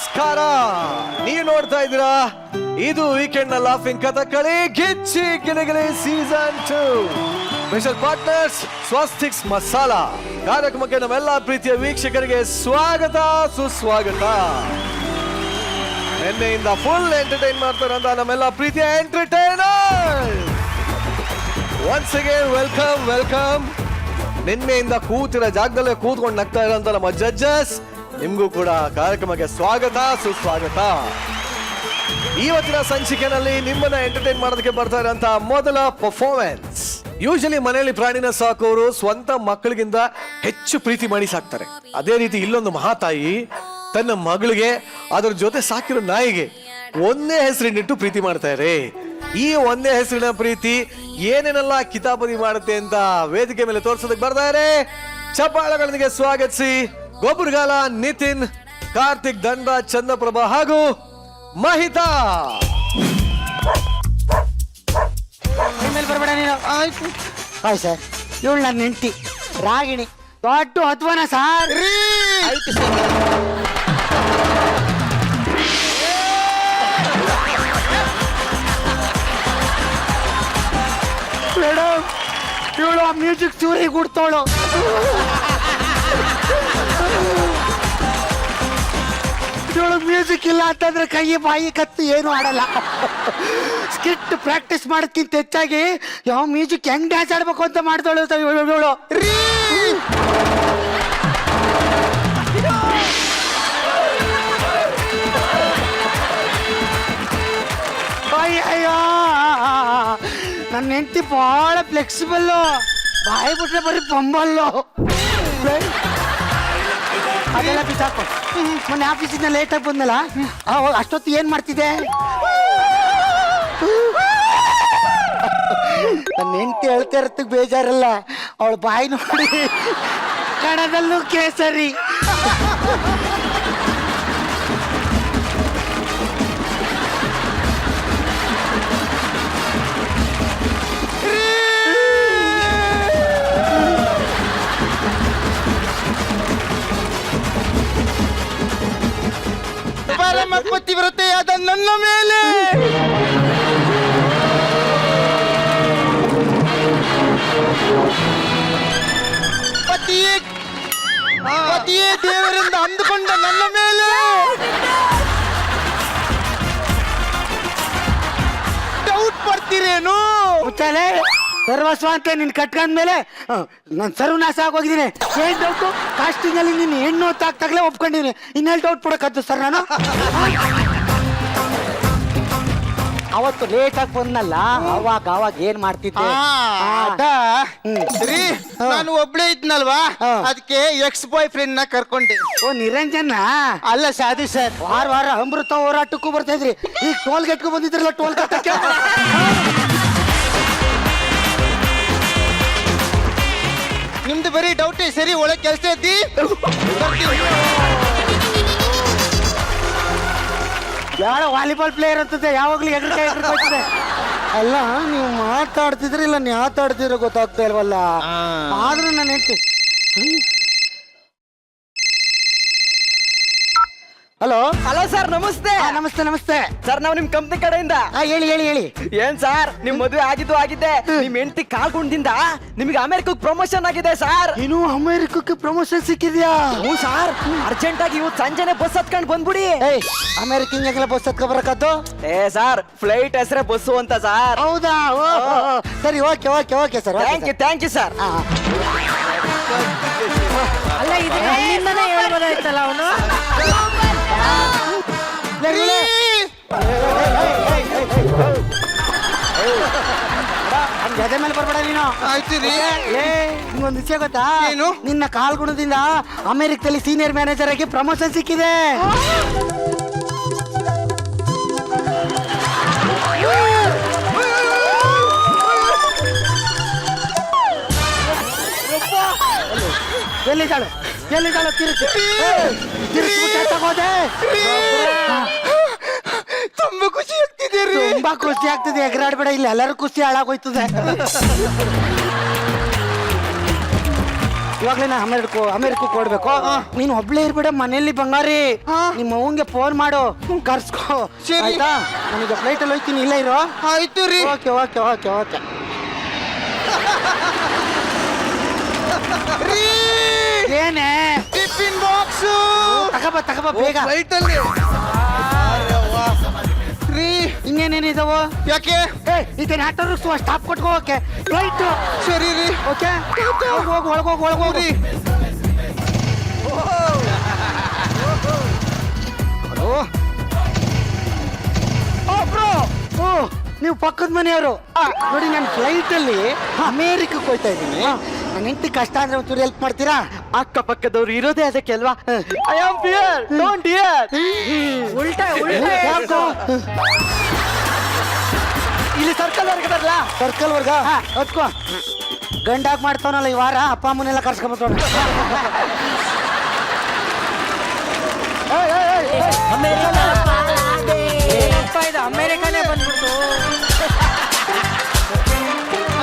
ನಮಸ್ಕಾರ. ನೀವು ನೋಡ್ತಾ ಇದ್ದೀರಾ ಇದು ವೀಕೆಂಡ್ ನ ಲಾಫಿಂಗ್ ಕಥಕಳಿ ಗಿಚ್ಚಿ ಗಿಲಿಗಿಲಿ ಸೀಸನ್ 2. ಸ್ಪೆಷಲ್ ಪಾರ್ಟ್ನರ್ಸ್ ಸ್ವಸ್ತಿಕ್ಸ್ ಮಸಾಲಾ. ಕಾರ್ಯಕ್ರಮಕ್ಕೆ ನಮ್ಮೆಲ್ಲ ಪ್ರೀತಿಯ ವೀಕ್ಷಕರಿಗೆ ಸ್ವಾಗತ ಸುಸ್ವಾಗತ. ನಿನ್ನೆಯಿಂದ ಫುಲ್ ಎಂಟರ್ಟೈನ್ ಮಾಡ್ತಾರಂತ ನಮ್ಮೆಲ್ಲ ಪ್ರೀತಿಯ ಎಂಟರ್ಟೈನರ್. Once again welcome. ನಿನ್ನೆಯಿಂದ ಕೂತಿರೋ ಜಾಗದಲ್ಲೇ ಕೂತ್ಕೊಂಡು ನಗ್ತಾ ಇರೋಂಥ ನಮ್ಮ ಜಡ್ಜಸ್, ನಿಮ್ಗೂ ಕೂಡ ಕಾರ್ಯಕ್ರಮಕ್ಕೆ ಸ್ವಾಗತ ಸುಸ್ವಾಗತ. ಇವತ್ತಿನ ಸಂಚಿಕೆಯಲ್ಲಿ ನಿಮ್ಮನ್ನ ಎಂಟರ್ಟೈನ್ ಮಾಡೋದಕ್ಕೆ ಬರ್ತಾ ಇರೋಂಥ ಮೊದಲ ಪರ್ಫಾರ್ಮೆನ್ಸ್. ಯೂಶಲಿ ಮನೆಯಲ್ಲಿ ಪ್ರಾಣಿನ ಸಾಕೋರು ಸ್ವಂತ ಮಕ್ಕಳಿಗಿಂತ ಹೆಚ್ಚು ಪ್ರೀತಿ ಮಾಡಿ ಸಾಕ್ತಾರೆ. ಅದೇ ರೀತಿ ಇಲ್ಲೊಂದು ಮಹಾತಾಯಿ ತನ್ನ ಮಗಳಿಗೆ ಅದ್ರ ಜೊತೆ ಸಾಕಿರೋ ನಾಯಿಗೆ ಒಂದೇ ಹೆಸರಿನಿಟ್ಟು ಪ್ರೀತಿ ಮಾಡ್ತಾರೆ. ಈ ಒಂದೇ ಹೆಸರಿನ ಪ್ರೀತಿ ಏನೇನೆಲ್ಲ ಕಿತಾಪತಿ ಮಾಡುತ್ತೆ ಅಂತ ವೇದಿಕೆ ಮೇಲೆ ತೋರಿಸೋದಕ್ಕೆ ಬರ್ತಾರೆ. ಚಪ್ಪಾಳಗಳೊಂದಿಗೆ ಸ್ವಾಗತಿಸಿ ಗೊಬ್ಬರಗಾಲ ನಿತಿನ್, ಕಾರ್ತಿಕ್ ದಂಡ, ಚಂದ್ರಪ್ರಭಾ ಹಾಗೂ ಮಹಿತಾ. ಬರ್ಬೇಡ ನೀನು. ಆಯ್ತು ಸರ್, ಇವಳು ನನ್ನ ಹೆಂಡತಿ ರಾಗಿಣಿ. ದೊಡ್ಡ ಹತ್ವನ ಸರ್. ಆಯ್ತು ಸರ್. ಮೇಡಮ್, ಇವಳು ಆ ಮ್ಯೂಸಿಕ್ ಚೂರಿ ಗುಡ್ತೋಳು. ಇವಳು ಮ್ಯೂಸಿಕ್ ಇಲ್ಲ ಅಂತಂದ್ರೆ ಕೈ ಬಾಯಿ ಕತ್ತು ಏನು ಆಡಲ್ಲ. ಸ್ಕಿಟ್ ಪ್ರಾಕ್ಟೀಸ್ ಮಾಡೋದಕ್ಕಿಂತ ಹೆಚ್ಚಾಗಿ ಯಾವ ಮ್ಯೂಸಿಕ್ ಹೆಂಗ್ ಡ್ಯಾನ್ಸ್ ಆಡ್ಬೇಕು ಅಂತ ಮಾಡ್ದೋಳು ಇವಳು. ಅಯ್ಯಯ್ಯೋ, ನನ್ನ ಹೆಂಡತಿ ಬಹಳ ಫ್ಲೆಕ್ಸಿಬಲ್ಲು. ಬಾಯಿ ಬಿಟ್ರೆ ಬರೀ ಬೊಂಬಲ್ಲು. ಅದೆಲ್ಲ ಬಿಸಾಕು. ಮೊನ್ನೆ ಆಫೀಸಿಂದ ಲೇಟಾಗಿ ಬಂದಲ್ಲ, ಅಷ್ಟೊತ್ತು ಏನ್ ಮಾಡ್ತಿದ್ದೆ? ನನ್ನ ಹೆಂಡತಿ ಹೇಳ್ತಾ ಇರತ್ತಕ್ಕೆ ಬೇಜಾರಲ್ಲ, ಅವಳು ಬಾಯಿ ನೋಡಿ ಕಣದಲ್ಲೂ ಕೇಸರಿ. ಪರಮ ಪತಿವ್ರತೆಯಾದ ನನ್ನ ಮೇಲೆ ಪತಿಯೇ ದೇವರಿಂದ ಅಂದುಕೊಂಡ ನನ್ನ ಮೇಲೆ ಡೌಟ್ ಪಡ್ತೀರೇನು? ಮುಚ್ಚಾಲೆ ಸರ್ವಸ್ವ ಅಂತ ನಿನ್ ಕಟ್ಕೊಂಡ್ಮೇಲೆ ನಾನು ಸರ್ವನಾಶ ಆಗೋಗಿದ್ದೀನಿ. ಏನ್ ಡೌಟು? ಕಾಸ್ಟಿಂಗ್ ಅಲ್ಲಿ ನೀನು ಹೆಣ್ಣು ತಾಗ್ತಾಗ್ಲೇ ಒಪ್ಕೊಂಡಿದ್ದೀನಿ. ಇನ್ನೆಲ್ಲಿ ಡೌಟ್ ಪಡಕತ್ತು ಸರ್ ನಾನು? ಅವತ್ತು ಲೇಟ್ ಆಗಿ ಬಂದ್ನಲ್ಲ, ಅವಾಗ ಏನ್ ಮಾಡ್ತಿದ್ದೆ? ನಾನು ಒಬ್ಳೇ ಇದ್ನಲ್ವಾ, ಅದಕ್ಕೆ ಎಕ್ಸ್ ಬಾಯ್ ಫ್ರೆಂಡ್ ನ ಕರ್ಕೊಂಡೆ. ಓ ನಿರಂಜನ ಅಲ್ಲ ಸಾಧು ಸರ್, ವಾರ ಅಮೃತ ಹೋರಾಟಕ್ಕೂ ಬರ್ತಾ ಇದ್ರಿ. ಈಗ ಟೋಲ್ ಗೇಟ್ಗೂ ಬಂದಿದ್ರಲ್ಲ, ಟೋಲ್ ಕಟ್ಟಕ್ಕೆ. ನಿಮ್ದು ಬರೀ ಡೌಟೇ. ಸರಿ, ಒಳಗೆ ಕೆಲಸ ಐತಿ. ಯಾವ ವಾಲಿಬಾಲ್ ಪ್ಲೇಯರ್ ಅಂತದೆ, ಯಾವಾಗ್ಲೂ ಎಗ್ರಿಕಾಯ್ತದೆ. ಅಲ್ಲ, ನೀವು ಮಾತಾಡ್ತಿದ್ರಿ ಇಲ್ಲ ಮಾತಾಡ್ತಿರೋ ಗೊತ್ತಾಗ್ತಾ ಇಲ್ವಲ್ಲ. ಆದ್ರೂ ನಾನು ಹೇಳ್ತೀನಿ. ಹಲೋ ಸರ್, ನಮಸ್ತೆ. ನಮಸ್ತೆ ಸರ್, ನಾವು ನಿಮ್ ಕಂಪ್ನಿ ಕಡೆಯಿಂದ. ಹೇಳಿ. ಏನ್ ಸರ್, ನಿಮ್ ಮದುವೆ ಆಗಿದ್ದೆ. ನಿಮ್ ಹೆಂಡತಿ ಕಾಲ್ಗುಂಡದಿಂದ ನಿಮ್ಗೆ ಅಮೆರಿಕಕ್ಕೆ ಪ್ರಮೋಷನ್ ಆಗಿದೆ ಸರ್. ಇನ್ನು ಅಮೆರಿಕಕ್ಕೆ ಪ್ರಮೋಷನ್ ಸಿಕ್ಕಿದ್ಯಾ? ಹ್ಞೂ ಸರ್, ಅರ್ಜೆಂಟ್ ಆಗಿ ಇವತ್ತು ಸಂಜೆನೆ ಬಸ್ ಹತ್ಕೊಂಡ್ ಬಂದ್ಬಿಡಿ. ಅಮೆರಿಕನ್ ಬಸ್ ಹತ್ಕೊ ಬರಕತ್ತು? ಸರ್, ಫ್ಲೈಟ್ ಹೆಸರೇ ಬಸ್ಸು ಅಂತ ಸರ್. ಹೌದಾ? ಸರಿ, okay sir. Thank you sir. ಅಲ್ಲ, ಇದು ನನ್ನಿಂದನೇ ಹೇಳ್ಬೋದಾಯ್ತಲ್ಲ ಅವನು. ಗದೆ ಮೇಲೆ ಬರ್ಬೇಡ ನೀನು. ಆಯ್ತು ರೀ. ನಿಮ್ಗೊಂದು ವಿಷಯ ಗೊತ್ತಾ? ಏನು? ನಿನ್ನ ಕಾಲ್ಗುಣದಿಂದ ಅಮೆರಿಕದಲ್ಲಿ ಸೀನಿಯರ್ ಮ್ಯಾನೇಜರ್ ಆಗಿ ಪ್ರಮೋಷನ್ ಸಿಕ್ಕಿದೆ. ಎಲ್ಲಿದ್ದಾಳು? ತಗೋದೆ. ತುಂಬಾ ಖುಷಿ ಆಗ್ತಿದೆ ರೀ. ತುಂಬಾ ಖುಷಿ ಆಗ್ತಿದೆ. ಎಗರಾಡ್ಬೇಡ, ಇಲ್ಲಿ ಎಲ್ಲರೂ ಖುಷಿ ಹಾಳಾಗೋಯ್ತದೆ. ಇವಾಗ್ಲೇ ನಾ ಅಮೆರಿಕಕ್ಕೆ ಕೊಡ್ಬೇಕು ನೀನು ಒಬ್ಳೇ ಇರ್ಬೇಡ ಮನೆಯಲ್ಲಿ ಬಂಗಾರಿ ನಿಮ್ಮ ಅವ್ವನ್ಗೆ ಫೋನ್ ಮಾಡು ಕರ್ಸ್ಕೋ ಸರಿ. ಆಯ್ತಾ ನನಗೆ ಫ್ಲೈಟ್ ಅಲ್ಲಿ ಹೋಗ್ತೀನಿ ಇಲ್ಲ ಇರೋ ಆಯ್ತು ರೀ. ಓಕೆ ಓಕೆ ಓಕೆ ಓಕೆ ರೀ ಏನೇ ಟಿಫಿನ್ ಬಾಕ್ಸು ತಗಬ ಬೇಗ ಫ್ಲೈಟ್ ಅಲ್ಲಿ ರೀ. ಇನ್ನೇನೇನಿದಾವು ಯಾಕೆ? ಇದನ್ನ ಆಟೋ ರಿಕ್ಷಾ ಸ್ಟಾಪ್ ಕೊಟ್ಕೋಕೆ ಫ್ಲೈಟ್ ಸರಿ ರೀ. ಓಕೆ ಹೋಗು ಒಳಗೋಗ್ರಿ ನೀವು ಪಕ್ಕದ ಮನೆಯವರು ನೋಡಿ ನಾನು ಫ್ಲೈಟ್ ಅಲ್ಲಿ ಅಮೇರಿಕಕ್ಕೆ ಹೋಗ್ತಾ ಇದ್ದೀನಿ ನನ್ನ ಹೆಂಡತಿ ಕಷ್ಟ ಅಂದ್ರೆ ಒಂಚೂರು ಹೆಲ್ಪ್ ಮಾಡ್ತೀರಾ ಅಕ್ಕ ಪಕ್ಕದವ್ರು ಇರೋದೇ ಅದಕ್ಕೆ ಅಲ್ವಾ I am fear don't here ಉಲ್ಟಾ ಯಾಕೋ? ಇಲ್ಲಿ ಸರ್ಕಲ್ ವರ್ಗ ಬರಲ್ಲ ಸರ್ಕಲ್ ವರ್ಗ ಹತ್ಕೋ ಗಂಡಾಗ್ ಮಾಡ್ತಾವನಲ್ಲ ಈ ವಾರ ಅಪ್ಪ ಅಮ್ಮನೆಲ್ಲ ಕರ್ಸ್ಕೊಂಬತ್ತವನ ಅಮೇರಿಕಾನೇ ಬಂದ್ಬಿಡ್ತು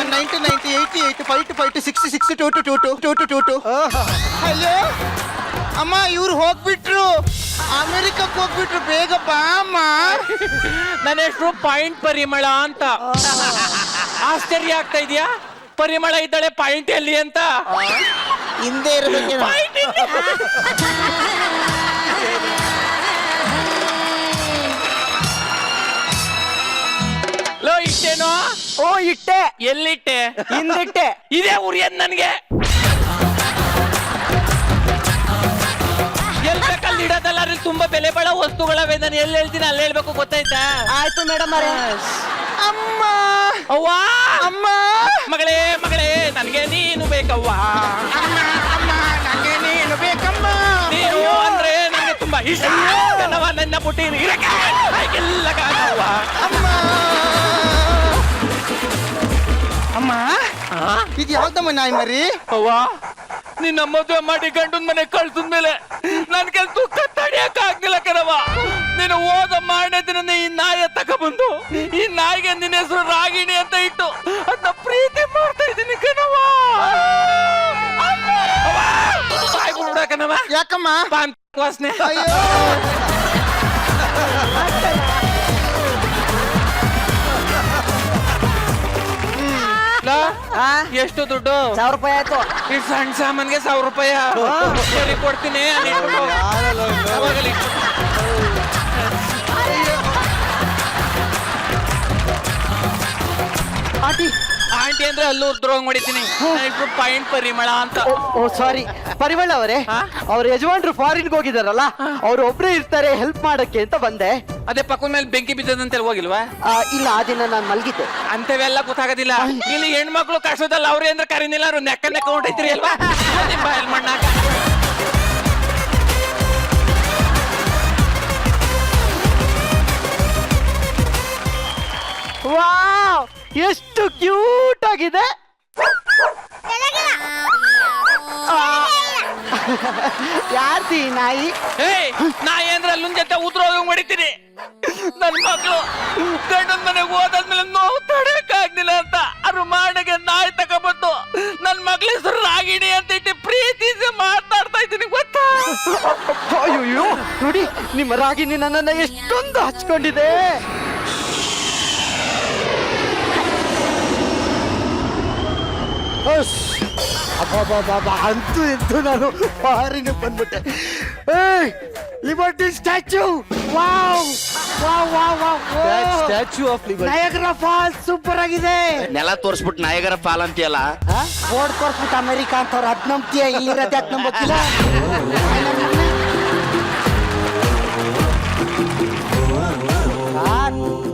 90 88 5 66 22 ಅಯ್ಯೋ ಅಮ್ಮ ಇವ್ರು ಹೋಗ್ಬಿಟ್ರು ಅಮೆರಿಕಕ್ಕೆ ಹೋಗ್ಬಿಟ್ರು ಬೇಗ ಬಾ ಅಮ್ಮ. ನನ್ನ ಹೆಸರು ಪಾಯಿಂಟ್ ಪರಿಮಳ ಅಂತ. ಆಶ್ಚರ್ಯ ಆಗ್ತಾ ಇದೆಯಾ? ಪರಿಮಳ ಇದ್ದಾಳೆ ಪಾಯಿಂಟ್ ಎಲ್ಲಿ ಅಂತ. ಹಿಂದೆ ಇರ್ಬೇಕೇನೋ. ಲೋ ಇಟ್ಟೇನೋ? ಓ ಇಟ್ಟೆ ಎಲ್ಲಿಟ್ಟೆ? ಹಿಂದಿಟ್ಟೆ ಇದೇ ಉರಿಯದ್ ನನ್ಗೆ. ಎಲ್ ಬೇಕಲ್ಲಿ ಇಡೋದಲ್ಲ, ಅಲ್ಲಿ ತುಂಬಾ ಬೆಲೆ ಬಾಳೋ ವಸ್ತುಗಳವೆ. ನಾನು ಎಲ್ಲಿ ಹೇಳ್ತೀನಿ ಅಲ್ಲಿ ಹೇಳ್ಬೇಕು, ಗೊತ್ತಾಯ್ತಾ? ಆಯ್ತು ಮೇಡಮ್ ಅವರೇ ಅಮ್ಮ ಅವ್ವಾ ಅಮ್ಮ ಮಗಳೇ ನನ್ಗೆ ನೀನು ಬೇಕವ್ವ. ಅಮ್ಮ ನಂಗೆ ನೀನು ಬೇಕಮ್ಮ. ನೀನು ಅಂದ್ರೆ ನನಗೆ ತುಂಬಾ ಇಷ್ಟ. ಕಣವ ನನ್ನ ಪುಟ್ಟಿ ಇಲ್ಲ ಕಾಣವ್ವ. ಅಮ್ಮ ಅಮ್ಮ ಇದು ಯಾವ್ದಮ್ಮ ನಾಯಿ ಮರಿ? ಅವ್ವ ನಿನ್ನ ಮದುವೆ ಮಾಡಿ ಗಂಡನ ಮನೆ ಕಳ್ಸಿದ್ಮೇಲೆ ನನ್ ಕೆಲ್ ದುಃಖ ತಡಿಯಕ್ ಆಗ್ಲಿಲ್ಲ ಕಣವ. ನೀನು ಹೋದ ಮಾರನೇ ದಿನ ಈ ನಾಯ ತಗೊಬಂದು ಈ ನಾಯಿಗೆ ನಿನ್ನ ಹೆಸರು ರಾಗಿಣಿ ಅಂತ ಇಟ್ಟು ಅದನ್ನ ಪ್ರೀತಿ ಮಾಡ್ತಾ ಇದ್ದೀನಿ ಕಣವ. ಬಾಯ್ ಬಿಡ್ಬಿಡ ಕಣವ. ಯಾಕಮ್ಮ? ಪಾನ್ ವಾಸನೆ. ಅಯ್ಯೋ ಎಷ್ಟು ದುಡ್ಡು? 1000 ರೂಪಾಯಿ ಆಯ್ತು ಈ ಸಣ್ಣ ಸಾಮಾನ್ಗೆ 1000 ರೂಪಾಯಿ ಸರಿ ಕೊಡ್ತೀನಿ. ಅಲ್ಲಿ ಇಟ್ಬಿಡು. ಅವಾಗ ಅಲ್ಲಿ ಇಟ್ಬಿಡು. ಆಂಟಿ ಅಂದ್ರೆ ಅಲ್ಲೂ ಉದ್ರೋಗ್ ಮಾಡಿದ್ದೀನಿ. ಪಾಯಿಂಟ್ ಪರಿಮಳ ಅಂತ. ಓ ಸಾರಿ ಪರಿಮಳ ಅವರೇ ಅವ್ರ ಯಜಮಾನ್ರು ಫಾರಿನ್ಗೆ ಹೋಗಿದಾರಲ್ಲ ಅವ್ರು ಒಬ್ರೇ ಇರ್ತಾರೆ ಹೆಲ್ಪ್ ಮಾಡಕ್ಕೆ ಅಂತ ಬಂದೆ. ಅದೇ ಪಕ್ಕದ ಮೇಲೆ ಬೆಂಕಿ ಬಿದ್ದದಂತ ಹೋಗಿಲ್ವಾ? ಇಲ್ಲ ಆ ದಿನ ನಾನು ಮಲ್ಗಿದ್ದೆ. ಅಂತವೆಲ್ಲ ಗೊತ್ತಾಗೋದಿಲ್ಲ. ಇಲ್ಲಿ ಹೆಣ್ಮಕ್ಳು ಕಷ್ಟದಲ್ಲ ಅವ್ರೆ ಅಂದ್ರೆ ಕರೀನಿಲ್ಲ. ಅವ್ರು ನೆಕ್ಕ ಹೊಂಟೈತ್ರಿ ಅಲ್ವಾ? ನಿಮ್ಮ ಬಾಯಲ್ಲಿ ಮಣ್ಣಾಕ. ವಾವ್ ಎಷ್ಟು ಕ್ಯೂಟ್ ಆಗಿದೆ. ಯಾರ್ದಿ ನಾಯಿ? ನಾಯಿ ಅಂದ್ರೆ ಅಲ್ಲೊಂದ್ ಜೊತೆ ಉದ್ರೋಗ ಹೊಡಿತೀನಿ. ನನ್ ಮಕ್ಳು ಗಂಡನ ಮನೆಗೆ ಹೋದಾದ್ಮೇಲೆ ನೋವು ತಡೆಯಕ್ ಆಗ್ಲಿಲ್ಲ ಅಂತ ಅವ್ರು ಮಾಡಿಗೆ ನಾಯಿ ತಗೊಬಂದು ನನ್ ಮಕ್ಳ ಹೆಸರು ರಾಗಿಣಿ ಅಂತ ಇಟ್ಟು ಪ್ರೀತಿಸಿ ಮಾತಾಡ್ತಾ ಇದ್ದೀನಿ, ಗೊತ್ತಾ? ಅಯ್ಯೋ ನೋಡಿ ನಿಮ್ಮ ರಾಗಿನಿ ನನ್ನನ್ನ ಎಷ್ಟೊಂದು ಹಚ್ಕೊಂಡಿದೆ. ಅಂತೂ ಇದ್ದು ನಾನು ಫಾರಿನ್ ಬಂದ್ಬಿಟ್ಟೆ. Liberty statue wow wow wow wow statue of liberty. Niagara falls super ಆಗಿದೆ. ನೆಲ ತೋರಿಸ್ಬಿಟ್ಟು ನಾಯಗರ ಫಾಲ್ ಅಂತೀಯಲ್ಲ. ಬೋರ್ಡ್ ತೋರ್ಸ್ಬಿಟ್ಟು ಅಮೆರಿಕ ಅಂತವ್ರು ಅದ್ ನಂಬ್ತೀಯ, ಇಲ್ಲಿರತ್ತೆ ಅದ್ ನಂಬೋಕಿಲ್ಲ.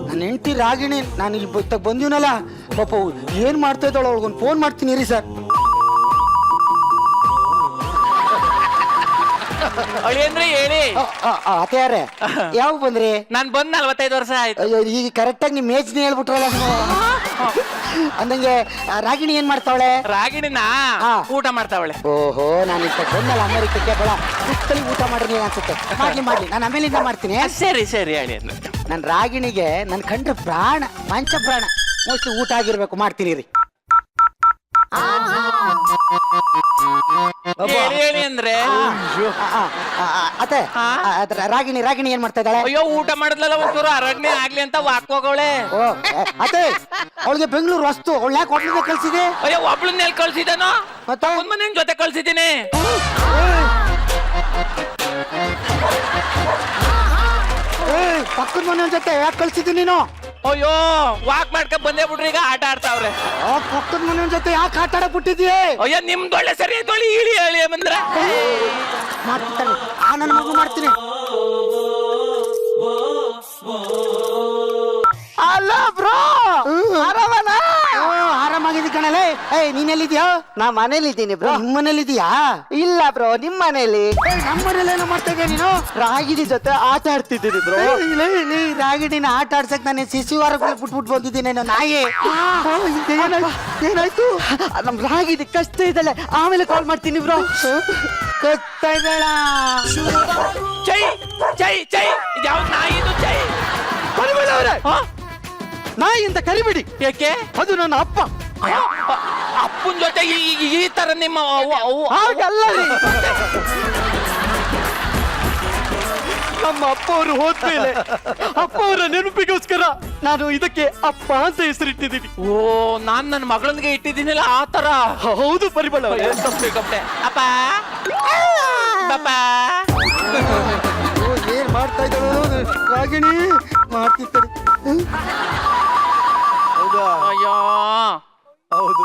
ನನ್ನ ಹೆಂಡತಿ ರಾಗಿಣಿ ನಾನು ಇಲ್ಲಿ ಬಂದಿವನಲ್ಲ ಪಾಪ ಏನ್ ಮಾಡ್ತಾ ಇದ್ದಾಳ ಅವಳಿಗೊಂದು ಫೋನ್ ಮಾಡ್ತೀನಿ ರೀ ಸರ್. ಅಳಿ ಅಂದ್ರೆ ಹೇಳಿ. ಅತ್ಯಾರೆ ಯಾವಾಗ ಬಂದ್ರಿ? ನಾನ್ ಬಂದ್ 45 ವರ್ಷ ಆಯ್ತು. ಅಯ್ಯೋ ಈಗ ಕರೆಕ್ಟಾಗಿ ನಿಮ್ ಏಜ್ನೇ ಹೇಳ್ಬಿಟ್ರಲ್ಲ ನೀವು. ಅಂದಂಗೆ ರಾಗಿಣಿ ಏನ್ ಮಾಡ್ತಾವಳೆ? ರಾಗಿಣಿನ ಊಟ ಮಾಡ್ತಾವಳೆ. ಓಹೋ ನಾನು ಈಗ ಬಂದಲ್ಲ ಅಮೆರಿಕಕ್ಕೆ ಬಹಳ ಸುತ್ತಲಿ ಊಟ ಮಾಡಿರ್ಲಿಲ್ಲ ಅನ್ಸುತ್ತೆ. ಮಾಡ್ಲಿ ನಾನು ಆಮೇಲಿಂದ ಮಾಡ್ತೀನಿ. ಸರಿ ಹೇಳಿ. ನನ್ನ ರಾಗಿಣಿಗೆ ನನ್ ಕಂಡ್ರೆ ಪ್ರಾಣ, ಪಂಚ ಪ್ರಾಣ. ಮೋಸ್ಟ್ಲಿ ಊಟ ಆಗಿರ್ಬೇಕು, ಮಾಡ್ತೀನಿ ರೀ. ಹೇಳಿ ಹೇಳಿ ಅಂದ್ರೆ ಅತ್ತೆ ರಾಗಿಣಿ ರಾಗಿಣಿ ಏನ್ ಮಾಡ್ತಾ ಇದ್ದಾಳೆ? ಅಯ್ಯೋ ಊಟ ಮಾಡಿದ್ಲಲ್ಲ ಒಂಚೂರು ಅರಣ್ಯ ಆಗ್ಲಿ ಅಂತ ವಾಕ್ ಹೋಗವಳೆ. ಓ, ಅತ್ತೆ ಅವಳಿಗೆ ಬೆಂಗಳೂರು ವಸ್ತು ಅವಳು ಯಾಕೆ ಒಬ್ಬಳಿಗೆ ಕಳ್ಸಿದೆ? ಅಯ್ಯೋ ಒಬ್ಳನ್ನ ಎಲ್ಲಿ ಕಳ್ಸಿದಾನೋ? ಮತ್ತೆ? ಒಂದ್ ಮನೆ ಜೊತೆ ಕಳ್ಸಿದ್ದೀನಿ. ಪಕ್ಕದ ಮನೆ ಜೊತೆ ಯಾಕೆ ಕಳ್ಸಿದ್ದಿ ನೀನು? ಅಯ್ಯೋ ವಾಕ್ ಮಾಡ್ಕೊಂಡ್ ಬಂದೇ ಬಿಡ್ರಿ, ಈಗ ಆಟ ಆಡ್ತಾವ್ರೆ. ಪಕ್ಕದ ಮನೆ ಜೊತೆ ಯಾಕೆ ಆಟ ಆಡಕ್ ಬಿಟ್ಟಿದ್ಯೆ? ಅಯ್ಯೋ ನಿಮ್ದು ಒಳ್ಳೆ ಸರಿ ತೊಳಿ ಇಳಿ ಹೇಳಿ ಬಂದ್ರೆ ಮಾಡ್ತಾನೆ ನನ್ನ ಮಗು ಮಾಡ್ತೀನಿ. ಅಲ್ಲ ಬ್ರೋ, ಆರಾಮನ? ಆರಾಮಾಗಿದ್ದಿ ಕಣಲೆ. ಏಯ್ ನೀನೆಲ್ಲಿದ್ಯಾ? ನಾ ಮನೇಲಿ ಇದ್ದೀನಿ ಬ್ರೋ. ನಿಮ್ಮ ಮನೇಲಿದ್ಯಾ? ಇಲ್ಲ ಬ್ರೋ, ನಿಮ್ ಮನೇಲಿ. ನಮ್ಮ ಮನೇಲಿ ಏನೋ ಮಾಡ್ತಾ ಇದ್ಯಾ ನೀನು? ರಾಗಿಣಿ ಜೊತೆ ಆಟ ಆಡ್ತಿದ್ದೀನಿ ಬ್ರೋ. ರಾಗಿಣಿನ ಆಟ ಆಡ್ಸಕ್ ನಾನು ಶಿಶುವಾರ ಬಿಟ್ಬಿಟ್ಟು ಬಂದಿದ್ದೀನಿ ನಾನು ನಾಯಿ. ಏನಾಯ್ತು? ನಮ್ ರಾಗಿಣಿ ಕಷ್ಟ ಇದ್ದಲ್ಲ, ಆಮೇಲೆ ಕಾಲ್ ಮಾಡ್ತೀನಿ ಬ್ರೋ. ಕತ್ತಾ ಇದ್ದಾಳ? ಚೈ ಚೈ ಚೈ ಇದ್ಯಾವ ನಾಯಿ ಇದು? ಚೈ ನಾಯಿ ಅಂತ ಕರಿಬಿಡಿ. ಯಾಕೆ? ಅದು ನನ್ನ ಅಪ್ಪ. ಅಪ್ಪನ ಜೊತೆ ಈ ತರ ನಿಮ್ಮ ಹಾಗಲ್ಲ ರೀ. ನಮ್ಮ ಅಪ್ಪ ಅವರು ಹೋದ್ಮೇಲೆ ಅಪ್ಪ ಅವರ ನೆನಪಿಗೋಸ್ಕರ ನಾನು ಇದಕ್ಕೆ ಅಪ್ಪ ಅಂತ ಹೆಸರಿಟ್ಟಿದ್ದೀನಿ. ಓ ನಾನ್ ನನ್ನ ಮಗಳನ್ಗೆ ಇಟ್ಟಿದ್ದೀನಿಲ್ಲ ಆ ತರ. ಹೌದು ಪರಿಮಳ ಅವರೇ. ಕಪ್ಪೆ ಅಪ್ಪ ಪಾಪ. ಏನ್ ಮಾಡ್ತಾ ಇದ್ದಾಳು ರಾಗಿಣಿ? ಮಾಡ್ತಿರ್ತಾರೆ. ಹೌದಾ? ಅಯ್ಯೋ ಹೌದು.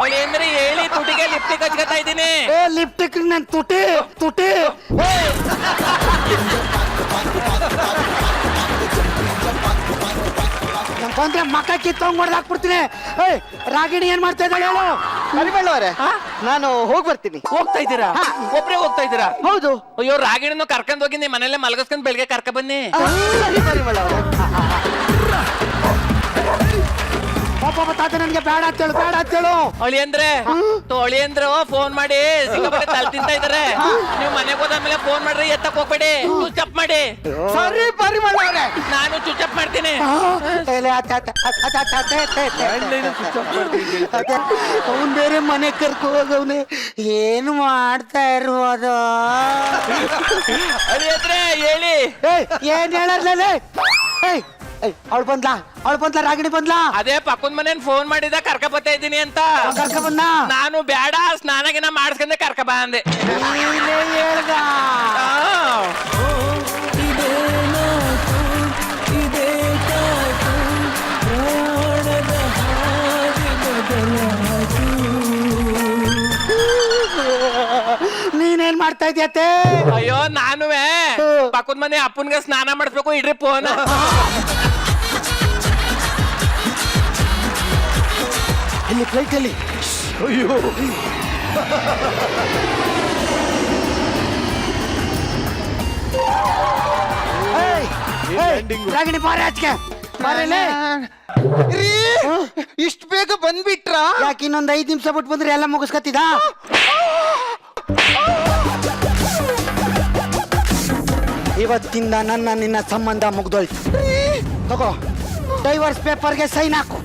ಅವಳು ಅಂದ್ರೆ ಹೇಳಿ ತುಟಿಗೆ ಲಿಪ್ಟಿಕ್ ಹಚ್ಕೊತಾ ಇದ್ದೀನಿ. ಏ ಲಿಪ್ಟಿಕ್ ನನ್ ತುಟಿ ತುಟಿ. ನನ್ ಬಂದ್ರೆ ಮಕ್ಕ ಕಿತ್ತೊಂಗ್ ಹೊಡೆದಾಕ್ಬಿಡ್ತೀನಿ. ಏಯ್ ರಾಗಿಣಿ ಏನ್ ಮಾಡ್ತಾ ಇದ್ದಾಳೆ ಹೇಳು? ಪರಿಮಳ ಅವರೇ, ನಾನು ಹೋಗಿ ಬರ್ತೀನಿ. ಹೋಗ್ತಾ ಇದ್ದೀರಾ? ಒಬ್ರೇ ಹೋಗ್ತಾ ಇದ್ದೀರಾ? ಹೌದು. ಅಯ್ಯೋ ರಾಗಿಣಿನ ಕರ್ಕೊಂಡ್ ಹೋಗಿ ನಿಮ್ ಮನೇಲೆ ಮಲಗಿಸ್ಕೊಂಡ್ ಬೆಳಿಗ್ಗೆ ಕರ್ಕ ಬನ್ನಿ. ಸರಿ ಪರಿಮಳ ಅವರೇ. ಪಾಪ ತಾತ ನನ್ಗೆ ಬೇಡ ಅಂತೇಳು ಬೇಡ ಅಂತೇಳು. ಅಳಿ ಅಂದ್ರೆ ಫೋನ್ ಮಾಡಿ ಸಿಕ್ಕಾಪಟ್ಟೆ ತಲೆ ತಿಂತಾ ಇದಾರೆ. ನೀವು ಮನೆಗೆ ಹೋದಾದ್ಮೇಲೆ ಫೋನ್ ಮಾಡ್ರಿ, ಎತ್ತಕ್ ಹೋಗ್ಬೇಡಿ, ಸ್ವಿಚ್ ಆಫ್ ಮಾಡಿ. ಸರಿ ಪರಿಮಳ ಅವರೇ. ನಾನು ಸ್ವಿಚ್ ಆಫ್ ಮಾಡ್ತೀನಿ. ಅವನ್ ಬೇರೆ ಮನೆ ಕರ್ಕೊ ಹೋಗವ್ನೆ. ಏನು ಮಾಡ್ತಾ ಇರುವುದು? ಅಳಿ ಅಂದ್ರೆ ಹೇಳಿ. ಏನ್ ಹೇಳರ್ಲೇ? ಅವಳು ಬಂದ್ಲಾ ರಾಗಿಣಿ ಬಂದ್ಲಾ? ಅದೇ ಪಕ್ಕದ ಮನೇನ್ ಫೋನ್ ಮಾಡಿದ ಕರ್ಕ ಬರ್ತಾ ಇದ್ದೀನಿ ಅಂತ. ಕರ್ಕ ಬಂದ? ನಾನು ಬೇಡ ಸ್ನಾನಗಿನ ಮಾಡಿಸ್ಕೊಂಡೆ ಕರ್ಕ ಬಾ ಅಂದೆ. ಹೇಳ್ದ ನೀನೇನ್ ಮಾಡ್ತಾ ಇದ್ಯತ್ತೆ? ಅಯ್ಯೋ ನಾನುವೆ ಪಕ್ಕದ ಮನೆ ಅಪ್ಪನ್ಗೆ ಸ್ನಾನ ಮಾಡಿಸ್ಬೇಕು, ಇಡ್ರಿ ಫೋನ್. ಇಲ್ಲಿ ಫ್ಲೈಟ್ ಅಲ್ಲಿ. ಅಯ್ಯೋ ರಾಗಿಣಿ ಬಾರೆ ಆಚೆಗೆ ಬಾರಲೇ. ಇಷ್ಟು ಬೇಗ ಬಂದ್ಬಿಟ್ರಾ? ಯಾಕೆ ಇನ್ನೊಂದ್ 5 ನಿಮಿಷ ಬಿಟ್ಟು ಬಂದ್ರೆ ಎಲ್ಲ ಮುಗಿಸ್ಕತ್ತಿದ? ಇವತ್ತಿಂದ ನನ್ನ ನಿನ್ನ ಸಂಬಂಧ ಮುಗ್ದೋಯ್ತು. ತಗೋ ಡೈವರ್ಸ್ ಪೇಪರ್ಗೆ ಸೈನ್ ಹಾಕು.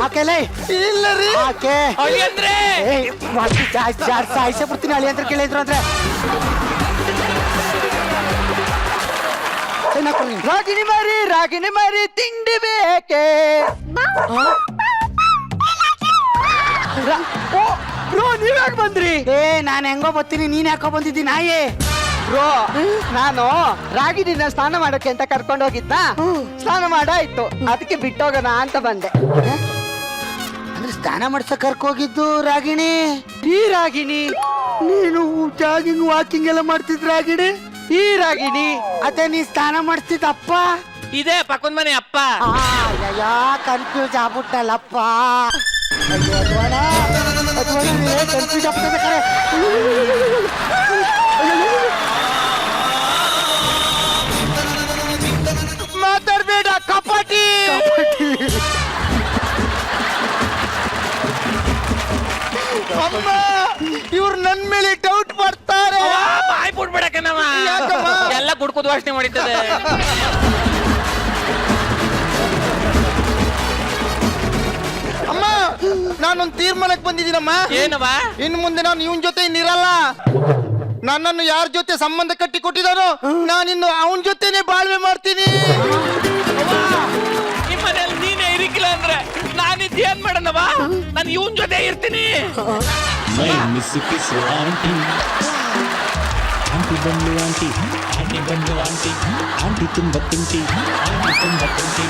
ಹಾಕಲೇ? ಇಲ್ಲ ರೀ. ಹಾಕೆ. ಅಳಿ ಅಂದ್ರೆ ಸಾಯಿಸೇ ಬಿಡ್ತೀನಿ ಅಳಿ ಅಂತ ಕೇಳಿದ್ರು ಅಂದ್ರೆ. ಸೈನ್ ಹಾಕು ನೀನು. ರಾಗಿಣಿ ಮಾರಿ ತಿಂಡಿ ಬೇಕೆ? ಬ್ರೋ ನೀವ್ ಯಾಕೆ ಬಂದ್ರಿ? ನಾನು ಹೆಂಗೋ ಬರ್ತೀನಿ, ನೀನ್ ಯಾಕೋ ಬಂದಿದ್ದಿ ನಾಯಿ? ಬ್ರೋ ನಾನು ರಾಗಿಣಿನ ಸ್ನಾನ ಮಾಡೋಕೆ ಅಂತ ಕರ್ಕೊಂಡು ಹೋಗಿದ್ದ. ಸ್ನಾನ ಮಾಡಾಯ್ತು, ಅದಕ್ಕೆ ಬಿಟ್ಟೋಗೋಣ ಅಂತ ಬಂದೆ. ಅಂದ್ರೆ ಸ್ನಾನ ಮಾಡ್ಸಕ್ ಕರ್ಕೋಗಿದ್ದು ರಾಗಿಣಿ? ಈ ರಾಗಿಣಿ ನೀನು ಜಾಗಿಂಗ್ ವಾಕಿಂಗ್ ಎಲ್ಲ ಮಾಡ್ತಿದ್ ರಾಗಿಣಿ? ಈ ರಾಗಿಣಿ ಅದೇ ನೀ ಸ್ನಾನ ಮಾಡಿಸ್ತಿದ್ದಪ್ಪ? ಇದೇ ಪಕ್ಕದ ಮನೆ ಅಪ್ಪ. ಕನ್ಫ್ಯೂಸ್ ಆಗ್ಬಿಟ್ಟಲ್ಲಪ್ಪ. ಕನ್ಫ್ಯೂಸ್ ಆಗ್ತದೆ. ಮಾತಾಡ್ಬೇಡ ಕಪಾಟಿ. ಅಮ್ಮ ಇವ್ರು ನನ್ ಮೇಲೆ ಡೌಟ್ ಮಾಡ್ತಾರೆ. ಬಾಯ್ ಬಿಡ್ಬೇಡಕ್ಕೆ ನಾವ ಎಲ್ಲ ಗುಡ್ಕುದ್ ವಾಸನೆ ಮಾಡಿರ್ತದೆ. ಅಮ್ಮ ನಾನೊಂದು ತೀರ್ಮಾನಕ್ಕೆ ಬಂದಿದ್ದೀನಮ್ಮ. ಏನವ? ಇನ್ನು ಮುಂದೆ ನಾನು ಇವನ್ ಜೊತೆ ಇನ್ನಿರಲ್ಲ. ನನ್ನನ್ನು ಯಾರ ಜೊತೆ ಸಂಬಂಧ ಕಟ್ಟಿ ಕೊಟ್ಟಿದ್ದಾನೋ ನಾನಿನ್ನು ಅವನ ಜೊತೆನೆ ಬಾಳ್ವೆ ಮಾಡ್ತೀನಿ. ನಿಮ್ಮ ಮನೇಲಿ ನೀನೇ ಇರಿಕಿಲ್ಲ ಅಂದ್ರೆ ನಾನಿದ್ದೇನ್ ಮಾಡಣವ? ನಾನು ಇವನ್ ಜೊತೆ ಇರ್ತೀನಿ. ಮೈ ಮಿಸ್ ಕಿಸ್ ಆಂಟಿ ಆಂಟಿ ಬಂದು ಆಂಟಿ ಆಂಟಿ ಬಂದು ಆಂಟಿ ಆಂಟಿ ತುಂಬ ತುಂಟಿ ಆಂಟಿ ತುಂಬ ತುಂಟಿ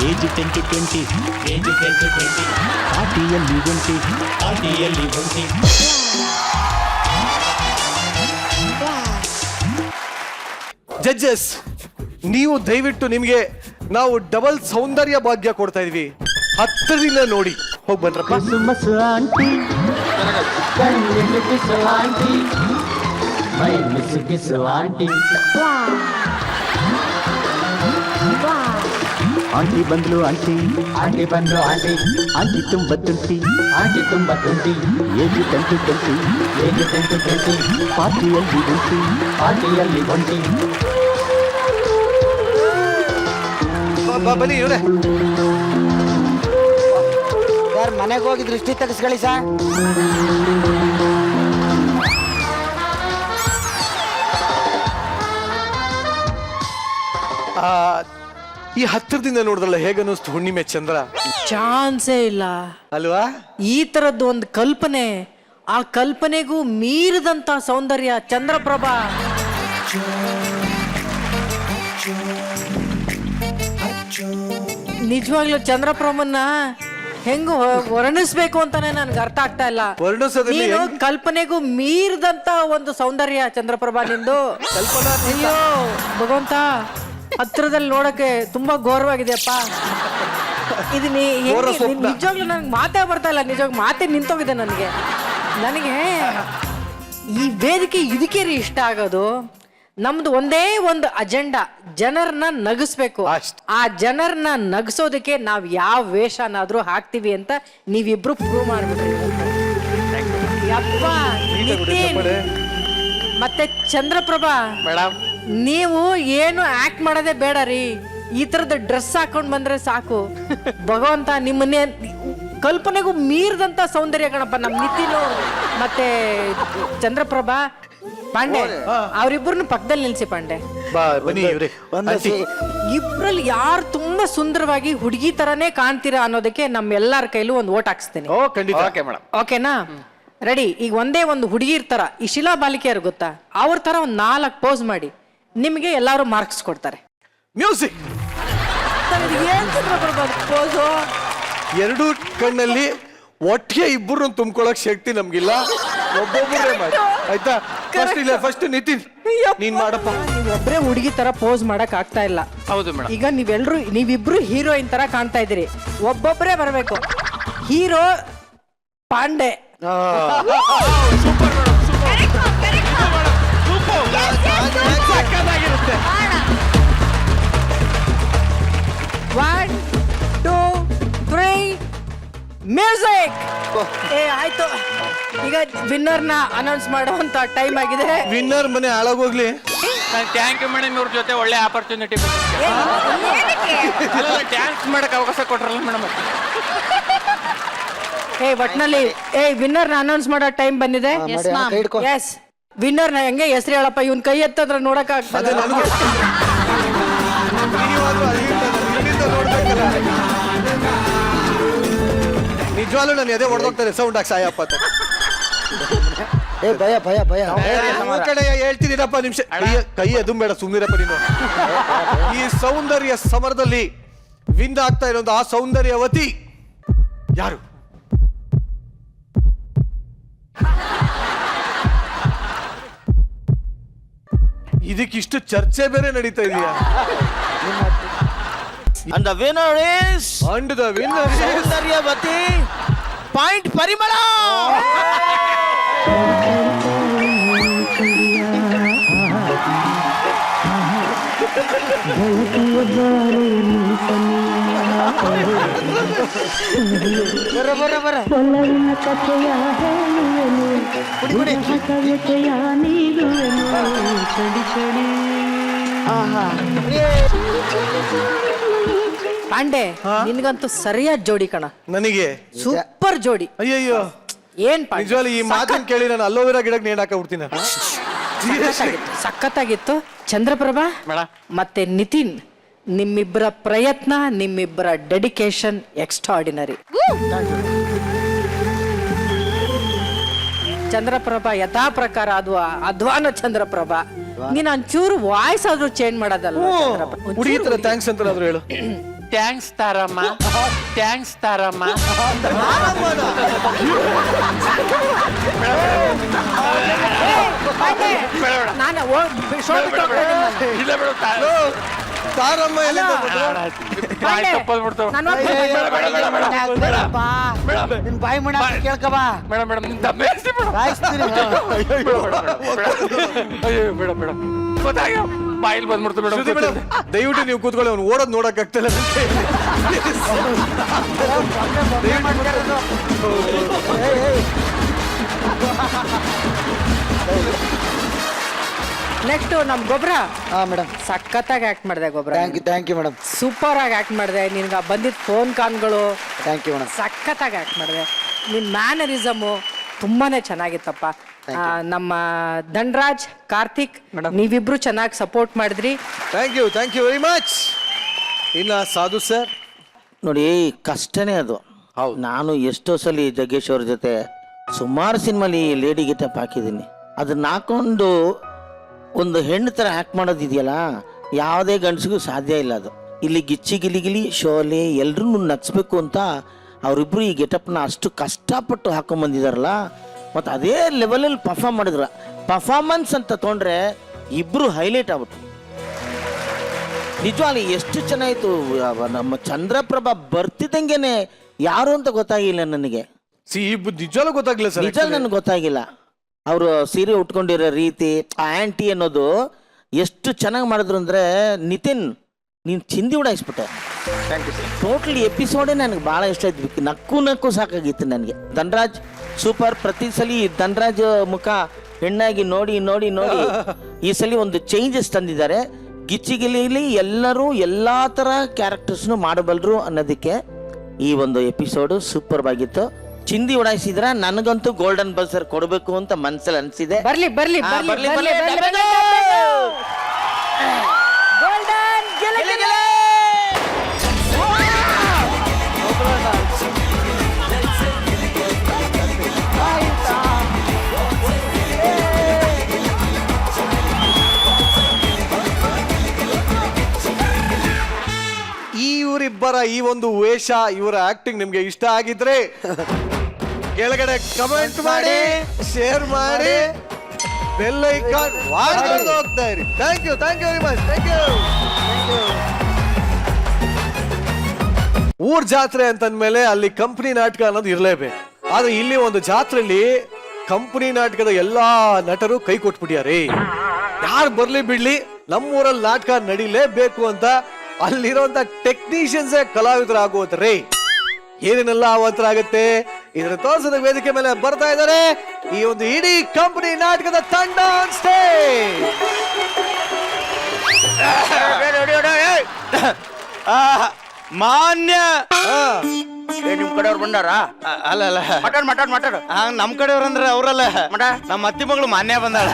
ಏಜ್ 10-20 ಏಜ್ 10-20 ಪಾರ್ಟಿಯಲ್ಲಿ ಒಂಟಿ ಪಾರ್ಟಿಯಲ್ಲಿ ಒಂಟಿ. ಜಡ್ಜಸ್, ನೀವು ದಯವಿಟ್ಟು ನಿಮಗೆ ನಾವು ಡಬಲ್ ಸೌಂದರ್ಯ ಭಾಗ್ಯ ಕೊಡ್ತಾ ಇದೀವಿ, ಹತ್ತಿರದಿಂದ ನೋಡಿ. ಹೋಗಿ ಬನ್ರಪ್ಪ. ಮಸು ಆಂಟಿ ಕಣ್ಣು ಕಿಸು ಆಂಟಿ ಮೈ ಮಿಸ್ ಕಿಸು ಆಂಟಿ ಆಂಟಿ ಬಂದ್ಲು ಆಂಟಿ ಆಂಟಿ ಬಂದ್ಲು ಆಂಟಿ ಆಂಟಿ ತುಂಬ ತುಂಟಿ ಆಂಟಿ ತುಂಬ ತುಂಟಿ ಏಜ್ 10-20 ಏಜ್ 10-20 ಪಾರ್ಟಿಯಲ್ಲಿ ಒಂಟಿ ಪಾರ್ಟಿಯಲ್ಲಿ ಒಂಟಿ. ಬನ್ನಿ ಇವರೇ. ಯಾರು ಮನೆಗೆ ಹೋಗಿ ದೃಷ್ಟಿ ತೆಗೆಸ್ಕೊಳ್ಳಿ ಸರ್. ಈ ಹತ್ತಿರದಿಂದ ನೋಡಿದ್ರಲ್ಲ, ಹೇಗನ್ನಿಸ್ತು ಹುಣ್ಣಿಮೆ ಚಂದ್ರ? ಚಾನ್ಸೇ ಇಲ್ಲ ಅಲ್ವಾ? ಈ ತರದ್ದು ಒಂದು ಕಲ್ಪನೆ, ಆ ಕಲ್ಪನೆಗೂ ಮೀರಿದಂತ ಸೌಂದರ್ಯ ಚಂದ್ರಪ್ರಭಾ. ನಿಜವಾಗ್ಲೂ ಚಂದ್ರಪ್ರಭನ್ನ ಹೆಂಗು ವರ್ಣಿಸ್ಬೇಕು ಅಂತಾನೆ ನನ್ಗೆ ಅರ್ಥ ಆಗ್ತಾ ಇಲ್ಲ. ವರ್ಣಿಸೋದ್ರಲ್ಲಿ ನೀನು ಕಲ್ಪನೆಗೂ ಮೀರಿದಂತ ಒಂದು ಸೌಂದರ್ಯ ಚಂದ್ರಪ್ರಭಾ ನಿಂದು. ಅಯ್ಯೋ ಭಗವಂತ, ಹತ್ರದಲ್ಲಿ ನೋಡಕ್ಕೆ ತುಂಬಾ ಘೋರವಾಗಿದೆಯಪ್ಪ. ಇದು ನಿಜವಾಗ್ಲೂ ನನ್ಗೆ ಮಾತೇ ಬರ್ತಾ ಇಲ್ಲ. ನಿಜವಾಗ್ ಮಾತೇ ನಿಂತೋಗಿದೆ ನನಗೆ. ಈ ವೇದಿಕೆ ಇದಕ್ಕೆ ರೀ ಇಷ್ಟ ಆಗೋದು. ನಮ್ದು ಒಂದೇ ಒಂದು ಅಜೆಂಡಾ, ಜನರನ್ನ ನಗಿಸ್ಬೇಕು. ಆ ಜನರನ್ನ ನಗಿಸೋದಕ್ಕೆ ನಾವ್ ಯಾವ ವೇಷನಾದ್ರೂ ಹಾಕ್ತಿವಿ ಅಂತ ನೀವಿಬ್ರು ಪ್ರೂವ್ ಮಾಡ್ಬಿಟ್ರಿ. ಯಪ್ಪ, ನಿತಿನ್ ಮತ್ತೆ ಚಂದ್ರಪ್ರಭಾ ಮೇಡಮ್, ನೀವು ಏನು ಆಕ್ಟ್ ಮಾಡೋದೇ ಬೇಡ ರೀ. ಈ ತರದ ಡ್ರೆಸ್ ಹಾಕೊಂಡ್ ಬಂದ್ರೆ ಸಾಕು. ಭಗವಂತ ನಿಮ್ಮನ್ನೇ ಕಲ್ಪನೆಗೂ ಮೀರಿದಂತ ಸೌಂದರ್ಯ ಗಣಪ. ನಮ್ ನಿತಿನು ಮತ್ತೆ ಚಂದ್ರಪ್ರಭಾ ಪಾಂಡೆ ಅವ್ರಿಬ್ರನ್ನ ಪಕ್ಕದಲ್ಲಿ ನಿಲ್ಸಿ. ಪಾಂಡೆ ಬನ್ನಿ ಇವ್ರೆ. ಇಬ್ರಲ್ಲಿ ಯಾರು ತುಂಬಾ ಸುಂದರವಾಗಿ ಹುಡುಗಿ ತರನೇ ಕಾಣ್ತೀರಾ ಅನ್ನೋದಕ್ಕೆ ನಮ್ಮೆಲ್ಲರ ಕೈಲೂ ಒಂದು ಓಟ್ ಹಾಕ್ಸ್ತೀನಿ. ಓ ಖಂಡಿತ. ಓಕೆನಾ? ರೆಡಿ? ಈಗ ಒಂದೇ ಒಂದು ಹುಡುಗಿರ್ ತರ, ಈ ಶಿಲಾ ಬಾಲಿಕೆಯರು ಗೊತ್ತಾ, ಅವ್ರ ತರ ಒಂದ್ 4 ಪೋಸ್ ಮಾಡಿ ನಿಮಗೆ ಎಲ್ಲಾರು ಮಾರ್ಕ್ಸ್ ಕೊಡ್ತಾರೆ. ಮ್ಯೂಸಿಕ್. ಪೋಸು ಎರಡು ಕಣ್ಣಲ್ಲಿ ಒಟ್ಟಿಗೆ ಇಬ್ಬರು ತುಂಬ್ಕೊಳಕ್ ಶಕ್ತಿ ನಮ್ಗಿಲ್ಲ, ಒಬ್ಬೊಬ್ಬರೇ ಮಾಡಿ ಆಯ್ತಾ? ಫಸ್ಟ್ ನಿತಿನ್ ನೀನ್ ಮಾಡಪ್ಪ. ನೀವೊಬ್ರೇ ಹುಡುಗಿ ತರ ಪೋಸ್ ಮಾಡಕ್ ಆಗ್ತಾ ಇಲ್ಲ. ಹೌದು ಮೇಡಮ್. ಈಗ ನೀವಿಬ್ರು ಹೀರೋಯಿನ್ ತರ ಕಾಣ್ತಾ ಇದೀರಿ. ಒಬ್ಬೊಬ್ಬರೇ ಬರ್ಬೇಕು. ಹೀರೋ ಪಾಂಡೆ. ಸೂಪರ್ ಮೇಡಮ್, ಸಕ್ಕತ್ತಾಗಿರುತ್ತೆ. 1 2 3 ಮ್ಯೂಸಿಕ್. ಆಯ್ತು, ಈಗ ವಿನ್ನರ್ನ ಅನೌನ್ಸ್ ಮಾಡುವಂತ ಟೈಮ್ ಆಗಿದೆ. ವಿನ್ನರ್ ಮನೆ ಹಾಳಾಗೋಗ್ಲಿ. ಥ್ಯಾಂಕ್ ಯು ಮೇಡಮ್, ಇವ್ರ ಜೊತೆ ಒಳ್ಳೆ ಆಪರ್ಚುನಿಟಿ. ಡ್ಯಾನ್ಸ್ ಮಾಡಕ್ ಅವಕಾಶ ಕೊಟ್ರಲ್ಲ ಮೇಡಮ್. ಒಟ್ನಲ್ಲಿ ವಿನ್ನರ್ನ ಅನೌನ್ಸ್ ಮಾಡೋ ಟೈಮ್ ಬಂದಿದೆ. ಎಸ್, ವಿನ್ನರ್ನ ಹೆಂಗೆ ಹೆಸರು ಹೇಳಪ್ಪ. ಇವನ್ ಕೈ ಎತ್ತಂದ್ರೆ ನೋಡಕ್ ಆಗ್ತದೆ. ನಿಜವಾಗ್ಲೂ ನಾನು ಎದೆ ಹೊಡೆದೋಗ್ತಾರೆ ಸೌಂಡ್ ಹಾಕಿ ಸಾಯಪ್ಪ ಅಂತ. ಭಯ ಭಯ ಭಯ. ಕಡೆ ಹೇಳ್ತಿದ್ದೀನಪ್ಪ ನಿಮಿಷ. ಕೈ ಎದು ಬೇಡ, ಸುಮ್ಮನಿರಪ್ಪ ನೀನು. ಈ ಸೌಂದರ್ಯ ಸಮರದಲ್ಲಿ ವಿನ್ ಆಗ್ತಾ ಇರೋದು ಆ ಸೌಂದರ್ಯವತಿ ಯಾರು? ಇದಕ್ಕಿಷ್ಟು ಚರ್ಚೆ ಬೇರೆ ನಡೀತಾ ಇದೆಯಾ? And the winner is ಸೌಂದರ್ಯವತಿ ಪಾಯಿಂಟ್ ಪರಿಮಳ. ಒಲವಿನ ಕಥೆಯ ಹೇಳುವೆನು, ಕವಿತೆಯ ನೀಡುವೆನು, ಚಡಿ ಚಡಿ ಪಾಂಡೆ ನಿನ್ಗಂತೂ ಸರಿಯಾದ ಜೋಡಿ ಕಣ, ನನಗೆ ಸೂಪರ್ ಜೋಡಿ. ಅಯ್ಯಯ್ಯೋ ಏನ್ ಪಾಂಡೆ ನಿಜವಾಗ್ಲೂ ಈ ಮಾತನ್ನ ಕೇಳಿ ನಾನು ಅಲೋವೆರಾ ಗಿಡಕ್ಕೆ ನೇಣು ಹಾಕಬಿಡ್ತೀನಿ. ಸಖತ್ತಾಗಿತ್ತು. ಚಂದ್ರಪ್ರಭಾ ಮತ್ತೆ ನಿತಿನ್, ನಿಮ್ಮಿಬ್ಬರ ಪ್ರಯತ್ನ, ನಿಮ್ಮಿಬ್ಬರ ಡೆಡಿಕೇಶನ್ ಎಕ್ಸ್ಟ್ರಾರ್ಡಿನರಿ. ಚಂದ್ರಪ್ರಭಾ ಯಥಾ ಪ್ರಕಾರ ಅದು ಅಧ್ವಾನ ಚಂದ್ರಪ್ರಭಾ. ನೀನ್ ಒಂಚೂರು ವಾಯ್ಸ್ ಆದ್ರೂ ಚೇಂಜ್ ಮಾಡೋದಲ್ಲ. ಹುಡುಗಿ ತರ ಥ್ಯಾಂಕ್ಸ್ ಅಂತ ಆದ್ರೂ ಹೇಳು. Thanks ತಾರಮ್ಮ, thanks ತಾರಮ್ಮ. ನಾನು ಶೋ ಬಿಟ್ಟು ಹೋಗ್ತಾ ಇದೀನಿ ನಾನು. ಇಲ್ಲ ಬಿಡು, ತಾರಮ್ಮ ಎಲ್ಲಿಂದ ಬಂದ್ರು? ಪಾಂಡೆ, ತಪ್ಪಲ್ಬಿಡ್ತು. ನಾನು ಹೋಗ್ತಾ ನಿನ್ ಬಾಯಿ ಮುಣ ಕೇಳ್ಕಬಾ. ಮೇಡಮ್ ಮೇಡಮ್ ನಿಂತ ಮೇಸಿ ಬಿಡು. ಕಾಯಿಸ್ತೀನಿ. ಅಯ್ಯೋ ಬೇಡ ಬೇಡ, ಗೊತ್ತಾಗ ಬಾಯಿಲ್ ಬಂದ್ಬಿಡ್ತು ಶ್ರುತಿ ಮೇಡಮ್. ಮೇಡಮ್ ದಯವಿಟ್ಟು ನೀವು ಕೂತ್ಕೊಳ್ಳಿ, ಅವ್ನು ಓಡೋದ್ ನೋಡಕ್ ಆಗ್ತಿಲ್ಲ. ನೆಕ್ಸ್ಟ್ ನಮ್ ಗೊಬ್ರ ಹಾ ಮೇಡಮ್, ಸಖತ್ತಾಗಿ ಆಕ್ಟ್ ಮಾಡಿದೆ ಗೊಬ್ರ. ಥ್ಯಾಂಕ್ ಯು ಮೇಡಮ್, ಸೂಪರ್ ಆಗಿ ಆಕ್ಟ್ ಮಾಡಿದೆ. ನಿನ್ಗೆ ಬಂದಿದ್ದ ಫೋನ್ ಕಾಲ್ಗಳು ಥ್ಯಾಂಕ್ ಯು ಮೇಡಮ್. ಸಖತ್ತಾಗಿ ಆಕ್ಟ್ ಮಾಡಿದೆ. ನಿನ್ ಮ್ಯಾನರಿಸಮು ತುಂಬಾನೇ ಚೆನ್ನಾಗಿತ್ತಪ್ಪ. ನಮ್ಮ ಧನ್ರಾಜ್, ಕಾರ್ತಿಕ್, ನೀವಿಬ್ರು ಚೆನ್ನಾಗಿ ಸಪೋರ್ಟ್ ಮಾಡಿದ್ರಿ. Thank you very much. ಇನ್ನ ಸಾಧು ಸರ್ ನೋಡಿ, ಕಷ್ಟನೇ ಅದು. ನಾನು ಎಷ್ಟೋ ಸಲ ಜಗ್ಗೇಶ್ ಅವ್ರ ಜೊತೆ ಸುಮಾರು ಸಿನಿಮಾಲಿ ಲೇಡಿ ಗೆಟಪ್ ಹಾಕಿದ್ದೀನಿ. ಅದನ್ನ ಹಾಕೊಂಡು ಒಂದು ಹೆಣ್ಣು ಥರ ಆ್ಯಕ್ಟ್ ಮಾಡೋದಿದೆಯಲ್ಲ, ಯಾವುದೇ ಗಂಡಸಿಗೂ ಸಾಧ್ಯ ಇಲ್ಲ ಅದು. ಇಲ್ಲಿ ಗಿಚ್ಚಿ ಗಿಲಿಗಿಲಿ ಶೋಲೆ ಎಲ್ಲರೂ ನಗ್ಸ್ಬೇಕು ಅಂತ ಅವರಿಬ್ಬರು ಈ ಗೆಟಪ್ನ ಅಷ್ಟು ಕಷ್ಟಪಟ್ಟು ಹಾಕೊಂಬಂದಿದಾರಲ್ಲ, ಮತ್ತು ಅದೇ ಲೆವೆಲಲ್ಲಿ ಪರ್ಫಾರ್ಮ್ ಮಾಡಿದ್ರು. ಪರ್ಫಾರ್ಮೆನ್ಸ್ ಅಂತ ತೊಗೊಂಡ್ರೆ ಇಬ್ಬರು ಹೈಲೈಟ್ ಆಗ್ಬಿಟ್ಟು. ನಿಜವಾಗ್ಲಿ ಎಷ್ಟು ಚೆನ್ನಾಯಿತು. ನಮ್ಮ ಚಂದ್ರಪ್ರಭಾ ಬರ್ತಿದ್ದಂಗೆನೆ ಯಾರು ಅಂತ ಗೊತ್ತಾಗಿಲ್ಲ ನನಗೆ. ನಿಜವಾಗ್ಲೂ ಗೊತ್ತಾಗ್ಲಿಲ್ಲ ಸರ್. ನಿಜ ನನಗೆ ಗೊತ್ತಾಗಿಲ್ಲ. ಅವರು ಸೀರೆ ಉಟ್ಕೊಂಡಿರೋ ರೀತಿ, ಆ ಆಂಟಿ ಅನ್ನೋದು ಎಷ್ಟು ಚೆನ್ನಾಗಿ ಮಾಡಿದ್ರು ಅಂದರೆ, ನಿತಿನ್ ನೀನು ಚಿಂದಿ ಉಡಾಯಿಸ್ಬಿಟ್ಟೆ. ಟೋಟಲಿ ಎಪಿಸೋಡೇ ನನಗೆ ಭಾಳ ಇಷ್ಟ ಆಯ್ತು. ನಕ್ಕು ಸಾಕಾಗಿತ್ತು ನನಗೆ. ಧನ್ರಾಜ್ ಸೂಪರ್. ಪ್ರತಿ ಸಲ ಧನ್ರಾಜ್ ಮುಖ ಹೆಣ್ಣಾಗಿ ನೋಡಿ ನೋಡಿ ನೋಡಿ ಈ ಸಲ ಒಂದು ಚೇಂಜಸ್ ತಂದಿದ್ದಾರೆ. ಗಿಚ್ಚಿಗಿಲಿ ಎಲ್ಲರೂ ಎಲ್ಲ ಥರ ಕ್ಯಾರೆಕ್ಟರ್ಸ್ನು ಮಾಡಬಲ್ಲರು ಅನ್ನೋದಕ್ಕೆ ಈ ಒಂದು ಎಪಿಸೋಡು ಸೂಪರ್ ಆಗಿತ್ತು. ಚಿಂದಿ ಉಡಾಯಿಸಿದ್ರ ನನಗಂತೂ ಗೋಲ್ಡನ್ ಬಜರ್ ಕೊಡಬೇಕು ಅಂತ ಮನಸ್ಸಲ್ಲಿ ಅನಿಸಿದೆ. ಬರ್ಲಿ ಬರ್ಲಿ ಬರ್ಲಿ ಇವರಿಬ್ಬರ ಈ ಒಂದು ವೇಷ, ಇವರ ಆಕ್ಟಿಂಗ್ ನಿಮ್ಗೆ ಇಷ್ಟ ಆಗಿದ್ರೆ ಕೆಳಗಡೆ ಕಮೆಂಟ್ ಮಾಡಿ, ಶೇರ್ ಮಾಡಿ, ಬೆಲ್ ಐಕಾನ್ ಮಾಡ್ಕೊಂಡು ಹೋಗ್ತಾ ಇರಿ. Thank you very much. Thank you. ಊರ್ ಜಾತ್ರೆ ಅಂತಂದ್ಮೇಲೆ ಅಲ್ಲಿ ಕಂಪನಿ ನಾಟಕ ಅನ್ನೋದು ಇರ್ಲೇಬೇಕು. ಆದ್ರೆ ಇಲ್ಲಿ ಒಂದು ಜಾತ್ರೆಯಲ್ಲಿ ಕಂಪನಿ ನಾಟಕದ ಎಲ್ಲಾ ನಟರು ಕೈ ಕೊಟ್ಬಿಟ್ಯಾರೆ. ಯಾರು ಬರ್ಲಿ ಬಿಡ್ಲಿ, ನಮ್ಮೂರಲ್ಲಿ ನಾಟಕ ನಡಿಲೇಬೇಕು ಅಂತ ಅಲ್ಲಿರುವಂತ ಟೆಕ್ನಿಷಿಯನ್ಸ್ ಕಲಾವಿದರಾಗುವಂತಾರೆ. ಏನೇನೆಲ್ಲ ಅವಂತರ ಆಗುತ್ತೆ ಇದರ ತೋರಿಸದ ವೇದಿಕೆ ಮೇಲೆ ಬರ್ತಾ ಇದ್ದಾರೆ ಈ ಒಂದು ಇಡೀ ಕಂಪನಿ ನಾಟಕದ ತಂಡ ಆನ್ ಸ್ಟೇಜ್. ಮಾನ್ಯ ನಿಮ್ ಕಡೆಯವ್ರು ಬಂದಾರ? ಅಲ್ಲ ಅಲ್ಲ ಮಾತಾಡು. ನಮ್ ಕಡೆಯವ್ರ ಅಂದ್ರೆ ಅವರಲ್ಲ, ನಮ್ಮ ಅತ್ತಿ ಮಗಳು ಮಾನ್ಯ ಬಂದಾಳ.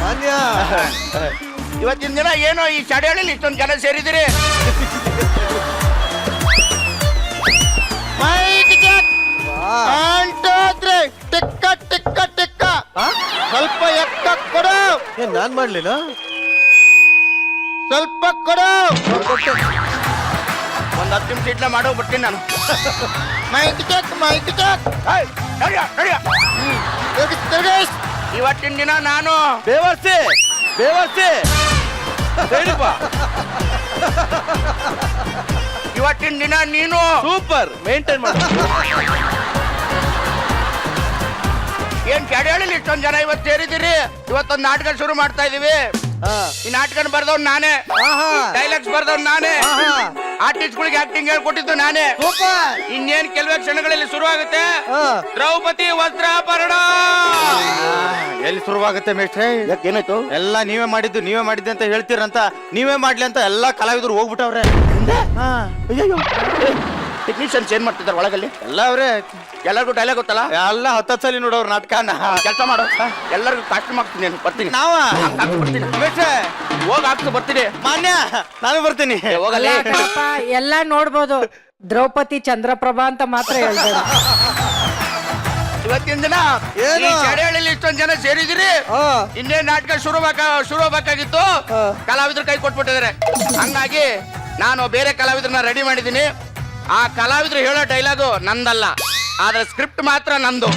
ಮಾನ್ಯ ಇವತ್ತಿನ ದಿನ ಏನೋ ಈ ಚಡಿಯಲ್ಲಿ ಇಷ್ಟೊಂದು ಜನ ಸೇರಿದಿರಿ. ಟಿಕ್ಕ ಸ್ವಲ್ಪ ಎಕ್ಕ ಕೊಡು. ಏನ್ ನಾನ್ ಮಾಡ್ಲಿಲ್ಲ? ಸ್ವಲ್ಪ ಕೊಡು. ಒಂದ್ 10 ನಿಮಿಷ ಇಟ್ಲ ಮಾಡೋ ಬಿಡ್ತೀನಿ ನಾನು. ಇವತ್ತಿನ ದಿನ ನಾನು ಬೇವರ್ಸಿ ಇವತ್ತಿನ ದಿನ ನೀನು ಸೂಪರ್ ಮೇಂಟೈನ್ ಮಾಡಿ. ಏನ್ ಚಡಿಯಲ್ಲಿ ಇಷ್ಟೊಂದ್ ಜನ ಇವತ್ತು ಸೇರಿದಿರಿ. ಇವತ್ತೊಂದು ನಾಟಕ ಶುರು ಮಾಡ್ತಾ ಇದೀವಿ. ಈ ನಾಟಕ ಬರ್ದವ್ ನಾನೇ, ಡೈಲಾಗ್ಸ್ ಬರ್ದವ್ ನಾನೇ. ಆರ್ಟಿಸ್ಟ್ಗಳಿಗೆ ಆಕ್ಟಿಂಗ್ ಹೇಳ್ಕೊಟ್ಟಿದ್ದು ನಾನೇ. ಇನ್ನೇನ್ ಕೆಲವೇ ಕ್ಷಣಗಳಲ್ಲಿ ಶುರು ಆಗುತ್ತೆ. ದ್ರೌಪದಿ ವಸ್ತ್ರಾಪರಣ. ಎಲ್ಲಿ ಶುರುವಾಗುತ್ತೆ ಮೇಷ್ಟ್ರೆ? ಏನಾಯ್ತು? ಎಲ್ಲ ನೀವೇ ಮಾಡಿದ್ದೆ ಅಂತ ಹೇಳ್ತೀರಂತ, ನೀವೇ ಮಾಡ್ಲಿ ಅಂತ ಎಲ್ಲಾ ಕಲಾವಿದರು ಹೋಗ್ಬಿಟ್ಟವ್ರೆ. ಟೆಕ್ನಿಷಿಯನ್ಸ್ ಏನ್ ಮಾಡ್ತಿದ್ದಾರೆ ಒಳಗಲ್ಲಿ? ಎಲ್ಲ ಅವ್ರೆ. ಎಲ್ಲರಿಗೂ ಡೈಲಾಗ್ ಗೊತ್ತಲ್ಲ? ಎಲ್ಲ 10 ಸಲ ನೋಡೋರು ನಾಟಕನ. ಕೆಲಸ ಮಾಡು, ಎಲ್ಲರಿಗೂ ಕಾಸ್ಟ್ಯೂಮ್ ಹಾಕ್ತೀನಿ, ನಾನು ಬರ್ತೀನಿ. ನಾವ ಬರ್ತೀನಿ, ಮೇಷ್ಟ್ರೆ ಹೋಗಿ ಹಾಕ್ತು ಬರ್ತೀನಿ. ಮಾನ್ಯ ನಾನು ಬರ್ತೀನಿ. ಹೋಗಲ್ಲ ಪಾಪ ಎಲ್ಲ ನೋಡ್ಬೋದು, ದ್ರೌಪದಿ ಚಂದ್ರಪ್ರಭಾ ಅಂತ ಮಾತ್ರ ಹೇಳ್ಬೇಡ. ಇವತ್ತಿನ ದಿನ ಈ ಚಳಿಹಳ್ಳಿಲಿ ಇಷ್ಟೊಂದ್ ಜನ ಸೇರಿದಿರಿ. ಇನ್ನೇ ನಾಟಕ ಶುರು ಆಗ್ಬೇಕಾಗಿತ್ತು, ಕಲಾವಿದ್ರು ಕೈ ಕೊಟ್ಬಿಟ್ಟಿದ್ದಾರೆ. ಹಂಗಾಗಿ ನಾನು ಬೇರೆ ಕಲಾವಿದ್ರನ್ನ ರೆಡಿ ಮಾಡಿದ್ದೀನಿ. ಆ ಕಲಾವಿದ್ರು ಹೇಳೋ ಡೈಲಾಗು ನಂದಲ್ಲ, ಆದ್ರೆ ಸ್ಕ್ರಿಪ್ಟ್ ಮಾತ್ರ ನಂದು.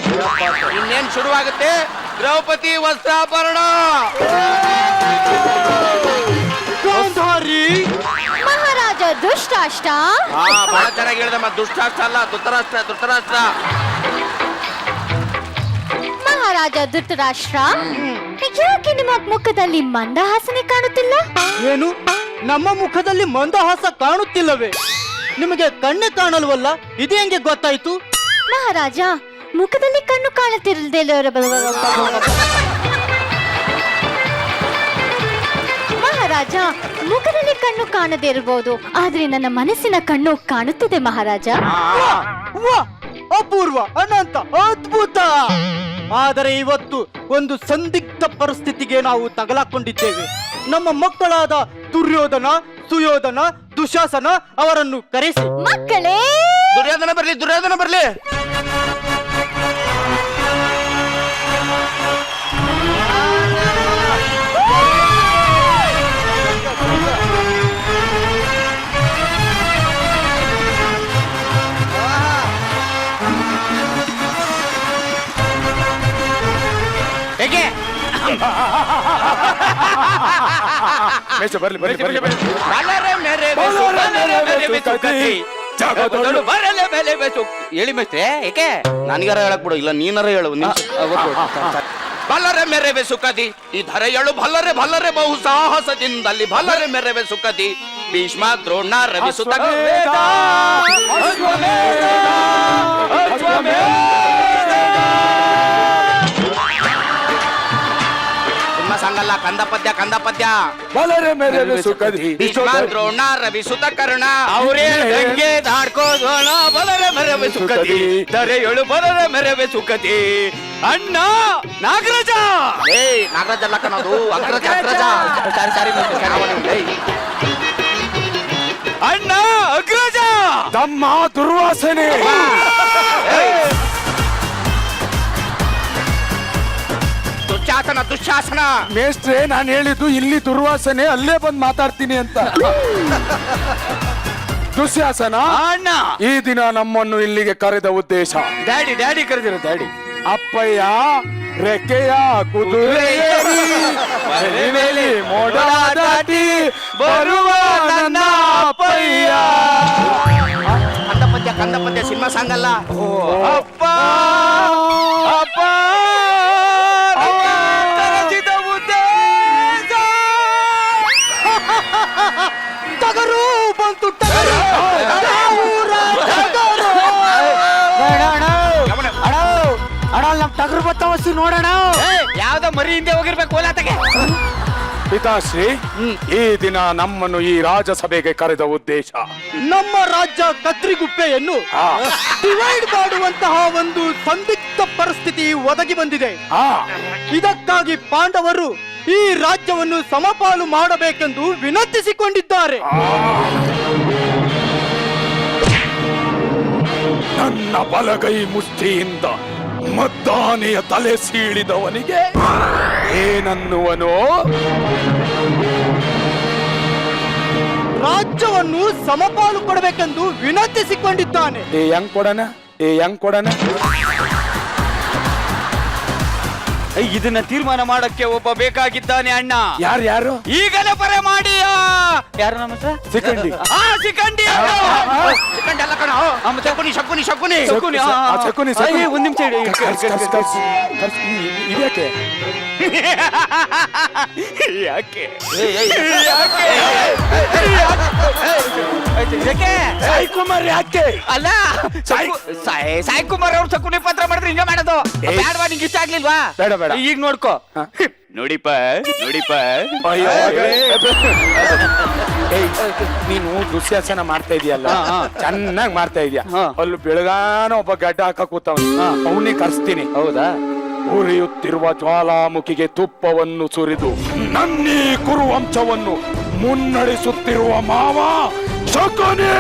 ಇನ್ನೇನ್ ಶುರುವಾಗುತ್ತೆ, ದ್ರೌಪದಿ ವಸ್ತ್ರಾಪರಣ. ಮಹಾರಾಜ ದುಷ್ಟಾಷ್ಟ. ಬಹಳ ಚೆನ್ನಾಗಿ ಹೇಳಿದಮ್ಮ. ದುಷ್ಟಾಷ್ಟ ಅಲ್ಲ, ಧೃತರಾಷ್ಟ್ರ. ಮಹಾರಾಜ ಧೃತರಾಷ್ಟ್ರ, ಯಾಕೆ ನಿಮ್ಮ ಮುಖದಲ್ಲಿ ಮಂದಹಾಸನೆ ಕಾಣುತ್ತಿಲ್ಲ? ಏನು, ನಮ್ಮ ಮುಖದಲ್ಲಿ ಮಂದಹಾಸ ಕಾಣುತ್ತಿಲ್ಲವೇ? ನಿಮಗೆ ಕಣ್ಣೆ ಕಾಣಲ್ವಲ್ಲ, ಇದು ಹೆಂಗೆ ಗೊತ್ತಾಯ್ತು? ಮಹಾರಾಜ, ಮುಖದಲ್ಲಿ ಕಣ್ಣು ಕಾಣುತ್ತಿರದೆ ಮಹಾರಾಜ, ಮುಖದಲ್ಲಿ ಕಣ್ಣು ಕಾಣದೇ ಇರಬಹುದು, ಆದ್ರೆ ನನ್ನ ಮನಸ್ಸಿನ ಕಣ್ಣು ಕಾಣುತ್ತದೆ ಮಹಾರಾಜ. ಅಪೂರ್ವ, ಅನಂತ, ಅದ್ಭುತ. ಆದರೆ ಇವತ್ತು ಒಂದು ಸಂದಿಗ್ಧ ಪರಿಸ್ಥಿತಿಗೆ ನಾವು ತಗಲಾಕೊಂಡಿದ್ದೇವೆ. ನಮ್ಮ ಮಕ್ಕಳಾದ ದುರ್ಯೋಧನ, ಸುಯೋಧನ, ದುಶಾಸನ ಅವರನ್ನು ಕರೆಸಿ. ಮಕ್ಕಳೇ, ದುರ್ಯೋಧನ ಬರ್ಲಿ. ಹೇಗೆ ಹೇಳಿ ಮೇಷ್ಟ್ರೆ, ಏಕೆ? ನನ್ಗಾರ ಹೇಳಕ್ ಬಿಡು, ಇಲ್ಲ ನೀನಾರ ಹೇಳು. ಬಲ್ಲರೆ ಮೆರೆವೆ ಸುಖದಿ, ಈ ಧರೆಯಳು ಭಲ್ಲರೆ ಬಹು ಸಾಹಸದಿಂದಲ್ಲಿ ಭಲ್ಲರೆ ಮೆರೆವೆ ಸುಖದಿ. ಭೀಷ್ಮ, ದ್ರೋಣ, ರವಿ ಸುತ ಸಂಗಲ್ಲ. ಕಂದ ಪದ್ಯ. ಬಲರೆ ಮೆರೆವೆ ಸುಖದಿ. ಭೀಷ್ಮ, ದ್ರೋಣ, ರವಿ ಸುತ ಕರ್ಣ ಅವರೇ ದಂಗೆ ದಾಡ್ಕೋದೋಣ. ಬಲರೆ ಮೆರವೆ ಸುಖದಿ, ಧರೆಯಳು ಬಲರೆ ಮೆರವೆ ಸುಖದಿ. ಅಣ್ಣ ನಾಗರಾಜ. ನಾಗರಾಜ ಅಲ್ಲ ಕಣದು, ಅಗ್ರಜ. ಸಾರಿ. ಅಣ್ಣ ಅಗ್ರಜ. ತಮ್ಮ ದುರ್ವಾಸನೆ. ದುಶ್ಯಾಸನ. ಮೇಷ್ಟ್ರೆ, ನಾನು ಹೇಳಿದ್ದು ಇಲ್ಲಿ ದುರ್ವಾಸನೆ, ಅಲ್ಲೇ ಬಂದು ಮಾತಾಡ್ತೀನಿ ಅಂತ. ದುಶ್ಯಾಸನ, ಅಣ್ಣ ಈ ದಿನ ನಮ್ಮನ್ನು ಇಲ್ಲಿಗೆ ಕರೆದ ಉದ್ದೇಶ. ಡ್ಯಾಡಿ ಕರೆದಿರೋ ಡ್ಯಾಡಿ. ಅಪ್ಪಯ್ಯ ರೆಕ್ಕೆಯ ಕುದುರೆ ಏರಿ ಮೋಡ ದಾಟಿ ಬರುವ ನನ್ನ ಅಪ್ಪಯ್ಯ. ಕಂದ ಪದ್ಯ ಸಿನಿಮಾ ಸಾಂಗ್ ಅಲ್ಲ. ಅಪ್ಪ ಟಗರು ಬಂತು, ನಮ್ ಟಗರು ಬತ್ತವಸಿ ನೋಡೋಣ. ಯಾವ್ದೋ ಮರಿ ಹಿಂದೆ ಹೋಗಿರ್ಬೇಕು ಓಲಾತಗೆ. ಪಿತಾಶ್ರೀ, ಈ ದಿನ ನಮ್ಮನ್ನು ಈ ರಾಜಸಭೆಗೆ ಕರೆದ ಉದ್ದೇಶ, ನಮ್ಮ ರಾಜ್ಯ ಕತ್ರಿಗುಪ್ಪೆಯನ್ನು ಡಿವೈಡ್ ಮಾಡುವಂತಹ ಒಂದು ಸಂದಿಗ್ಧ ಪರಿಸ್ಥಿತಿ ಒದಗಿ ಬಂದಿದೆ. ಇದಕ್ಕಾಗಿ ಪಾಂಡವರು ಈ ರಾಜ್ಯವನ್ನು ಸಮಪಾಲು ಮಾಡಬೇಕೆಂದು ವಿನಂತಿಸಿಕೊಂಡಿದ್ದಾರೆ. ನನ್ನ ಬಲಗೈ ಮುಷ್ಟಿಯಿಂದ ಮದ್ದಾನೆಯ ತಲೆ ಸೀಳಿದವನಿಗೆ ಏನನ್ನುವನು? ರಾಜ್ಯವನ್ನು ಸಮಪಾಲು ಕೊಡಬೇಕೆಂದು ವಿನಂತಿಸಿಕೊಂಡಿದ್ದಾನೆ. ಹೆಂಗ್ ಕೊಡನ? ಇದನ್ನ ತೀರ್ಮಾನ ಮಾಡಕ್ಕೆ ಒಬ್ಬ ಬೇಕಾಗಿದ್ದಾನೆ ಅಣ್ಣ. ಯಾರು? ಈಗಲೇ ಪರೆ ಮಾಡಿ. ಯಾರು ನಮ್ಮ ಸಿಕ್ಕಂಡಿ. ಸಿಕ್ಕಂಡಿ ಅಲ್ಲ ಕಣ. ಶಕುನಿ ಶಕುನಿ ಶಕುನಿ ಶಕುನಿ, ಶಕುನಿ, ಶಕುನಿ. ಒಂದ್ ನಿಮಿಷ ಇಡಿ ಇದ್ಯಾಕೆ ಯಾಕೆ ಸಾಯಿಕುಮಾರ್ ಯಾಕೆ ಅಲ್ಲ ಸಾಯಿ ಕುಮಾರ್ ಅವ್ರು ಶಕುನಿ ಪತ್ರ ಮಾಡಿದ್ರೆ ಹಿಂಗ ಮಾಡೋದು ಬೇಡವಾ ನಿಂಗೆ ಇಷ್ಟ ಆಗ್ಲಿಲ್ವಾ ಬೇಡ, ಬೇಡ. ಈಗ ನೋಡ್ಕೋ ನೋಡಿಪ ನೋಡಿಪ ಅಯ್ಯೋ, ಏಯ್, ನೀನು ದುಶ್ಯಾಸನ ಮಾಡ್ತಾ ಇದೀಯಲ್ಲ ಚೆನ್ನಾಗ್ ಮಾಡ್ತಾ ಇದೀಯ ಅಲ್ಲಿ ಬೆಳಗಾನ ಒಬ್ಬ ಗಡ್ಡ ಹಾಕ ಕೂತವನು ಅವನಿಗೆ ಕರ್ಸ್ತೀನಿ. ಹೌದಾ ಉರಿಯುತ್ತಿರುವ ಜ್ವಾಲಾಮುಖಿಗೆ ತುಪ್ಪವನ್ನು ಸುರಿದು ನನ್ನೀ ಕುರುವಂಶವನ್ನು ಮುನ್ನಡೆಸುತ್ತಿರುವ ಮಾವ ಶಕುನಿ.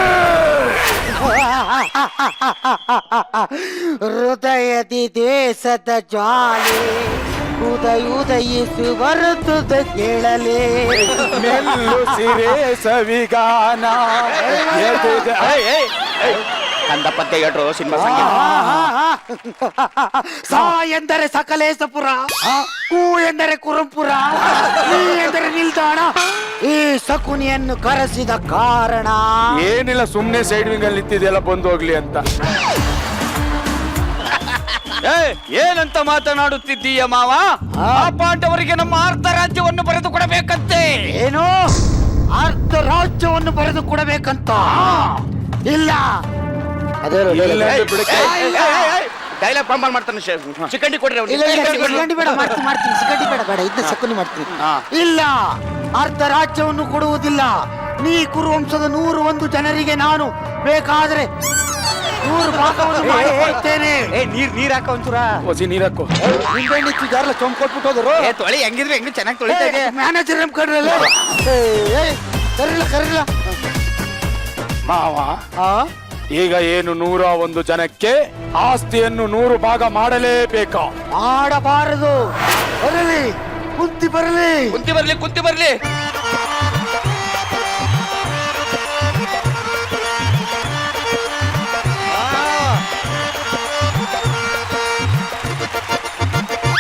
ಹೃದಯದಿ ದೇಶದ ಜ್ವಾಲೆ ಉದಯಿಸು ಬರುತ್ತದ ಕೇಳಲೇ ಮೆಲ್ಲು ಸಿರೆ ಸವಿಗಾನ ಕಂದ ಪದ್ಯ ಹೇಳ್ರು ಸಿನಿಮಾ ಸಾ ಎಂದರೆ ಸಕಲೇಶಪುರ, ಕು ಎಂದರೆ ಕುರಂಪುರ, ಈ ಎಂದರೆ ನಿಲ್ದಾಣ. ಈ ಶಕುನಿಯನ್ನು ಕರೆಸಿದ ಕಾರಣ ಏನಿಲ್ಲ, ಸುಮ್ನೆ ಸೈಡ್ ವಿಂಗ್ ಅಲ್ಲಿ ನಿಂತಿದೆಯಲ್ಲ ಬಂದು ಹೋಗ್ಲಿ ಅಂತ. ಏನಂತ ಮಾತನಾಡುತ್ತಿದ್ದೀಯ ಮಾವ? ಆ ಪಾಂಡವರಿಗೆ ನಮ್ಮ ಅರ್ಧ ರಾಜ್ಯವನ್ನು ಬರೆದು ಕೊಡಬೇಕಂತೆ. ಏನು ಅರ್ಧ ರಾಜ್ಯವನ್ನು ಬರೆದು ಕೊಡಬೇಕಂತ? ಇಲ್ಲ, ಡೈಲಾಗ್ ಪ್ರಾಂಬಲ್ ಮಾಡ್ತಾನೆ ಚಿಕಂಡಿ ಕೊಡ್ರಿ ಇಲ್ಲ, ಇಲ್ಲ, ಸಿಗಂಡಿ ಬೇಡ, ಮಾಡ್ತೀನಿ ಸಿಗಂಡಿ ಬೇಡ, ಬೇಡ, ಇದನ್ನ ಶಕುನಿ ಮಾಡ್ತೀನಿ. ಇಲ್ಲ, ಅರ್ಧ ರಾಜ್ಯವನ್ನು ಕೊಡುವುದಿಲ್ಲ. ನೀ ಕುರುವಂಶದ 101 ಜನರಿಗೆ ನಾನು ಬೇಕಾದ್ರೆ 100 ಭಾಗವನ್ನು ಮಾಡಿಕೊಡ್ತೇನೆ. ನೀರ್ ಹಾಕ ಒಂಚೂರ ಹೊಸಿ ನೀರಕ್ಕೋ ನಿಂಬೆ ನಿಂತು ಯಾರಲ್ಲ ಚೊಂಬ್ ಕೊಟ್ಬಿಟ್ಟು ಹೋದ್ರು. ತೊಳಿ ಹೆಂಗಿದ್ರೆ ಹೆಂಗ್ ಚೆನ್ನಾಗಿ ತೊಳಿತಾ ಇದೆ. ಮ್ಯಾನೇಜರ್ ನಮ್ ಕಡ್ರಲ್ಲ ಕರಿಲ್ಲ ಮಾವ. ಈಗ ಏನು 101 ಜನಕ್ಕೆ ಆಸ್ತಿಯನ್ನು 100 ಭಾಗ ಮಾಡಲೇಬೇಕಾ? ಮಾಡಬಾರದು. ಬರಲಿ, ಕುಂತಿ ಬರಲಿ. ಕುಂತಿ ಬರ್ಲಿ ಕುಂತಿ ಬರ್ಲಿ.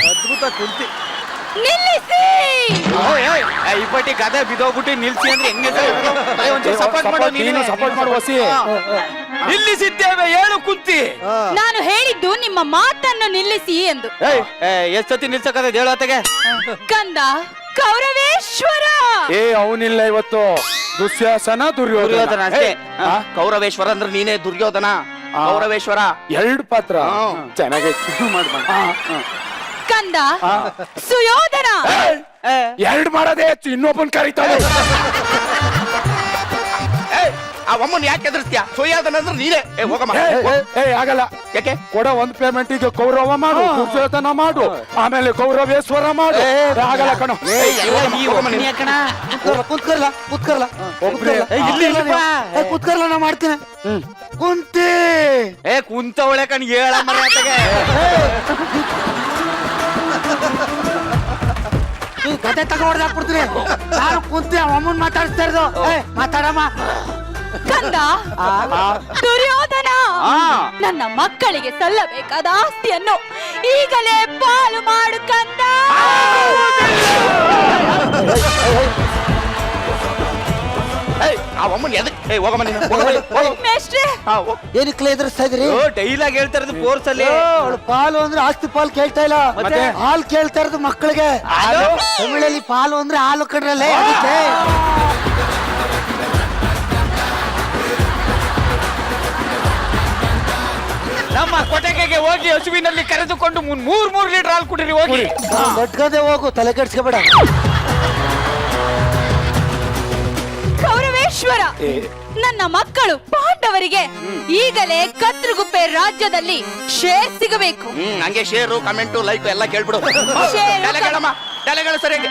ಅದ್ಭುತ ಕುಂತಿ. ನಿಲ್ಲಿಸಿ. ಇಪ್ಪಟ್ಟಿ ಗದೆ ಬಿದೋಗ್ಬಿಟ್ಟು ನಿಲ್ಸಿ ಅಂದ್ರೆ ಹೆಂಗೆ ಒಂಚೂರು ಸಪೋರ್ಟ್ ಮಾಡೋ ನೀನು ಸಪೋರ್ಟ್ ಮಾಡು ಹೊಸಿ. ನಿಲ್ಲಿಸಿದ್ದೇವೆ ಹೇಳು ಕುಂತಿ. ನಾನು ಹೇಳಿದ್ದು ನಿಮ್ಮ ಮಾತನ್ನು ನಿಲ್ಲಿಸಿ ಎಂದು. ಎಷ್ಟ್ ಸತಿ ನಿಲ್ಸಕ್ಕದ ಹೇಳು ಅತ್ತಗೆ. ಕಂದ ಕೌರವೇಶ್ವರ. ಅವನಿಲ್ಲ ಇವತ್ತು. ದುಶ್ಯಾಸನ ದುರ್ಯೋಧನ ದುರ್ಯೋಧನ. ಅಷ್ಟೇ. ಕೌರವೇಶ್ವರ ಅಂದ್ರೆ ನೀನೇ ದುರ್ಯೋಧನ. ಕೌರವೇಶ್ವರ 2 ಪಾತ್ರ ಚೆನ್ನಾಗೈತಿ. ಕಂದ ಸುಯೋಧನ. 2 ಮಾಡೋದೇ ಹೆಚ್ಚು, ಇನ್ನೊಬ್ಬನ್ ಕರೀತಾಳೆ. ಆ ಅಮ್ಮನ್ ಯಾಕೆ ಎದುರಿಸ್ತೀಯ? ಸುಯೋಧನ ಅಂದ್ರೆ ನೀನೇ. ಹೋಗಮ್ಮ. ಆಗಲ್ಲ. ಯಾಕೆ? ಕೊಡ ಒಂದು ಪೇಮೆಂಟ್ ಈಗ ಕೌರವ ಮಾಡು, ದುರ್ಯೋಧನ ಮಾಡು, ಆಮೇಲೆ ಕೌರವೇಶ್ವರ ಮಾಡು. ಆಗಲ್ಲ ಕಣ. ಕುತ್ಕರ್ಲ ನಾ ಮಾಡ್ತೀನಿ. ಕುಂತಿ ಕುಂತ ಒಳೆ ಕಣ್ ಹೇಳ ಮರ್ಯಾದೆಗೆ. ಗದೆ ತಗೊಂಡ್ ಹಾಕ್ಬಿಡ್ತೀನಿ. ನಾನು ಕುಂತಿ ಅಮ್ಮನ್ ಮಾತಾಡಿಸ್ತಾ ಇರೋದು. ಮಾತಾಡಮ್ಮ. ಕಂದ ದುರ್ಯೋಧನ, ನನ್ನ ಮಕ್ಕಳಿಗೆ ಸಲ್ಲಬೇಕಾದ ಆಸ್ತಿಯನ್ನು ಈಗಲೇ ಪಾಲು ಮಾಡು ಕಂದ. ಅಮ್ಮನ್ ಎದಕ್ಕೆ ಹೋಗಮ್ಮ ನೀನು. ಮೇಷ್ಟ್ರೆ, ಏನಕ್ಕೆ ಎದುರಿಸ್ತಾ ಇದ್ರಿ? ಡೈಲಾಗ್ ಹೇಳ್ತಾ ಇರೋದು ಫೋರ್ಸ್ ಅಲ್ಲಿ. ಪಾಲು ಅಂದ್ರೆ ಆಸ್ತಿ ಪಾಲು ಕೇಳ್ತಾ ಇಲ್ಲ, ಹಾಲು ಕೇಳ್ತಾ ಇರೋದು ಮಕ್ಕಳಿಗೆ. ತಮಿಳಲ್ಲಿ ಪಾಲು ಅಂದ್ರೆ ಹಾಲು ಕಡ್ರಲ್ಲೇ. ಅದಕ್ಕೆ ನಮ್ಮ ಕೊಟೆಗೆ ಹೋಗಿ ಹಸುವಿನಲ್ಲಿ ಕರೆದುಕೊಂಡು 3 ಲೀಟರ್ ಹಾಲು ಕುಡಿರಿ ಹೋಗಿ. ದೊಡ್ಡಗದೆ ಹೋಗು, ತಲೆ ಕೆಡ್ಸ್ಕೊಬೇಡ. ಕೌರವೇಶ್ವರ, ನನ್ನ ಮಕ್ಕಳು ಪಾಂಡವರಿಗೆ ಈಗಲೇ ಕತ್ರಗುಪ್ಪೆ ರಾಜ್ಯದಲ್ಲಿ ಶೇರ್ ಸಿಗಬೇಕು. ಹಂಗೆ ಶೇರು ಕಮೆಂಟು ಲೈಕ್ ಎಲ್ಲ ಕೇಳ್ಬಿಡು. ಶೇರು, ತಲೆಗಳು ಸರಿಯಾಗಿ.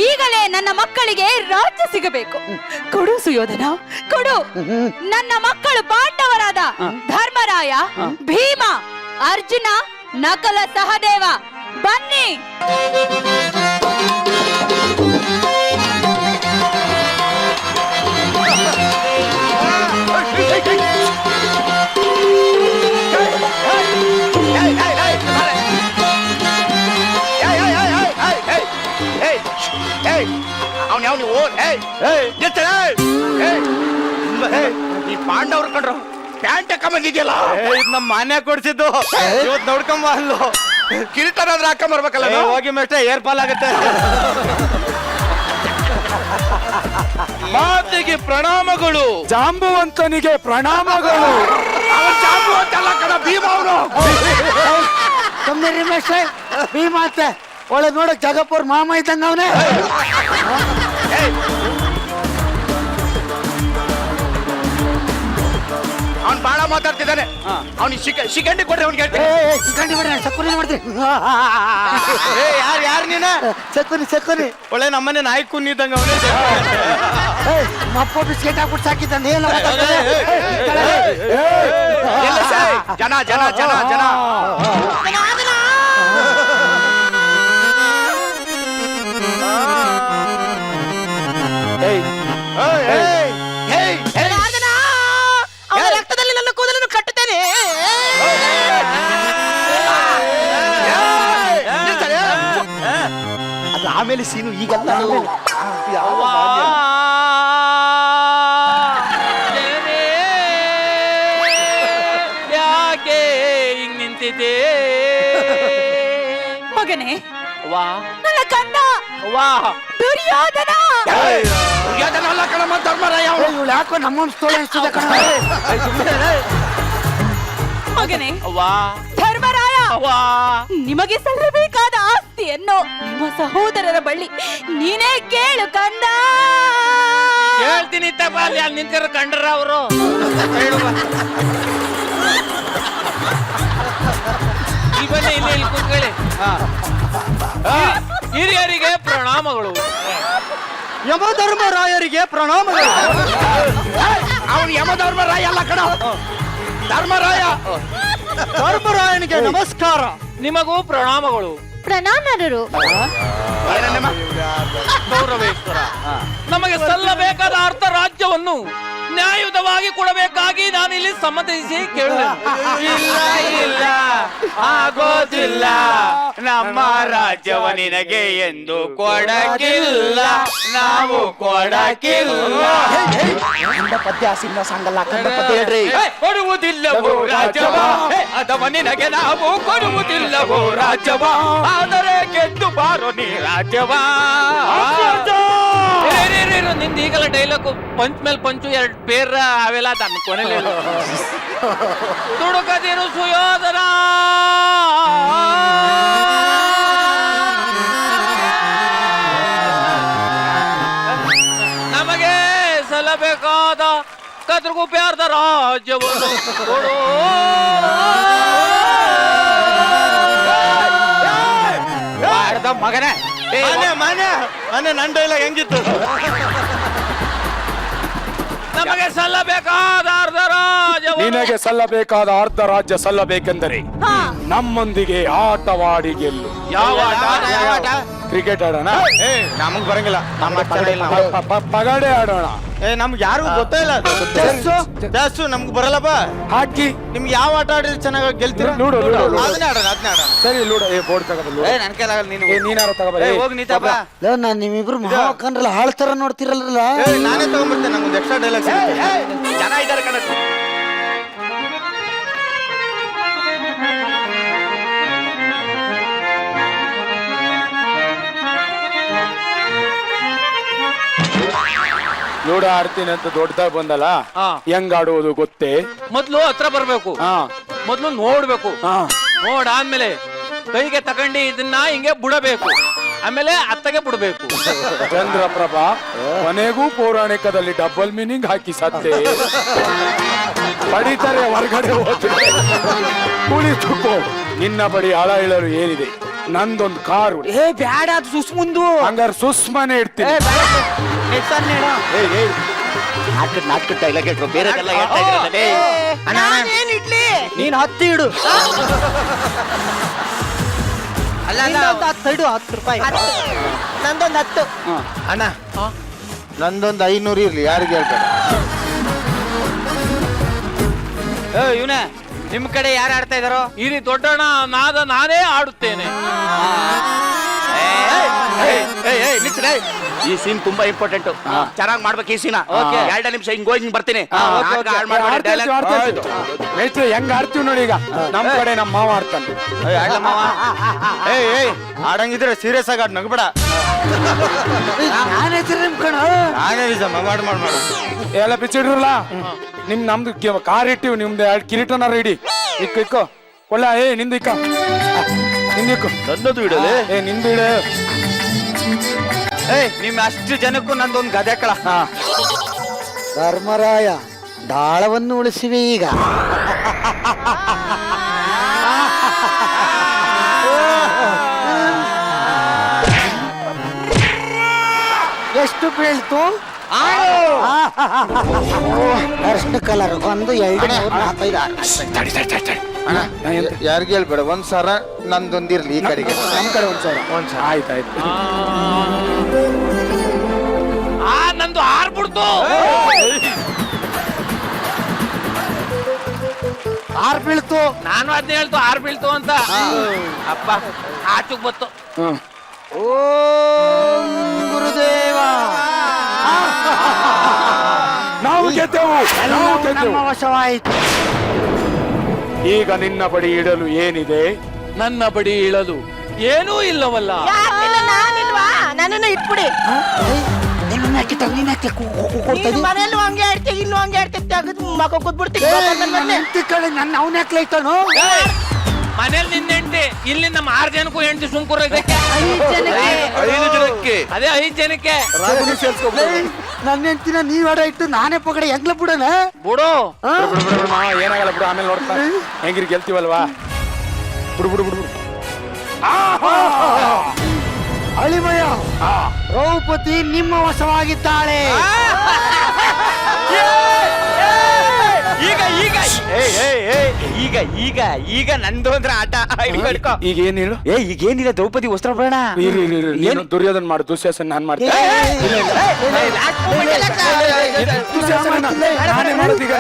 ಈಗಲೇ ನನ್ನ ಮಕ್ಕಳಿಗೆ ರಾಜ್ಯ ಸಿಗಬೇಕು. ಕೊಡು ಸುಯೋಧನ, ಕೊಡು. ನನ್ನ ಮಕ್ಕಳು ಪಾಂಡವರಾದ ಧರ್ಮರಾಯ, ಭೀಮ, ಅರ್ಜುನ, ನಕಲ, ಸಹದೇವ ಬನ್ನಿ. ಅವನ್ ಯಾವ ಈ ಪಾಂಡವ್ರು ಕಂಡ್ರು ಪ್ಯಾಂಟ್ ಹಾಕೊಂಬಂದಿದ್ಯಲ್ಲ ಇದು ನಮ್ಮ ಮನೆ ಕೊಡ್ಸಿದ್ದು ಇವತ್ತು ನೋಡ್ಕೊಂಬ ಅಲ್ಲು ಕಿರೀಟನಾದ್ರೂ ಹಾಕೊಂಬರ್ಬೇಕಲ್ಲ ಹೋಗಿ ಮೇಷ್ಟೇ ಏರ್ ಪಾಲ್ ಆಗುತ್ತೆ. ಮಾತಿಗೆ ಪ್ರಣಾಮಗಳು. ಜಾಂಬುವಂತನಿಗೆ ಪ್ರಣಾಮಗಳು. ಜಾಂಬು ಅಂತಲ್ಲ ಕಣ, ಭೀಮ ಅವನು. ಸುಮ್ಮನೆ ರಮೇಶ್ ಭೀಮಾತೆ ಒಳ್ಳೆ ನೋಡಕ್ ಜಗಪ್ಪವ್ರ ಮಾಮ ಇದ್ದಂಗ ಅವನೇ. ಅವ್ನು ಬಾಳ ಮಾತಾಡ್ತಿದ್ದಾನೆ. ಅವ್ನಿಗೆ ಶಿಖಂಡಿ ಕೊಡ್ರಿ ಅವ್ನಿಗೆ ಹೇಳ್ತೀನಿ. ಚಿಕಂಡಿ ಮಾಡ್ರಿ ಸಕ್ಕುರಿ ಮಾಡ್ರಿ. ಯಾರು ನೀನ ಸಕ್ಕುರಿ ಒಳ್ಳೆ ನಮ್ಮನೆ ನಾಯಿ ಕುನ್ನಿದ್ದಂಗ ಅವನೇ. ಅಪ್ಪ ಬಿಸ್ಕೆಟ್ ಹಾಕ್ಬಿಟ್ಟು ಸಾಕಿದ್ದ ಏನು ಜನ ಜನ ಜನ ಜನ ರಕ್ತದಲ್ಲಿ ನನ್ನ ಕೂದಲನ್ನು ಕಟ್ಟುತ್ತೇನೆ. ಅದು ಆಮೇಲೆ ಸೀನು, ಈಗಲ್ಲ. ಯಾಕೆ ಹಿಂಗ್ ನಿಂತಿದೆ ಮಗನೇ, ವಾ ನನ್ನ ಕಂದ ವಾ ದುರ್ಯೋಧನ. ಅಲ್ಲ ಕಣಮ್ಮ ಧರ್ಮರಾಯ ಅವನು. ಇವಳು ಯಾಕೋ ನಮ್ಮ ತೋಳೆ ಅನಿಸ್ತದೆ ಕಣ. ಮಗನೇ, ವಾ ಧರ್ಮರಾಯ, ವಾ ನಿಮಗೆ ಸಲ್ಲಬೇಕಾದ ಆಸ್ತಿಯನ್ನು ನಿಮ್ಮ ಸಹೋದರರ ಬಳಿ ನೀನೇ ಕೇಳು ಕಂದ. ಹೇಳ್ತೀನಿ ತಪ್ಪ, ಅಲ್ಲಿ ಅಲ್ಲಿ ನಿಂತಿರೋ ಕಂಡ್ರ ಅವರು. ಇಲ್ಲಿ ಇಲ್ಲಿ ಕೂತ್ಕೊಳ್ಳಿ. ಹಿರಿಯರಿಗೆ ಪ್ರಣಾಮಗಳು. ಯಮಧರ್ಮರಾಯರಿಗೆ ಪ್ರಣಾಮಗಳು. ಅವನು ಯಮಧರ್ಮರಾಯ ಅಲ್ಲ ಕಣ, ಧರ್ಮರಾಯ. ಧರ್ಮರಾಯನಿಗೆ ನಮಸ್ಕಾರ. ನಿಮಗೂ ಪ್ರಣಾಮಗಳು. ಪ್ರಣಾಮರು. ಗೌರವೇಶ್ವರ, ನಮಗೆ ಸಲ್ಲಬೇಕಾದ ಅರ್ಥ ರಾಜ್ಯವನ್ನು ನ್ಯಾಯಯುತವಾಗಿ ಕೊಡಬೇಕಾಗಿ ನಾನು ಇಲ್ಲಿ ಸಮ್ಮತಿಸಿ ಕೇಳಿದೆ. ಇಲ್ಲ ಇಲ್ಲ, ಆಗೋದಿಲ್ಲ. ನಮ್ಮ ರಾಜ್ಯವ ನಿನಗೆ ಎಂದು ಕೊಡಕ್ಕಿಲ್ಲ, ನಾವು ಕೊಡಕ್ಕಿಲ್ಲ. ಪದ್ಯ ಸಿಂಹ ಸಾಂಗಲ್ಲ ಪದ್ಯ ಹೇಳ್ರಿ. ಕೊಡುವುದಿಲ್ಲವೋ ರಾಜ್ಯವ, ಅಥವಾ ನಿನಗೆ ನಾವು ಕೊಡುವುದಿಲ್ಲವೋ ರಾಜ್ಯವ, ಆದರೆ ಗೆದ್ದು ಬಾರೋ ನೀ ರಾಜ್ಯವ. ನಿಂದ ಈಗಲ ಡೈಲಾಗ್ ಪಂಚ್ ಮೇಲೆ ಪಂಚು ಎರಡು ಪೇರ ಅವೆಲ್ಲ ತನ್ನ ಕೊನೆಯಲ್ಲಿ ತುಡುಕದಿರು ಸುಯೋಧನ. ನಮಗೆ ಸಲ್ಲಬೇಕಾದ ಕದ್ರಗುಪ್ಯಾರ್ಧ ರಾಜ್ಯವನ್ನು ಕೊಡು. ಮಗನೇ ಮನೆ ನನ್ನ ಡೈಲಾಗ್ ಹೆಂಗಿತ್ತು? ನಮಗೆ ಸಲ್ಲಬೇಕಾದ ಅರ್ಧ ರಾಜ್ಯವನ್ನು ನಿನಗೆ ಸಲ್ಲಬೇಕಾದ ಅರ್ಧ ರಾಜ್ಯ ಸಲ್ಲಬೇಕೆಂದರೆ ನಮ್ಮೊಂದಿಗೆ ಆಟವಾಡಿ ಗೆಲ್ಲು. ಯಾವ ಆಟ? ಕ್ರಿಕೆಟ್ ಆಡೋಣ, ನಮಗ್ ಬರಂಗಿಲ್ಲ. ಪಗಡೆ ಆಡೋಣ, ನಮ್ಗೆ ಯಾರಿಗೂ ಗೊತ್ತೇ ಇಲ್ಲ. ಜಾಸ್ತಿ ನಮ್ಗೆ ಬರಲ್ಲಪ್ಪ. ಹಾಕಿ ನಿಮ್ಗೆ ಯಾವ ಆಟ ಆಡಿದ್ರೆ ಚೆನ್ನಾಗಿ ಗೆಲ್ತೀರಾ? Ludo, ludo, ludo. ಅದನ್ನೇ ಆಡೋಣ, ಅದನ್ನೇ ಆಡೋಣ. ಸರಿ ಲೂಡೋ. ಬೋರ್ಡ್ ತಗೋಬಲ್ಲ, ನನ್ ಕೈಲಾಗಲ್ಲ. ನೀನು ನೀನಾರು ತಗೋಬಲ್ಲ. ಹೋಗಿ ನೀತಪ್ಪ. ನಾನ್ ನಿಮ್ಮಿಬ್ರು ಮಹಾಕಂದ್ರಲ್ಲ ಹಾಳ್ತರ ನೋಡ್ತಿರಲ್ಲ. ನಾನೇ ತಗೊಂಡ್ಬರ್ತೇನೆ. ನಮ್ಗೊಂದು ಎಕ್ಸ್ಟ್ರಾ ಡೈಲಾಗ್ ಜನ ಇದ್ದಾರೆ ಕಣ. ಲೂಡೋ ಆಡ್ತೀನಿ ಅಂತ ದೊಡ್ಡದಾಗಿ ಬಂದಲ್ಲ, ಹೆಂಗ್ ಆಡುವುದು ಗೊತ್ತೇ? ಮೊದ್ಲು ಹತ್ರ ಬರ್ಬೇಕು, ಮೊದ್ಲು ನೋಡ್ಬೇಕು, ನೋಡಾದ್ಮೇಲೆ ಕೈಗೆ ತಗೊಂಡು ಇದನ್ನ ಹಿಂಗೆ ಬಿಡಬೇಕು, ಆಮೇಲೆ ಅತ್ತಗೆ ಬಿಡಬೇಕು. ಚಂದ್ರಪ್ರಭಾ, ಕೊನೆಗೂ ಪೌರಾಣಿಕದಲ್ಲಿ ಡಬಲ್ ಮೀನಿಂಗ್ ಹಾಕಿ ಸತ್ತೆ ಪಡಿತಾರೆ. ಹೊರಗಡೆ ಹೋದ್ರೆ ಕುಳಿತುಕೋ. ನಿನ್ನ ಬಳಿ ಹಳ ಇಳಲು ಏನಿದೆ? ನಂದೊಂದು ಕಾರು. ಬ್ಯಾಡ ಅದು ಸುಸ್ಮುಂದು. ಹಂಗಾರೆ ಸುಸ್ಮನೆ ಇಡ್ತೀನಿ. ನಾಟಕ ಡೈಲಾಗ್ ಹೇಳ್ರು, ಬೇರೆದೆಲ್ಲ ಹೇಳ್ತಾ ಇದ್ರಲ್ಲ. ನೀನ್ ಹತ್ತಿ ಇಡು. ಅಲ್ಲ ಹತ್ತು ಇಡು, 10 ರೂಪಾಯಿ. ನಂದೊಂದು 10 ಅಣ್ಣ. ನಂದೊಂದು 500 ಇರ್ಲಿ, ಯಾರಿಗೆ ಹೇಳ್ಬೇಡ. ಇವನೇ ನಿಮ್ ಕಡೆ ಯಾರು ಆಡ್ತಾ ಇದಾರೋ? ಇಲ್ಲಿ ದೊಡ್ಡಣ್ಣ ನಾದ ನಾನೇ ಆಡುತ್ತೇನೆ. ಈ ಸೀನ್ ತುಂಬಾ ಇಂಪಾರ್ಟೆಂಟ್. ಚೆನ್ನಾಗಿ ಮಾಡ್ಬೇಕು ಈ ಸೀನ್. 2 ನಿಮಿಷ ಹಿಂಗ್ ಹೋಗಿ ಹಿಂಗ್ ಬರ್ತೀನಿ. ಮೇಸ್ಟ್ರೆ ಹೆಂಗ್ ಆಡ್ತೀವಿ ನೋಡಿ ಈಗ. ನಮ್ ಕಡೆ ನಮ್ಮ ಮಾವ ಆಡ್ತಾನೆ. ಆಡಂಗಿದ್ರೆ ಸೀರಿಯಸ್ ಆಗಿ ಆಡ್ ನಗ್ಬೇಡ. ನಾನೇ ನಿಮ್ ಕಣ ಮಾಡು ಎಲ್ಲ ಬಿಚ್ಚಿಡ್ರಲ್ಲ. ನಮ್ದು ಕಾರ್ ಇಟ್ಟಿವಿ, ನಿಮ್ದು 2 ಕಿರೀಟನ ಇಡಿ. ಇಕ್ಕೋ ಕೊಳ್ಳ. ನಿಂದು ಇಕ್ಕ, ನಿಂದಿಕ್ಕು. ನನ್ನದು ಇಡಲೆ. ನಿಂದು ಇಡ. ನಿಮ್ ಅಷ್ಟು ಜನಕ್ಕೂ ನಂದೊಂದು ಗದೆ ಕಳ. ಧರ್ಮರಾಯ ದಾಳವನ್ನು ಉಳಿಸಿವೆ ಈಗ. ಎಷ್ಟು ಬೀಳ್ತು? ಅರ್ಶಿನ ಕಲರ್ 1 2 3 4 5 ಯಾರಿಗೆ ಹೇಳ್ಬೇಡ. 1,000 ನಂದೊಂದಿರ್ಲಿ ಈ ಕಡೆಗೆ. ನಮ್ ಕಡೆ 1,000. ಆಯ್ತಾಯ್ತು. ನಂದು ಆರ್ಬಿಡ್ತು. ಆರ್ ಬೀಳ್ತು. ನಾನು ಅದನ್ನ ಹೇಳ್ತು 6 ಬೀಳ್ತು ಅಂತ. ಅಪ್ಪ ಆಚುಕ್ ಬತ್ತು. ಓಂ ಗುರುದೇವ. ನಾವು ಗೆದ್ದೆವು, ನಾವು ಗೆದ್ದೆವು. ನಮ್ಮ ವಶವಾಯಿತು. ಈಗ ನಿನ್ನ ಬಳಿ ಇಡಲು ಏನಿದೆ? ನನ್ನ ಬಡಿ ಇಳಲು ಏನೂ ಇಲ್ಲವಲ್ಲ. ನನ್ನನ್ನು ಇಟ್ಬಿಡಿ. ಮನೇಲಿ ಹಂಗೆ ಆಡ್ತೀವಿ, ಇನ್ನು ಹಂಗೆ ಆಡ್ತೀವಿ. ತೆಗೆದು ಮಗ ಕೂತ್ಬಿಡ್ತೀವಿ. ನನ್ನ ಅವನ ಹಾಕ್ಲೈತಾನು. ಮನೇಲಿ ನಿನ್ನ ಹೆಂಡತಿ, ಇಲ್ಲಿ ನಮ್ಮ 6 ಜನಕ್ಕೂ ಹೆಂಡತಿ ಸುಮ್ಕೂರ ಇದಕ್ಕೆ. 5 ಜನಕ್ಕೆ. ಅದೇ 5 ಜನಕ್ಕೆ. ನನ್ನ ಹೆಂಡ್ತಿನ ನೀವ್ ಅಡ ಇಟ್ಟು ನಾನೇ ಪಗಡೆ ಹೆಂಗ್ಲ ಬಿಡೋಣ. ಬಿಡು. ಏನಾಗಲ್ಲ ಬಿಡು, ಆಮೇಲೆ ನೋಡ್ತಾ. ಹೆಂಗಿರಿ ಗೆಲ್ತೀವಲ್ವಾ? ಬಿಡು ಬಿಡು ಬಿಡು. ಅಳಿಮಯ, ದ್ರೌಪದಿ ನಿಮ್ಮ ವಶವಾಗಿದ್ದಾಳೆ. ಈಗ ಈಗ ಈಗ ಈಗ ಈಗ ನಂದು ಅಂದ್ರೆ ಆಟ. ಈಗ ಏನ್ ಹೇಳು? ಈಗೇನಿಲ್ಲ, ದ್ರೌಪದಿ ವಸ್ತ್ರಾಭರಣ. ಏನು ದುರ್ಯೋಧನ ಮಾಡು, ದುಶ್ಯಾಸನ ನಾನ್ ಮಾಡ್ತೀನಿ. ನಾನೇ ಮಾಡೋದು ಈಗ.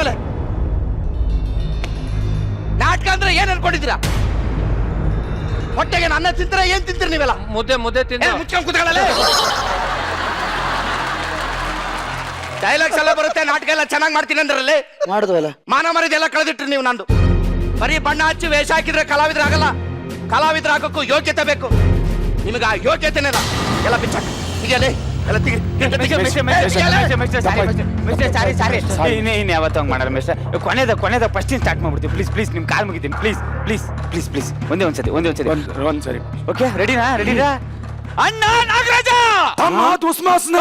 ಮೇಲೆ ನಾಟಕ ಅಂದ್ರೆ ಏನ್ ಅನ್ಕೊಂಡಿದ್ದೀರಾ? ಹೊಟ್ಟೆಗೆ ಅನ್ನ ತಿಂತೀರಾ? ಏನ್ ತಿಂತೀರಿ ನೀವೆಲ್ಲ? ಮುದ್ದೆ ತಿಂದ ಮುಚ್ಕೊಂಡ್ ಕೂತ್ಕೊಳ್ಳಲ್ಲ. ಡೈಲಾಗ್ಸ್ ಎಲ್ಲ ಬರುತ್ತೆ, ನಾಟಕ ಎಲ್ಲ ಚೆನ್ನಾಗಿ ಮಾಡ್ತೀನಿ ಅಂದ್ರಲ್ಲಿ. ಮಾಡುದಲ್ಲ ಮಾನ ಮರ್ಯಾದೆ ಕಳೆದಿಟ್ರಿ ನೀವು. ನಂದು ಬರೀ ಬಣ್ಣ ಹಚ್ಚಿ ವೇಷ ಹಾಕಿದ್ರೆ ಕಲಾವಿದರಾಗಲ್ಲ. ಕಲಾವಿದರಾಗಕ್ಕೂ ಯೋಗ್ಯತೆ ಬೇಕು. ನಿಮಗೆ ಆ ಯೋಗ್ಯತೆನೇ ಇಲ್ಲ. ಎಲ್ಲ ಬಿಚ್ಚಾಕ ಈಗಲೇ ಎಲ್ಲ ಇನ್ನು ಯಾವತ್ತು ಹಂಗೆ ಮಾಡಲ್ಲ ಮಿಸ್ಟರ್. ಕೊನೆದ ಫಸ್ಟ್ ಸ್ಟಾರ್ಟ್ ಮಾಡ್ಬಿಡ್ತೀವಿ. ಪ್ಲೀಸ್ ನಿಮ್ ಕಾಲ್ ಮುಗಿತೀನಿ. ಪ್ಲೀಸ್ ಒಂದ್ಸರಿ. ಓಕೆ, ರೆಡಿನಾ? ಅಣ್ಣ ನಾಗರಾಜ, ಅಮ್ಮ ದುಸ್ಮಾಸ್ನ.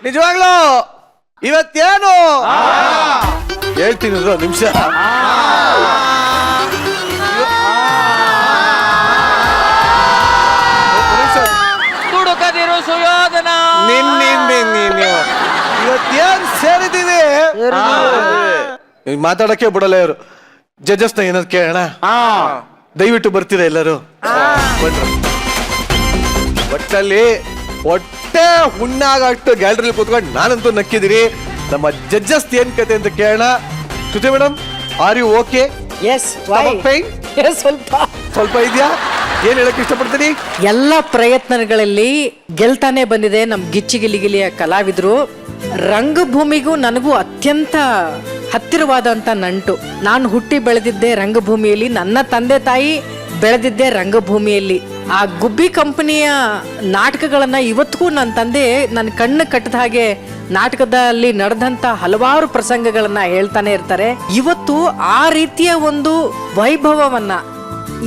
ನಿಜವಾಗ್ಲೂ ಇವತ್ತೇನು ಹೇಳ್ತೀನಿ ನಿಮಿಷ. ತುಡುಕದಿರು ಸುಯೋಧನ. ಇವತ್ತೇನ್ ಸೇರಿದೀವಿ ಮಾತಾಡಕ್ಕೆ ಬಿಡಲ್ಲ ಇವರು. ಜಡ್ಜಸ್ನ ಏನಾದ್ರು ಕೇಳೋಣ? ದಯವಿಟ್ಟು ಬರ್ತೀರಾ ಎಲ್ಲರೂ? ಒಟ್ಟಲ್ಲಿ ಹೊಟ್ಟೆ ಹುಣ್ಣಾಗಟ್ಟು ಗ್ಯಾಲರಿಲಿ ಕೂತ್ಕೊಂಡು ನಾನಂತೂ ನಕ್ಕಿದಿರಿ. ನಮ್ಮ ಜಡ್ಜಸ್ ಏನ್ ಕತೆ ಅಂತ ಕೇಳೋಣ. ಶ್ರುತಿ ಮೇಡಮ್, ಆರ್ ಯು ಓಕೆ? ಸ್ವಲ್ಪ ಇದೆಯಾ? ಏನ್ ಹೇಳಕ್ ಇಷ್ಟಪಡ್ತೀನಿ? ಎಲ್ಲ ಪ್ರಯತ್ನಗಳಲ್ಲಿ ಗೆಲ್ತಾನೆ ಬಂದಿದೆ ನಮ್ ಗಿಚ್ಚಿಗಿಲಿಗಿಲಿಯ ಕಲಾವಿದರು. ರಂಗಭೂಮಿಗೂ ನನಗೂ ಅತ್ಯಂತ ಹತ್ತಿರವಾದಂತ ನಂಟು. ನಾನು ಹುಟ್ಟಿ ಬೆಳೆದಿದ್ದೆ ರಂಗಭೂಮಿಯಲ್ಲಿ, ನನ್ನ ತಂದೆ ತಾಯಿ ಬೆಳೆದಿದ್ದೆ ರಂಗಭೂಮಿಯಲ್ಲಿ. ಆ ಗುಬ್ಬಿ ಕಂಪನಿಯ ನಾಟಕಗಳನ್ನ ಇವತ್ತಿಗೂ ನನ್ನ ತಂದೆ ನನ್ನ ಕಣ್ಣು ಕಟ್ಟದ ಹಾಗೆ ನಾಟಕದಲ್ಲಿ ನಡೆದಂತ ಹಲವಾರು ಪ್ರಸಂಗಗಳನ್ನ ಹೇಳ್ತಾನೆ ಇರ್ತಾರೆ. ಇವತ್ತು ಆ ರೀತಿಯ ಒಂದು ವೈಭವವನ್ನ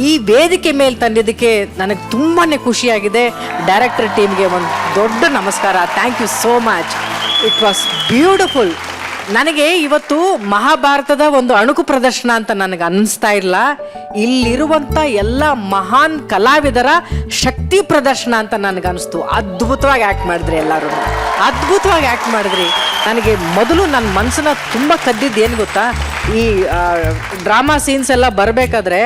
ಈ ವೇದಿಕೆ ಮೇಲೆ ತಂದಿದ್ದಕ್ಕೆ ನನಗೆ ತುಂಬಾನೇ ಖುಷಿಯಾಗಿದೆ. ಡೈರೆಕ್ಟರ್ ಟೀಮ್ಗೆ ಒಂದು ದೊಡ್ಡ ನಮಸ್ಕಾರ. Thank you so much. It was beautiful. ನನಗೆ ಇವತ್ತು ಮಹಾಭಾರತದ ಒಂದು ಅಣುಕು ಪ್ರದರ್ಶನ ಅಂತ ನನಗೆ ಅನ್ನಿಸ್ತಾ ಇಲ್ಲ. ಇಲ್ಲಿರುವಂತ ಎಲ್ಲ ಮಹಾನ್ ಕಲಾವಿದರ ಶಕ್ತಿ ಪ್ರದರ್ಶನ ಅಂತ ನನಗೆ ಅನಿಸ್ತು. ಅದ್ಭುತವಾಗಿ ಆಕ್ಟ್ ಮಾಡಿದ್ರಿ, ಎಲ್ಲರೂ ಅದ್ಭುತವಾಗಿ ಆಕ್ಟ್ ಮಾಡಿದ್ರಿ. ನನಗೆ ಮೊದಲು ನನ್ನ ಮನಸ್ಸನ್ನ ತುಂಬ ಕದ್ದಿದ್ದು ಏನು ಗೊತ್ತಾ, ಈ ಡ್ರಾಮಾ ಸೀನ್ಸ್ ಎಲ್ಲ ಬರಬೇಕಾದ್ರೆ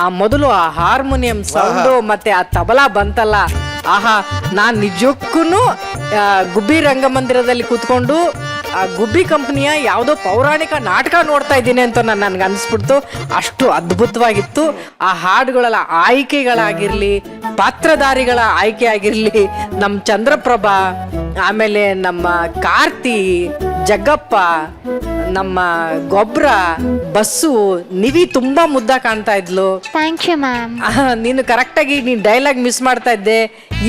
ಆ ಮೊದಲು ಆ ಹಾರ್ಮೋನಿಯಂ ಸೌಂಡು ಮತ್ತೆ ಆ ತಬಲಾ ಬಂತಲ್ಲ, ಆಹಾ, ನಾನ್ ನಿಜಕ್ಕೂ ಗುಬ್ಬಿ ರಂಗಮಂದಿರದಲ್ಲಿ ಕೂತ್ಕೊಂಡು ಆ ಗುಬ್ಬಿ ಕಂಪನಿಯ ಯಾವುದೋ ಪೌರಾಣಿಕ ನಾಟಕ ನೋಡ್ತಾ ಇದ್ದೀನಿ ಅಂತ ನನ್ಗೆ ಅನಿಸ್ಬಿಡ್ತು. ಅಷ್ಟು ಅದ್ಭುತವಾಗಿತ್ತು. ಆ ಹಾಡುಗಳ ಆಯ್ಕೆಗಳಾಗಿರ್ಲಿ, ಪಾತ್ರಧಾರಿಗಳ ಆಯ್ಕೆ ಆಗಿರ್ಲಿ, ನಮ್ಮ ಚಂದ್ರಪ್ರಭಾ, ಆಮೇಲೆ ನಮ್ಮ ಕಾರ್ತಿ, ಜಗ್ಗಪ್ಪ, ನಮ್ಮ ಗೊಬ್ಬರ, ಬಸ್ಸು, ನಿವಿ ತುಂಬಾ ಮುದ್ದ ಕಾಣ್ತಾ ಇದ್ಲು. Thank you ma'am. ನೀನು ಕರೆಕ್ಟಾಗಿ ನೀನು ಡೈಲಾಗ್ ಮಿಸ್ ಮಾಡ್ತಾ ಇದ್ದೆ.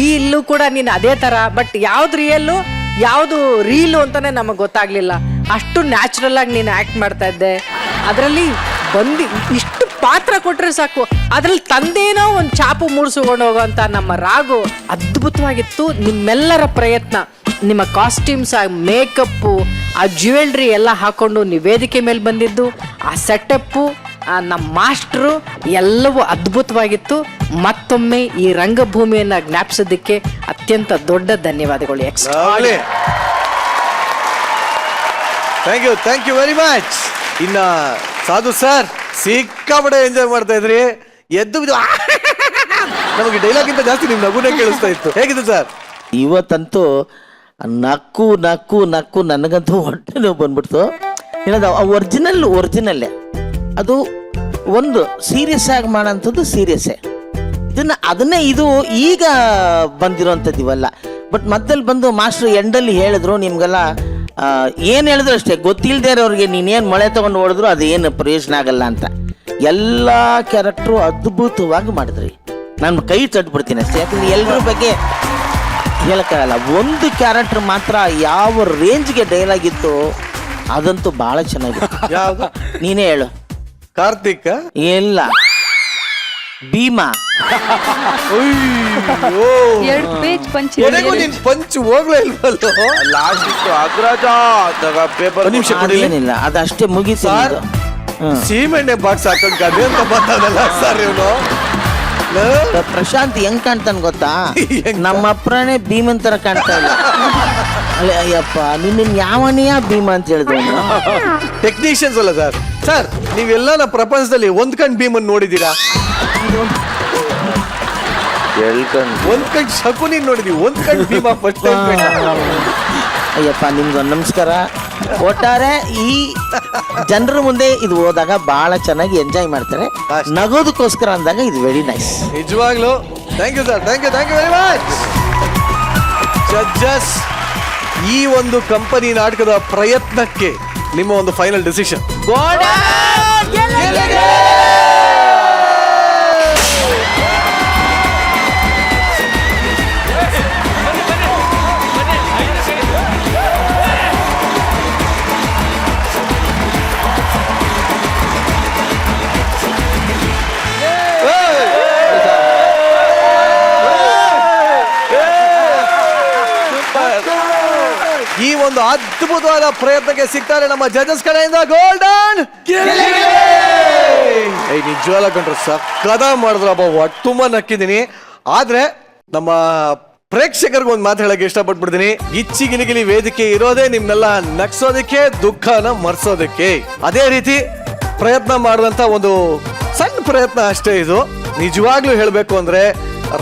ಈ ಇಲ್ಲೂ ಕೂಡ ನೀನು ಅದೇ ತರ, ಬಟ್ ಯಾವ್ದು ರಿಯಲ್ಲು ಯಾವುದು ರೀಲು ಅಂತಾನೆ ನಮಗೆ ಗೊತ್ತಾಗ್ಲಿಲ್ಲ. ಅಷ್ಟು ನ್ಯಾಚುರಲ್ ಆಗಿ ನೀನು ಆಕ್ಟ್ ಮಾಡ್ತಾ ಇದ್ದೆ. ಅದರಲ್ಲಿ ಇಷ್ಟು ಪಾತ್ರ ಕೊಟ್ರೆ ಸಾಕು, ಅದ್ರಲ್ಲಿ ತಂದೇನೋ ಒಂದು ಚಾಪು ಮೂಡಿಸ್ಕೊಂಡು ಹೋಗುವಂತ ನಮ್ಮ ರಾಗು ಅದ್ಭುತವಾಗಿತ್ತು. ನಿಮ್ಮೆಲ್ಲರ ಪ್ರಯತ್ನ, ನಿಮ್ಮ ಕಾಸ್ಟ್ಯೂಮ್ಸ್, ಆ ಮೇಕಪ್ಪು, ಆ ಜ್ಯುವೆಲ್ರಿ ಎಲ್ಲ ಹಾಕೊಂಡು ನೀವು ವೇದಿಕೆ ಮೇಲೆ ಬಂದಿದ್ದು, ಆ ಸೆಟಪ್ಪು, ನಮ್ಮ ಮಾಸ್ಟ್ರು ಎಲ್ಲವೂ ಅದ್ಭುತವಾಗಿತ್ತು. ಮತ್ತೊಮ್ಮೆ ಈ ರಂಗಭೂಮಿಯನ್ನು ಜ್ಞಾಪಿಸೋದಕ್ಕೆ ಅತ್ಯಂತ ದೊಡ್ಡ ಧನ್ಯವಾದಗಳು. Thank you very much. ಇನ್ನ ಸಾಧು ಸರ್ ಸಿಕ್ಕಾಪಟ್ಟೆ ಎಂಜಾಯ್ ಮಾಡ್ತಾ ಇದ್ರಿ. ಎದ್ದು ನಮಗೆ ಡೈಲಾಗ್ ಇಂತ ಜಾಸ್ತಿ ನಿಮ್ ನಗುನೇ ಕೇಳಿಸ್ತಾ ಇತ್ತು. ಹೇಗಿದೆ ಸರ್? ಇವತ್ತಂತೂ ನಕ್ಕು ನಕ್ಕು ನಕ್ಕು ನನಗಂತೂ ಹೊಟ್ಟೆ ನೋವು ಬಂದ್ಬಿಡ್ತು. ಹೇಳೋದು ಒರಿಜಿನಲ್ಲೇ ಅದು ಒಂದು ಸೀರಿಯಸ್ ಆಗಿ ಮಾಡೋಂಥದ್ದು ಸೀರಿಯಸ್ಸೇ. ಅದನ್ನೇ ಇದು ಈಗ ಬಂದಿರೋಂಥದ್ದು ಇವಲ್ಲ. ಬಟ್ ಮಧ್ಯದಲ್ಲಿ ಬಂದು ಮಾಸ್ಟ್ರು ಎಂಡಲ್ಲಿ ಹೇಳಿದ್ರು, ನಿಮ್ಗೆಲ್ಲ ಏನು ಹೇಳಿದ್ರು ಅಷ್ಟೇ, ಗೊತ್ತಿಲ್ಲದೆ ಇರೋರಿಗೆ ನೀನೇನು ಮಳೆ ತೊಗೊಂಡು ಹೊಡೆದ್ರು ಅದು ಏನು ಪ್ರಯೋಜನ ಆಗಲ್ಲ ಅಂತ. ಎಲ್ಲ ಕ್ಯಾರೆಕ್ಟ್ರು ಅದ್ಭುತವಾಗಿ ಮಾಡಿದ್ರಿ. ನಾನು ಕೈ ತಟ್ಬಿಡ್ತೀನಿ ಅಷ್ಟೇ, ಯಾಕಂದ್ರೆ ಎಲ್ಲರ ಬಗ್ಗೆ ಹೇಳಕ್ಕಾಗಲ್ಲ. ಒಂದು ಕ್ಯಾರೆಕ್ಟರ್ ಮಾತ್ರ ಯಾವ ರೇಂಜ್ಗೆ ಡೈಲಾಗ್ ಇತ್ತು ಅದಂತೂ ಭಾಳ ಚೆನ್ನಾಗಿತ್ತು. ಯಾವ್ದು? ನೀನೇ ಹೇಳು. ಕಾರ್ತಿಕ್ ಇಲ್ಲ, ಭೀಮಾ. ಪಂಚ್ ಹೋಗ್ಲೇ ಇಲ್ವಲ್ಲ. ಲಾಸ್ಟ್ ಇತ್ತು ಅಗ್ರಜ ಪೇಪರ್. ನಿಮಿಷ ಕೊಡಿ. ಏನಿಲ್ಲ, ಅದಷ್ಟೇ ಮುಗೀತು. ಸೀಮೆಣ್ಣೆ ಬಾಕ್ಸ್ ಹಾಕೊಂಡ್ ಕದೆ ಅಂತ ಬಂದಲ್ಲ ಸರ್ ಇವನು. ಪ್ರಶಾಂತ್ ಹೆಂಗ್ ಕಾಣ್ತಾನ ಗೊತ್ತಾ? ನಮ್ಮ ಅಪ್ಪನೇ ಭೀಮನ್ ತರ ಕಾಣ್ತಾ ಇಲ್ಲ. ಅಯ್ಯಪ್ಪ, ನಿನ್ನ ಯಾವನೆಯ ಭೀಮ ಅಂತ ಹೇಳಿದ್ರು. ಟೆಕ್ನಿಷಿಯನ್ಸ್ ಅಲ್ಲ ಸರ್. ಸರ್ ನೀವೆಲ್ಲ ಪ್ರಪಂಚದಲ್ಲಿ ಒಂದ್ ಕಣ್ ಭೀಮನ್ ನೋಡಿದೀರಾ? ಒಂದ್ ಕಣ್ ಶಕುನಿ ನೋಡಿದೀವಿ, ಒಂದ್ ಕಣ್ ಭೀಮ ಫಸ್ಟ್ ಟೈಮ್. ಅಯ್ಯಪ್ಪ, ನಿಮ್ಗೊಂದು ನಮಸ್ಕಾರ. ಒಟ್ಟಾರೆ ಈ ಜನರ ಮುಂದೆ ಇದು ಹೋದಾಗ ಬಹಳ ಚೆನ್ನಾಗಿ ಎಂಜಾಯ್ ಮಾಡ್ತಾರೆ. ನಗೋದಕ್ಕೋಸ್ಕರ ಅಂದಾಗ ಇದು ವೆರಿ ನೈಸ್. ನಿಜವಾಗ್ಲು thank you sir. Thank you very much. Judges, ಈ ಒಂದು ಕಂಪನಿ ನಾಟಕದ ಪ್ರಯತ್ನಕ್ಕೆ ನಿಮ್ಮ ಒಂದು ಫೈನಲ್ ಡಿಸಿಷನ್. ಈ ಒಂದು ಅದ್ಭುತವಾದ ಪ್ರಯತ್ನಕ್ಕೆ ಸಿಗ್ತಾರೆ ನಮ್ಮ ಜಡ್ಜಸ್ ಕಡೆಯಿಂದ ಗೋಲ್ಡನ್. ನಿಜವಾಗ್ಲೂ ಕಂಡ್ರು ಸಕ್ಕದ ಮಾಡಿದ್ರಪ್ಪ, ತುಂಬಾ ನಕ್ಕಿದ್ದೀನಿ. ಆದ್ರೆ ನಮ್ಮ ಪ್ರೇಕ್ಷಕರಿಗೆ ಒಂದು ಮಾತು ಹೇಳಕ್ಕೆ ಇಷ್ಟಪಟ್ಬಿಡ್ತೀನಿ. ಗಿಲಿಗಿಲಿ ವೇದಿಕೆ ಇರೋದೇ ನಿಮ್ನೆಲ್ಲ ನಗ್ಸೋದಕ್ಕೆ, ದುಃಖನ ಮರ್ಸೋದಕ್ಕೆ. ಅದೇ ರೀತಿ ಪ್ರಯತ್ನ ಮಾಡಿದಂತ ಒಂದು ಸಣ್ಣ ಪ್ರಯತ್ನ ಅಷ್ಟೇ ಇದು. ನಿಜವಾಗ್ಲೂ ಹೇಳ್ಬೇಕು ಅಂದ್ರೆ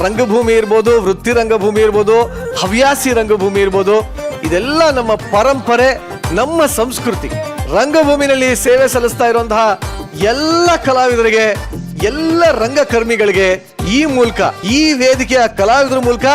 ರಂಗಭೂಮಿ ಇರ್ಬೋದು, ವೃತ್ತಿ ರಂಗಭೂಮಿ ಇರ್ಬೋದು, ಹವ್ಯಾಸಿ ರಂಗಭೂಮಿ ಇರ್ಬೋದು, ಇದೆಲ್ಲ ನಮ್ಮ ಪರಂಪರೆ, ನಮ್ಮ ಸಂಸ್ಕೃತಿ. ರಂಗಭೂಮಿನಲ್ಲಿ ಸೇವೆ ಸಲ್ಲಿಸ್ತಾ ಇರುವಂತಹ ಎಲ್ಲ ಕಲಾವಿದರಿಗೆ, ಎಲ್ಲ ರಂಗಕರ್ಮಿಗಳಿಗೆ ಈ ಮೂಲಕ, ಈ ವೇದಿಕೆಯ ಕಲಾವಿದರ ಮೂಲಕ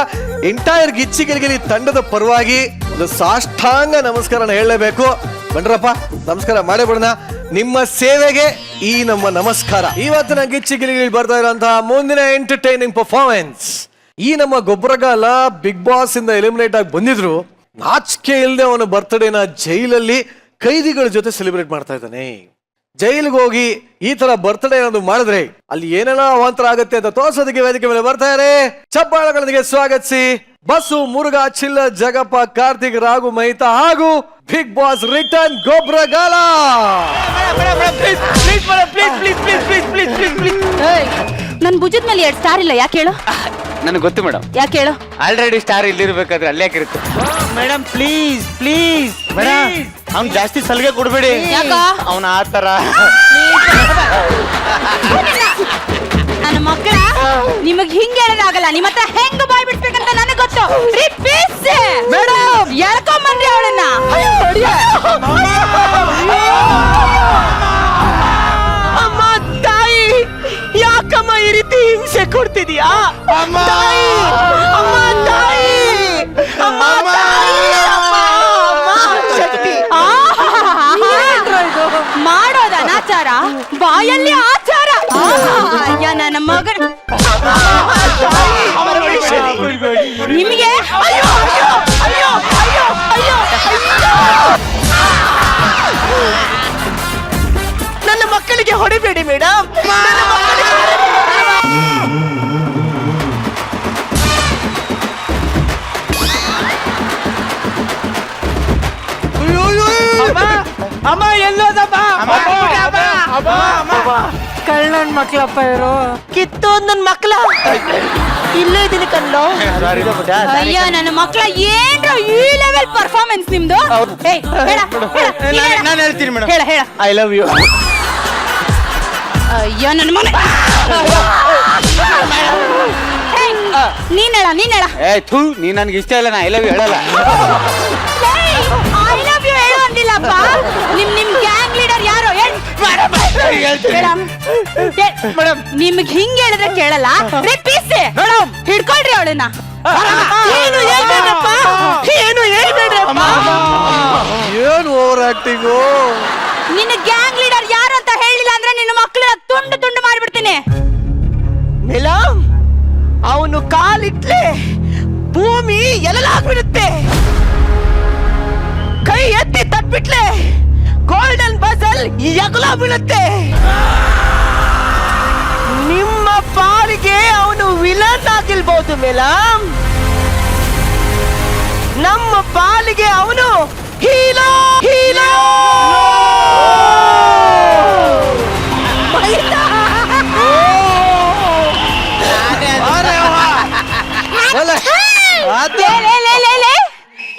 ಎಂಟೈರ್ ಗಿಚ್ಚಿಗಿಲಿಗಿಲಿ ತಂಡದ ಪರವಾಗಿ ಒಂದು ಸಾಷ್ಟಾಂಗ ನಮಸ್ಕಾರನ ಹೇಳಲೇಬೇಕು. ಬಂಡ್ರಪ್ಪ, ನಮಸ್ಕಾರ ಮಾಡೇ ಬಿಡೋಣ. ನಿಮ್ಮ ಸೇವೆಗೆ ಈ ನಮ್ಮ ನಮಸ್ಕಾರ. ಇವತ್ತಿನ ಗಿಚ್ಚಿಗಿಲಿಗಿಲಿ ಬರ್ತಾ ಇರುವಂತಹ ಮುಂದಿನ ಎಂಟರ್ಟೈನಿಂಗ್ ಪರ್ಫಾರ್ಮೆನ್ಸ್, ಈ ನಮ್ಮ ಗೊಬ್ಬರಗಾಲ ಬಿಗ್ ಬಾಸ್ ಇಂದ ಎಲಿಮಿನೇಟ್ ಆಗಿ ಬಂದಿದ್ರು. ನಾಚಿಕೆ ಇಲ್ಲದೆ ಅವನ ಬರ್ತ್ಡೇನ ಜೈಲಲ್ಲಿ ಕೈದಿಗಳ ಜೊತೆ ಸೆಲೆಬ್ರೇಟ್ ಮಾಡ್ತಾ ಇದ್ದಾನೆ. ಜೈಲಿಗೆ ಹೋಗಿ ಈ ತರ ಬರ್ತ್ಡೇ ಏನಾದ್ರು ಮಾಡಿದ್ರೆ ಅಲ್ಲಿ ಏನೆಲ್ಲ ಅವಾಂತರ ಆಗುತ್ತೆ ಅಂತ ತೋರ್ಸೋದಕ್ಕೆ ವೇದಿಕೆ ಮೇಲೆ ಬರ್ತಾರೆ. ಚಪ್ಪಾಳಗಳೊಂದಿಗೆ ಸ್ವಾಗತಿಸಿ ಬಸ್ಸು, ಮುರುಘಾ, ಚಿಲ್ಲ, ಜಗಪ್ಪ, ಕಾರ್ತಿಕ್, ರಾಘು, ಮಹಿತಾ ಹಾಗೂ ಬಿಗ್ ಬಾಸ್ ರಿಟರ್ನ್ ಗೊಬ್ಬರಗಾಲ. ನನ್ ಭುಜದ ಮೇಲೆ 2 ಸ್ಟಾರ್ ಇಲ್ಲ, ಯಾಕೆ ಹೇಳು? ನನಗೆ ಗೊತ್ತು ಮೇಡಮ್. ಯಾಕೆ ಹೇಳು? ಆಲ್ರೆಡಿ ಸ್ಟಾರ್ ಇಲ್ಲಿರ್ಬೇಕಾದ್ರೆ ಅಲ್ಲೇ ಯಾಕಿರುತ್ತೆ ಮೇಡಮ್? ಪ್ಲೀಸ್ ಪ್ಲೀಸ್ ಮೇಡಮ್, ಅವ್ನು ಜಾಸ್ತಿ ಸಲಿಗೆ ಕೊಡ್ಬೇಡಿ. ಅವನ ಆ ತರ ನನ್ನ ಮಕ್ಕಳ ನಿಮಗ್ ಹಿಂಗ್ ಹೇಳೋದಾಗಲ್ಲ ನಿಮ್ಮ ಹತ್ರ ಹೆಂಗ್ ಬಾಯ್ ಬಿಡ್ಬೇಕಂತ ನನಗ್ ಗೊತ್ತು ಮೇಡಮ್ ಎಳ್ಕೊಂಬನ್ರಿ ಅವಳನ್ನ ಅಮ್ಮ ತಾಯಿ ಯಾಕಮ್ಮ ಈ ರೀತಿ ಹಿಂಸೆ ಕೊಡ್ತಿದ್ಯಾ ತಾಯಿ ಅಮ್ಮ ತಾಯಿ ಅಮ್ಮ ತಾಯಿ ಅಮ್ಮ ಶಕ್ತಿ ಮಾಡೋದ ಅನಾಚಾರ ಬಾಯಲ್ಲಿ ಆಚಾರ ಅಯ್ಯ ನನ್ನ ಮಗನ ನಿಮಗೆ ಅಯ್ಯೋ ಅಯ್ಯೋ ಅಯ್ಯೋ ಅಯ್ಯೋ ಅಯ್ಯೋ ನನ್ನ ಮಕ್ಕಳಿಗೆ ಹೊಡಿಬೇಡಿ ಮೇಡಮ್ ಅಮ್ಮ ಎಲ್ಲೋದಮ್ಮ ಕಳ್ಳನ್ ಮಕ್ಳಪ್ಪ ಇವರು. ಕಿತ್ತೋದ್ ನನ್ ಮಕ್ಳ ಇಲ್ಲೇ ಇದೀನಿ ಕಣ್ಣು ಅಯ್ಯ ನನ್ನ ಮಕ್ಕಳ ಏನ್ರ ಈ ಲೆವೆಲ್ ಪರ್ಫಾರ್ಮೆನ್ಸ್ ನಿಮ್ದು ಏಯ್, ಹೇಳ, ಹೇಳ, ನೀನ್ ಹೇಳ. ನಾನು ಹೇಳ್ತೀನಿ ಮೇಡಮ್. ಹೇಳ ಹೇಳ ಐ ಲವ್ ಯು. ಅಯ್ಯ ನನ್ನ ಮನೆ ನೀನ್ ಹೇಳ ನೀನ್ ಹೇಳ ಏ ಥೂ ನೀ ನನ್ಗೆ ಇಷ್ಟ ಇಲ್ಲ ನಾ ಐ ಲವ್ ಯು ಹೇಳಲ್ಲ. ಐ ಲವ್ ಯು ಹೇಳು ಅಂದಿಲ್ಲಪ್ಪ. ನಿಮ್ ಗ್ಯಾಂಗ್ ಲೀಡರ್ ಯಾರು ಮೇಡಮ್ ನಿಮ್ಗೆ ಹಿಂಗ್ ಹೇಳಿದ್ರೆ ಕೇಳಲ್ಲ ರೆಪ್ಪಿಸಿ ಮೇಡಮ್ ಹಿಡ್ಕೊಳ್ರಿ ಅವಳನ್ನ. ಏನು ಹೇಳ್ಬೇಡ್ರಪ್ಪ ಏನು ಹೇಳ್ಬೇಡ್ರಪ್ಪ ಏನು ಓವರ್ ಆಕ್ಟಿಂಗು. ನಿನ್ನ ಗ್ಯಾಂಗ್ ಲೀಡರ್ ಯಾರು ಅಂತ ಹೇಳಿಲ್ಲ ಅಂದ್ರೆ ನಿನ್ನ ಮಕ್ಕಳನ್ನ ತುಂಡು ತುಂಡು ಮಾಡಿಬಿಡ್ತೀನಿ. ಮೇಡಮ್ ಅವನು ಕಾಲಿಟ್ಲೆ ಭೂಮಿ ಎಲ್ಲಲಾಗ್ಬಿಡುತ್ತೆ. ಕೈ ಎತ್ತಿ ತಟ್ಬಿಟ್ಲೆ ಗೋಲ್ಡನ್ ಬಜಲ್ ಎಗಲ ಬೀಳುತ್ತೆ. ನಿಮ್ಮ ಪಾಲಿಗೆ ಅವನು ವಿಲನ್ ಆಗಿರ್ಬೋದು ಮೇಡಮ್, ನಮ್ಮ ಪಾಲಿಗೆ ಅವನು ಹೀರೋ ಹೀರೋ.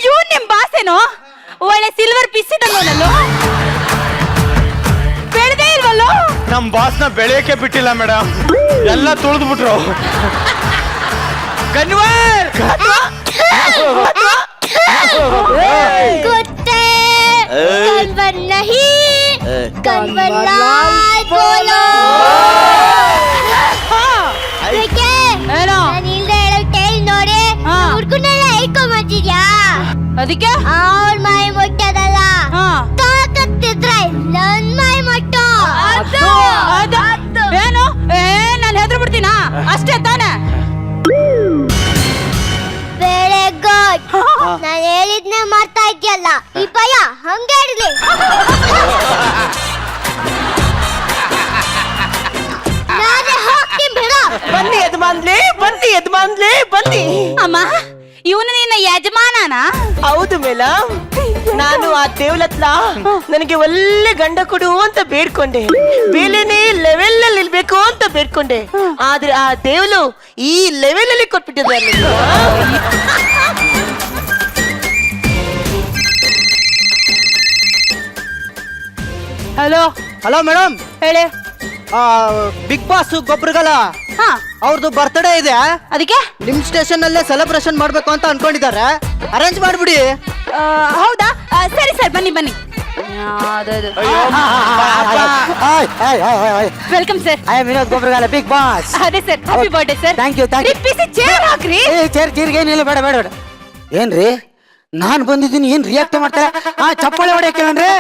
ಇವ್ ನಿಮ್ ಬಾಸೇನೋ ಒಳ್ಳೆ ಸಿಲ್ವರ್ ಪೀಸ್ ಇದ್ದಲ್ಲೋ ಬೆಳೆದೇ ಇಲ್ವಲ್ಲೋ. ನಮ್ ಬಾಸ್ನ ಬೆಳೆಯಕ್ಕೆ ಬಿಟ್ಟಿಲ್ಲ ಮೇಡಮ್, ಎಲ್ಲ ತುಳಿದು ಬಿಟ್ರು. ಕನ್ವರ್ कुत्ते कन्वर नहीं कन्वर लाल बोलो. ಅದಕ್ಕೆ ಅವ್ರ ಮೈ ಮುಟ್ಟದಲ್ಲ ತಾಕತ್ತಿದ್ರೆ ನನ್ ಮೈ ಮುಟ್ಟು. ಏನು ನಾನು ಹೆದ್ರು ಬಿಡ್ತೀನಾ ಅಷ್ಟೇ ತಾನೆ. Very good. ನಾನು ಹೇಳಿದ್ನೆ ಮಾಡ್ತಾ ಇದ್ಯಲ್ಲ ಈ ಭಯ ಹಂಗೆ ಇರ್ಲಿ. ನಾನೇ ಹೋಗ್ತೀನಿ ಬಿಡು. ಬನ್ನಿ ಯಜಮಾನ್ಲೆ ಬನ್ನಿ ಯಜಮಾನ್ಲೆ ಬನ್ನಿ. ಅಮ್ಮ ಇವನು ನಿನ್ನ ಯಜಮಾನನ? ಹೌದು ಮೇಡಮ್, ನಾನು ಆ ದೇವಲತ್ಲ ನನಗೆ ಒಳ್ಳೆ ಗಂಡ ಕೊಡು ಅಂತ ಬೇಡ್ಕೊಂಡೆ, ಬೇಲೆನೇ ಲೆವೆಲ್ ಅಲ್ಲಿ ಇರ್ಬೇಕು ಅಂತ ಬೇಡ್ಕೊಂಡೆ. ಆದ್ರೆ ಆ ದೇವಲು ಈ ಲೆವೆಲ್ ಅಲ್ಲಿ ಕೊಟ್ಬಿಟ್ಟಿದ್ದಾರೆ. ಹಲೋ ಹಲೋ ಮೇಡಮ್ ಹೇಳಿ. ಬಿಗ್ ಬಾಸ್ ಗೊಬ್ಬರಗಲ ಹಾ ಅವ್ರದ್ದು ಬರ್ತ್ಡೇ ಇದೆ, ಅದಕ್ಕೆ ನಿಮ್ ಸ್ಟೇಷನ್ ಅಲ್ಲೇ ಸೆಲೆಬ್ರೇಷನ್ ಮಾಡ್ಬೇಕು ಅಂತ ಅನ್ಕೊಂಡಿದ್ದಾರೆ. ಅರೇಂಜ್ ಮಾಡ್ಬಿಡಿ. ಹೌದಾ ಸರಿ ಸರ್ ಬನ್ನಿ ಬನ್ನಿ. Welcome sir. I Vinod Gobbaragala big boss. ಅದೇ sir happy birthday sir. Thank you thank you. ಪಿಸಿ ಚೇರ್ ಹಾಕ್ರಿ. ಚೇರ್ಗೆ ಏನಿಲ್ಲ, ಬೇಡ ಬೇಡ ಬೇಡ. ಏನ್ರಿ ನಾನ್ ಬಂದಿದ್ದೀನಿ ಏನ್ ರಿಯಾಕ್ಟ್ ಮಾಡ್ತಾರೆ? ಚಪ್ಪಾಳೆ ಹೊಡೆಯಕ್ಕೆ ಅಂದ್ರೆ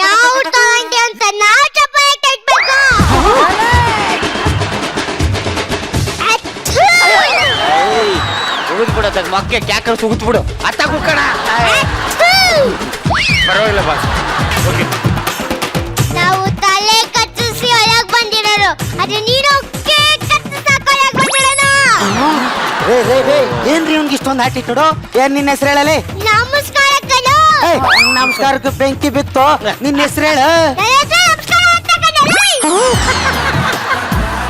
ಯಾವ ತಗೊಂಡೆ ಅಂತ ನಾವು ಚಪ್ಪಾಳೆ ತಟ್ಬೇಕು. ಉಗಿದ್ ಬಿಡೋದಾಗ ಮಗ್ಗೆ ಕ್ಯಾಕರ್ ಸುಗಿದ್ ಬಿಡು. ಅತ್ತ ಕುಕ್ಕಣ ಪರವಾಗಿಲ್ಲ ಬಾಸ್. ಓಕೆ ನಾವು ತಲೆ ಕತ್ತರಿಸಿ ಒಳಗ್ ಬಂದಿರೋರು, ಅದೇ ನೀನು ಕತ್ತರಿಸಾಕ ಒಳಗ್ ಬಂದಿರೋಣ. ಏನ್ರಿ ಇವ್ನಿಗೆ ಇಷ್ಟೊಂದು ಆಟಿಟ್ಯೂಡು? ಏನ್ ನಿನ್ನ ಹೆಸರು ಹೇಳಲಿ? ನಮಸ್ಕಾರ ಕಣೋ. ನಮಸ್ಕಾರಕ್ಕೆ ಬೆಂಕಿ ಬಿತ್ತು. ನಿನ್ನ ಹೆಸರು ಹೇಳ. ನಮಸ್ಕಾರ ಅಂತ ಕಣೋ.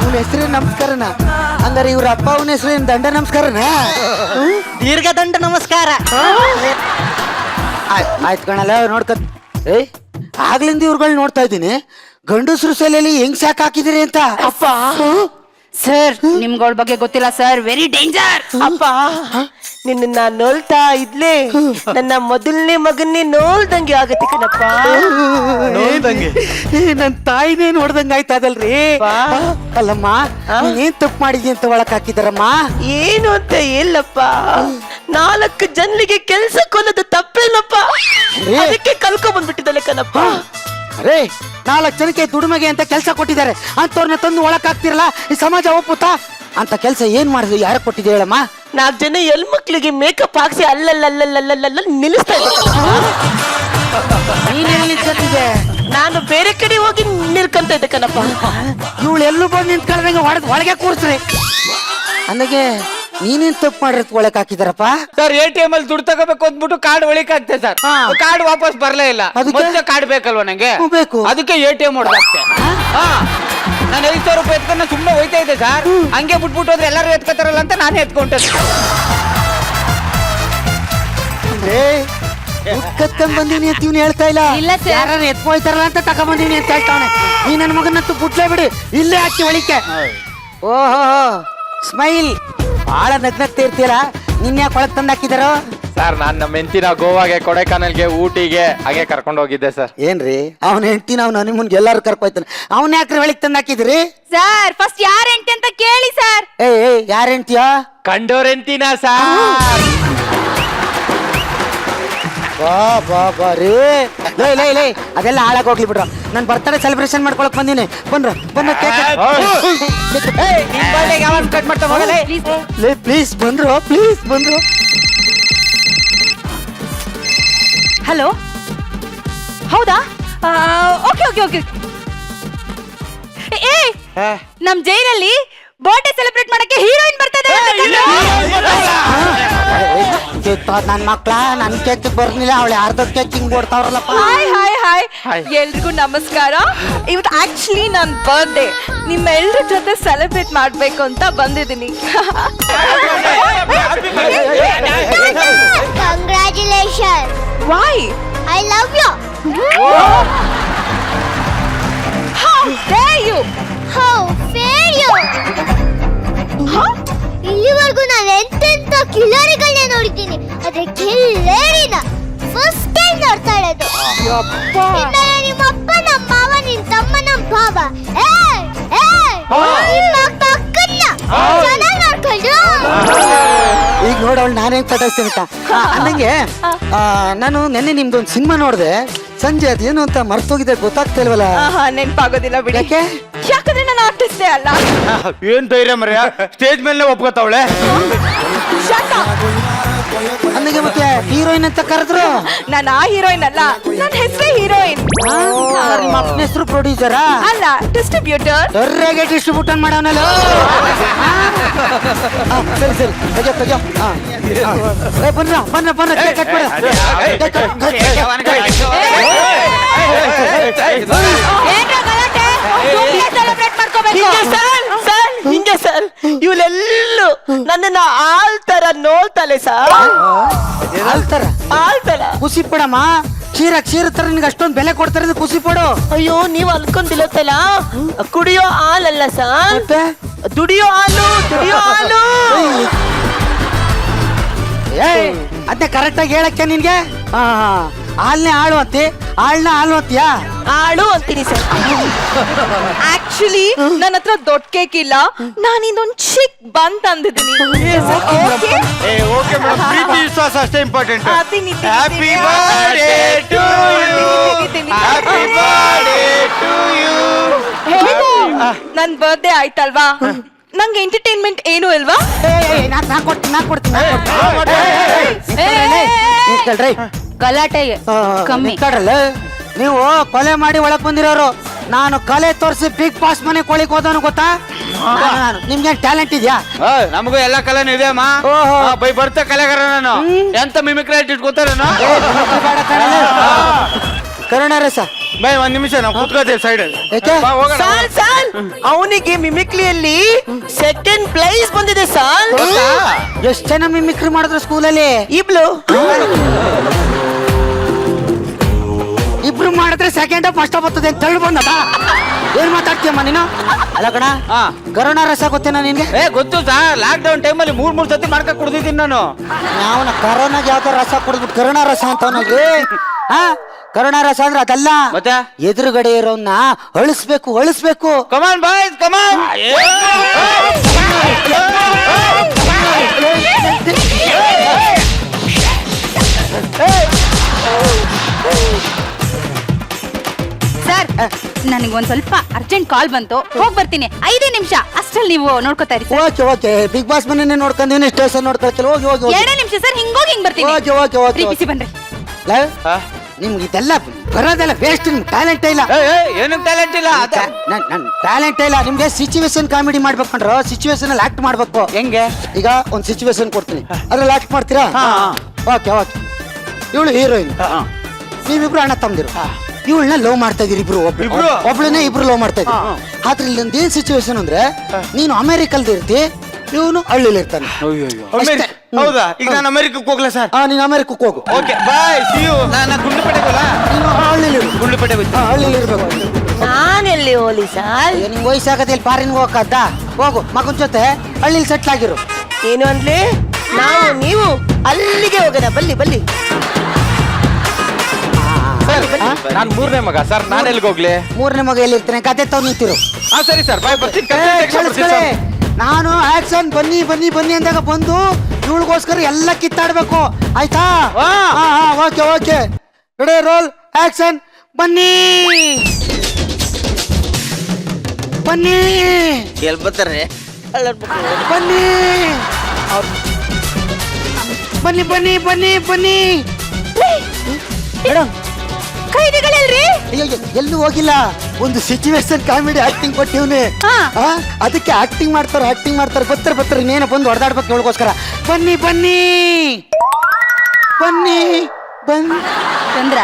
ಇವ್ನ ಹೆಸರು ನಮಸ್ಕಾರನ? ಹಂಗಾರೆ ಇವ್ರ ಅಪ್ಪ ಅವನ ಹೆಸರು ದಂಡ ನಮಸ್ಕಾರನ? ದೀರ್ಘದಂಡ ನಮಸ್ಕಾರ. ಆಯ್ತು ಕಣಲ್ಲ ನೋಡ್ಕ. ಆಗ್ಲಿಂದ ಇವ್ರುಗಳ್ ನೋಡ್ತಾ ಇದ್ದೀನಿ. ಗಂಡಸ್ರು ಸೆಲೆಯಲ್ಲಿ ಹೆಂಗ್ ಸಾಕ್ ಹಾಕಿದಿರಿ ಅಂತ ಅಪ್ಪ ಸರ್ ನಿಮ್ಗಳ ಬಗ್ಗೆ ಗೊತ್ತಿಲ್ಲ ಸರ್, ವೆರಿ ಡೇಂಜರ್. ಅಪ್ಪ ನಿನ್ನ ನೋಲ್ತಾ ಇದ್ಲೆ ನನ್ನ ಮೊದಲನೇ ಮಗನ್ನೇ ನೋಲ್ದಂಗೆ ಆಗತ್ತೆ ಕಣಪ್ಪ. ನೋಡ್ದಂಗೆ ನನ್ ತಾಯಿನೇ ನೋಡ್ದಂಗ ಆಯ್ತದಲ್ರಿ. ಅಲ್ಲಮ್ಮ ಏನ್ ತಪ್ಪು ಮಾಡಿದ್ವಿ ಅಂತ ಒಳಕ್ ಹಾಕಿದಾರಮ್ಮ. ಏನು ಅಂತ ಹೇಳಪ್ಪ, 4 ಜನರಿಗೆ ಕೆಲ್ಸ ಕೊಲ್ಲೋದು ತಪ್ಪೇನಪ್ಪ, ಅದಕ್ಕೆ ಕಲ್ಕೊ ಬಂದ್ಬಿಟ್ಟಿದ್ದಲ್ಲ ಕಣಪ್ಪ. ಅರೇ 4 ಜನಕ್ಕೆ ದುಡಿಮೆಗೆ ಅಂತ ಕೆಲಸ ಕೊಟ್ಟಿದ್ದಾರೆ, ಅಂತವ್ರನ್ನ ತಂದು ಒಳಕ್ ಹಾಕ್ತಿರಲ್ಲ, ಈ ಸಮಾಜ ಒಪ್ಪುತ್ತಾ? ಅಂತ ಕೆಲಸ ಏನ್ ಮಾಡಿದ್ರು, ಯಾರ ಕೊಟ್ಟಿದೆ ಹೇಳಮ್ಮ? 4 ಜನ ಹೆಣ್ಮಕ್ಳಿಗೆ ಮೇಕಪ್ ಹಾಕ್ಸಿ ಅಲ್ಲಲ್ಲಲ್ಲಲ್ಲಲ್ಲ ನಿಲ್ಲಿಸ್ತಾ ನಿಂತ್ಕೊಂಡಿದೆ, ನಾನು ಬೇರೆ ಕಡೆ ಹೋಗಿ ನಿಲ್ಕಂತ ಇದ್ದೆ ಕಣಪ್ಪ. ಇವಳು ಎಲ್ಲೂ ಬಂದು ನಿಂತ್ಕೊಂಡಂಗೆ ಒಳಗೆ ಕೂರ್ಸ್ರಿ. ನನಗೆ ನೀನೇನ್ ತಪ್ಪು ಮಾಡಿರತ್ ಒಳಕ್ ಹಾಕಿದಾರಪ್ಪ? ಸರ್ ATM ಅಲ್ಲಿ ದುಡ್ಡು ತಗೋಬೇಕು ಅಂದ್ಬಿಟ್ಟು ಕಾರ್ಡ್ ಒಳಿಕ್ ಆಗ್ತೆ ಸರ್, ಕಾರ್ಡ್ ವಾಪಸ್ ಬರ್ಲೇ ಇಲ್ಲ. ಅದಕ್ಕೆ? ಮತ್ತೆ ಕಾರ್ಡ್ ಬೇಕಲ್ವಾ ನಂಗೆ? ಬೇಕು. ಅದಕ್ಕೆ ATM ಹೊಡೆದಾಕ್ತೆ. ನಾನು 5,000 ರೂಪಾಯಿ ಎತ್ಕೊಂಡು ಸುಮ್ಮನೆ ಹೋಯ್ತಾ ಇದ್ದೆ ಸರ್, ಹಂಗೆ ಬಿಟ್ಬಿಟ್ಟು ಹೋದ್ರೆ ಎಲ್ಲರೂ ಎತ್ಕೋತಾರಲ್ಲ ಅಂತ ನಾನೇ ಎತ್ಕೊಂಡೆ. ಕತ್ಕೊಂಡ್ ಬಂದೀನಿ ಅಂತ ಇವ್ನು ಹೇಳ್ತಾ ಇಲ್ಲ, ಇಲ್ಲ sir. ಯಾರು ಎತ್ಕೊಳ್ತಾರಲ್ಲ ಅಂತ ತಗೊಂಬಂದೀನಿ ಅಂತ ಹೇಳ್ತಾವನೆ. ಈ ನನ್ನ ಮಗನಂತೂ ಬಿಟ್ಲೇ ಬಿಡಿ, ಇಲ್ಲೇ ಹಾಕಿ ಒಳಿಕೆ. ಓಹೋ ಸ್ಮೈಲ್, ಬಹಳ ನಗ್ನಗ್ತಾ ಇರ್ತೀರ. ನಿನ್ ಯಾಕೆ ಒಳಗ್ ತಂದು ಹಾಕಿದಾರೋ? ಸರ್ ನಾನ್ ನಮ್ಮ ಹೆಂಡತಿನ ಗೋವಾಗೆ, ಕೊಡೈಕನಾಲ್ಗೆ, ಊಟಿಗೆ ಹಾಗೆ ಕರ್ಕೊಂಡು ಹೋಗಿದ್ದೆ ಸರ್. ಏನ್ರಿ ಅವನ ಹೆಂಡ್ತಿನ ಅವ್ನ ನಿಮ್ಮನ್ಗೆ ಎಲ್ಲಾರು ಕರ್ಕೊಯ್ತಾನೆ, ಅವ್ನ ಯಾಕ್ರಿ ಒಳಗ್ ತಂದು ಹಾಕಿದ್ರಿ? ಸರ್ ಫಸ್ಟ್ ಯಾರ ಹೆಂಡತಿ ಅಂತ ಕೇಳಿ ಸರ್. ಏ ಯಾರ ಹೆಂಡ್ತಿಯ? ಕಂಡೋರ್ ಹೆಂಡತಿನ ಸರ್. ಬಾ ರೀ, ಲೇ ಅದೆಲ್ಲ ಹಾಳಾಗಿ ಹೋಗ್ಲಿ ಬಿಡ್ರ. ನಾನು ಬರ್ತಡೇ ಸೆಲೆಬ್ರೇಷನ್ ಮಾಡ್ಕೊಳಕ್ ಬಂದಿನಿ. ಬನ್ರ ಕಟ್ ಮಾಡ್ತಾ ಹೋಗಲೇ. ಪ್ಲೀಸ್ ಬಂದ್ರು, ಪ್ಲೀಸ್ ಬಂದ್ರು. ಹಲೋ, ಹೌದಾ? Okay okay okay. ಏ ನಮ್ ಜೈಲಲ್ಲಿ ಬರ್ಡೇ ಸೆಲೆಬ್ರೇಟ್ ಮಾಡಕ್ಕೆ ಹೀರೋಯಿನ್ ಬರ್ತಾ ನನ್ ಮಕ್ಳ ನನ್ ಕೇಕ್ ಬರ್ಲಿಲ್ಲ, ಅವಳೆ ಅರ್ಧ ಕೇಕ್ ಹಿಂಗ್ ಕೊಡ್ತಾವ್ರಲ್ಲಪ್ಪ. ಹಾಯ್ ಎಲ್ರಿಗೂ ನಮಸ್ಕಾರ. ಇವತ್ತು ಆಕ್ಚುಲಿ ನನ್ನ ಬರ್ಡೇ, ನಿಮ್ಮೆಲ್ರ ಜೊತೆ ಸೆಲೆಬ್ರೇಟ್ ಮಾಡ್ಬೇಕು ಅಂತ ಬಂದಿದ್ದೀನಿ. Congratulation. Why? I love you. How dare you? How fair you. ಇಲ್ಲಿವರೆಗೂ ನಾನು ಎಂತೆಂತ ಕಿಲಾರಿಗಳನ್ನ ನೋಡಿದ್ದೀನಿ, ಆದ್ರೆ ಕಿಲ್ಲೇರಿನ ಫಸ್ಟ್ ಟೈಮ್ ನೋಡ್ತಾ ಇರೋದು. ನಿಮ್ಮ ಅಪ್ಪ, ನಮ್ಮ ಮಾವ, ನಿನ್ ತಮ್ಮ, ನಮ್ಮ ಬಾಬ, ನಿಮ್ಮ ಅಕ್ಕನ್ನ ಚೆನ್ನಾಗಿ ನೋಡ್ಕೊಂಡು. ಈಗ ನೋಡವಳು ನಾನು ಹೆಂಗ್ ಪಟಾಯಿಸ್ತೀನಿ ಅಂದಂಗೆ. ನಾನು ನೆನ್ನೆ ನಿಮ್ದೊಂದು ಸಿನಿಮಾ ನೋಡಿದೆ, ಸಂಜೆ ಅದೇನು ಅಂತ ಮರ್ತೋಗಿದೆ, ಗೊತ್ತಾಗ್ತಿಲ್ವಲ್ಲ. ನೆನ್ಪಾಗೋದಿಲ್ಲ ಬಿಡಿ. ಯಾಕೆ? ಯಾಕಂದ್ರೆ ನಾನು ಆರ್ಟಿಸ್ಟೇ ಅಲ್ಲ. ಏನ್ ಧೈರ್ಯ ಮರ್ಯ, ಸ್ಟೇಜ್ ಮೇಲೆ ಒಪ್ಕೋತಾವಳೆ. ಅಂದಂಗೆ ಮತ್ತೆ ಹೀರೋಯಿನ್ ಅಂತ ಕರೆದ್ರು. ನಾನು ಆ ಹೀರೋಯಿನ್ ಅಲ್ಲ, ನನ್ನ ಹೆಸರೇ ಹೀರೋಯಿನ್. ನಿಮ್ಮ ಅಪ್ಪನ ಹೆಸರು ಪ್ರೊಡ್ಯೂಸರಾ? ಅಲ್ಲ, ಡಿಸ್ಟ್ರಿಬ್ಯೂಟರ್. ದೊರ್ರೆಗೆ ಡಿಸ್ಟ್ರಿಬ್ಯೂಟರ್ ಮಾಡವನಲ್ಲ. ಸರಿ ಸರಿ, ಕಜೋ ಬನ್ರ ಕೇಕ್ ಕಟ್ ಮಾಡು. ಹಿಂಗೆ ಸರ್, ಇವಳೆಲ್ಲೂ ನನ್ನನ್ನ ಆಳ್ತರ ನೋಡ್ತಾಳೆ ಸರ್. ಆಳ್ತರ ಖುಷಿ ಪಡಮ್ಮ, ಕ್ಷೀರ ತರ ನಿನ್ಗೆ ಅಷ್ಟೊಂದು ಬೆಲೆ ಕೊಡ್ತಾರೆ, ಖುಷಿ ಪಡು. ಅಯ್ಯೋ, ನೀವು ಅನ್ಕೊಂಡಿಲ್ಲತ್ತಲ್ಲ, ಕುಡಿಯೋ ಹಾಲಲ್ಲ ಸರ್, ದುಡಿಯೋ ಹಾಲು. ಅದೇ ಕರೆಕ್ಟ್ ಆಗಿ ಹೇಳಕ್ಕೆ ನಿನ್ಗೆ. ಹಾಲ್ನೇ ಹಾಳು ಅಂತಿ, ಹಾಲ್ನ ಹಾಲು ಅಂತೀಯಾ? ಹಾಳು ಅಂತೀನಿ ಸರ್. ಆಕ್ಚುಲಿ ನನ್ನ ಹತ್ರ ದೊಡ್ಡ ಕೇಕ್ ಇಲ್ಲ, ನಾನು ಇದೊಂದು ಚಿಕ್ ಬನ್ ತಂದಿದ್ದೀನಿ. ಓಕೆ ಮೇಡಮ್, ಪ್ರೀತಿ ವಿಶ್ವಾಸ ಅಷ್ಟೇ important. Happy birthday to you. ನನ್ ಬರ್ಡೇ ಆಯ್ತಲ್ವಾ, ನಂಗೆ ಎಂಟರ್ಟೈನ್ಮೆಂಟ್ ಏನು ಇಲ್ವಾ? ನಾನ್ ಕೊಡ್ತೀನಿ. ಗಲಾಟೆ ಕಮ್ಮಿ. ನೀವು ಕೊಲೆ ಮಾಡಿ ಒಳಗ್ ಬಂದಿರೋರು, ನಾನು ಕಲೆ ತೋರಿಸಿ ಬಿಗ್ ಬಾಸ್ ಮನೆ ಕೊಳಿಕ್ ಹೋದವನು ಗೊತ್ತಾ? ನಿಮ್ಗೆ ಟ್ಯಾಲೆಂಟ್ ಇದೆಯಾ? ನಮಗೂ ಎಲ್ಲ ಕಲೆನೂ ಇದೆ ಅಮ್ಮ. ಬೈ ಬರ್ತಾ ಕಲೆಗಾರ ನಾನು. ಎಂತ ಮಿಮಿಕ್ರಿ ಆರ್ಟಿಸ್ಟ್ ಗೊತ್ತಾರೇನು? ಕರುಣಾರಸ ಬೈ ಒಂದ್ ನಿಮಿಷ, ನಾವು ಕೂತ್ಕೋತೇವೆ ಸೈಡ್. ಅವನಿಗೆ ಮಿಮಿಕ್ರಿಯಲ್ಲಿ ಸೆಕೆಂಡ್ ಪ್ರೈಸ್ ಬಂದಿದೆ ಸರ್. ಎಷ್ಟ್ ಜನ ಮಿಮಿಕ್ರಿ ಮಾಡಿದ್ರು ಸ್ಕೂಲಲ್ಲಿ? ಇಬ್ರು ಇಬ್ರು ಮಾಡಿದ್ರೆ ಸೆಕೆಂಡ್ ಫಸ್ಟ್ ಬರ್ತದೆ ಅಂತ ತಳ್ಳಿ ಬಂದ ಏನ್ ಮಾತಾಡ್ತೀಯಮ್ಮ ನೀನು ಅಲ್ಲ ಕಣ ಹಾ. ಕರೋನಾ ರಸ ಗೊತ್ತೇನಾ ನಿನ್ಗೆ ಗೊತ್ತು ಸರ್ ಲಾಕ್ ಡೌನ್ ಟೈಮಲ್ಲಿ ಮೂರ್ ಸತಿ ಮಾಡ್ಕೊಂಡ್ ಕುಡ್ದಿದ್ದೀನಿ ನಾನು. ಅವನ ಕರೋನಾಗ ಯಾವ್ದೋ ರಸ ಕುಡಿದ್ಬಿಟ್ಟು ಕರೋನಾ ರಸ ಅಂತ ಅವನಿಗೆ ಹಾ ಕರೋನಾ ರಸ ಅಂದ್ರೆ ಅದಲ್ಲ ಮತ್ತೆ ಎದುರುಗಡೆ ಇರೋನ್ನ ಅಳಿಸ್ಬೇಕು ಕಮಾನ್ ಬಾಯ್ಸ್ ಕಮಾನ್. ಸರ್ ನನಗೆ ಒಂದ್ ಸ್ವಲ್ಪ ಅರ್ಜೆಂಟ್ ಕಾಲ್ ಬಂತು, ಹೋಗ್ ಬರ್ತೀನಿ. 5 ನಿಮಿಷ ಅಷ್ಟ್ರಲ್ಲಿ ನೀವು ನೋಡ್ಕೋತಾ ಇರಿ ಸರ್. ಓಕೆ ಬಿಗ್ ಬಾಸ್ ಮನೆ ನೋಡ್ಕೊಂಡೀನಿ, ಸ್ಟೇಷನ್ ನೋಡ್ಕೊಳ್ತಿಲ್ಲ. ಹೋಗಿ 2 ನಿಮಿಷ ಸರ್, ಹಿಂಗೋಗಿ ಹಿಂಗ್ ಬರ್ತೀನಿ. ಓಕೆ ಬಿಸಿ ಬನ್ರಿ. ನಿಮ್ಗೆ ಇದೆಲ್ಲ ಬರೋದೆಲ್ಲ ವೇಸ್ಟ್. ನಿಮ್ಗೆ ಟ್ಯಾಲೆಂಟ್ ಇಲ್ಲ. ಏನಂತ ಟ್ಯಾಲೆಂಟ್ ಇಲ್ಲ. ನನ್ ಟ್ಯಾಲೆಂಟ್ ಇಲ್ಲ. ನಿಮ್ಗೆ ಸಿಚುವೇಶನ್ ಕಾಮಿಡಿ ಮಾಡ್ಬೇಕು ಕಂಡ್ರು, ಸಿಚುವೇಶನ್ ಅಲ್ಲಿ ಆಕ್ಟ್ ಮಾಡ್ಬೇಕು. ಹೆಂಗೆ? ಈಗ ಒಂದ್ ಸಿಚುವೇಶನ್ ಕೊಡ್ತೀನಿ, ಅದ್ರಲ್ಲಿ ಆಕ್ಟ್ ಮಾಡ್ತೀರಾ? ಓಕೆ ಇವಳು ಹೀರೋಯಿನ್, ನೀವಿಬ್ರು ಅಣ್ಣ ತಮ್ದಿರು. ಇವಳನ್ನ ಲವ್ ಮಾಡ್ತಾ ಇದೀರಿ ಇಬ್ರು. ಒಬ್ಳನ್ನೇ ಇಬ್ರು ಲವ್ ಮಾಡ್ತಾ ಇದ್ದೀರಿ. ಆದ್ರೆ ಇಲ್ಲಿ ಒಂದು ಏನ್ ಸಿಚುವೇಶನ್ ಅಂದ್ರೆ, ನೀನು ಅಮೆರಿಕಲ್ದ ಇರ್ತಿ, ಇವನು ಹಳ್ಳಿಲಿ ಇರ್ತಾನೆ. ಹೌದಾ? ಈಗ ನಾನು ಅಮೆರಿಕಕ್ಕೆ ಹೋಗ್ಲಾ ಸರ್? ನೀನು ಅಮೆರಿಕಕ್ಕೆ ಹೋಗು. Okay bye, see you. ನಾನು ಗುಂಡ್ಲುಪೇಟೆಗೆ ಹೋಗಲ್ಲ, ನೀನು ಹಳ್ಳಿಲಿ ಗುಂಡ್ಲುಪೇಟೆಗೆ ಹೋಗ್ತೀನಿ. ಹಳ್ಳಿಲಿ ಇರ್ಬೇಕು. ನಾನೆಲ್ಲಿ ಹೋಲಿ ಸರ್? ನಿಂಗೆ ವಯಸ್ಸಾಗತ್ತೆ, ಇಲ್ಲಿ ಫಾರಿನ್ಗೆ ಹೋಗಕ್ಕದ್ದ? ಹೋಗು, ಮಗನ ಜೊತೆ ಹಳ್ಳಿಲಿ ಸೆಟ್ಲ್ ಆಗಿರು. ಏನು ಅನ್ಲಿ? ನಾವು ನೀವು ಅಲ್ಲಿಗೆ ಹೋಗೋಣ. ಬಲ್ಲಿ ನಾನು 3ನೇ ಮಗ ಸರ್, ನಾನು ಎಲ್ಲಿಗೆ ಹೋಗ್ಲಿ? 3ನೇ ಮಗ ಎಲ್ಲಿರ್ತಾನೆ? ಕತೆ ತಾವ್ ನಿಂತಿರು. ಸರಿ ಸರ್, ಬಾಯ್, ಬರ್ತೀನಿ. ನಾನು ಆಕ್ಷನ್ ಬನ್ನಿ ಅಂದಾಗ ಬಂದು ಇವಳಿಗೋಸ್ಕರ ಎಲ್ಲ ಕಿತ್ತಾಡ್ಬೇಕು, ಆಯ್ತಾ? Okay ready, roll action. ಬನ್ನಿ ಎಲ್ಲಿ ಬರ್ತಾರೆ? ಬನ್ನಿ ಮೇಡಮ್. ಖೈದಿಗಳೆಲ್ರಿ? ಎಲ್ಲೂ ಹೋಗಿಲ್ಲ, ಒಂದು ಸಿಚುವೇಶನ್ ಕಾಮಿಡಿ ಆಕ್ಟಿಂಗ್ ಕೊಟ್ಟಿವ್ನಿ. ಅದಕ್ಕೆ ಆಕ್ಟಿಂಗ್ ಮಾಡ್ತಾರೆ. ಬರ್ತಾರೆ ಇನ್ನೇನು ಬಂದು ಹೊಡೆದಾಡ್ಬೇಕು ಇವಳಿಗೋಸ್ಕರ. ಬನ್ನಿ ಚಂದ್ರ,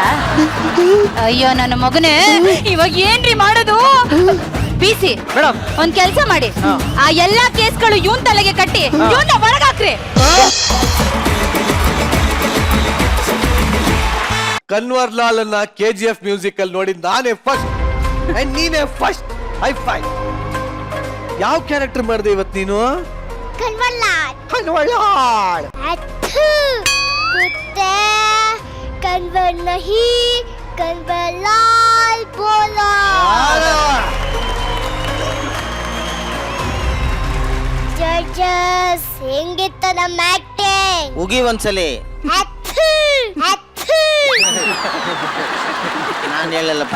ಅಯ್ಯೋ ನನ್ನ ಮಗನೇ, ಇವಾಗ ಏನ್ರಿ ಮಾಡೋದು? ಬಿಸಿ ಮೇಡಮ್, ಒಂದ್ ಕೆಲ್ಸ ಮಾಡಿ, ಆ ಎಲ್ಲಾ ಕೇಸ್ಗಳು ಇವನ್ ತಲೆಗೆ ಕಟ್ಟಿ ಇವನ್ನ ಹೊರಗಾಕ್ರಿ. ಕನ್ವರ್ ಲಾಲ್ ಅನ್ನ KGF ಮ್ಯೂಸಿಕ್ ಅಲ್ಲಿ ನೋಡಿ ನಾನೇ ಫಸ್ಟ್ ಅಂಡ್ ನೀನೇ ಫಸ್ಟ್. High five. ಯಾವ ಕ್ಯಾರೆಕ್ಟರ್ ಮಾಡಿದೆ ಇವತ್ತು ನೀನು? ಕನ್ವರ್ಲಾಲ್. कुत्ते कन्वर नहीं कन्वर लाल बोला. ಜಡ್ಜಸ್ ಹೆಂಗಿತ್ತ ನಮ್ಮ ಆಕ್ಟಿಂಗ್? ಉಗಿ ಒಂದ್ಸಲಿ. ನಾನು ಹೇಳಲ್ಲಪ್ಪ.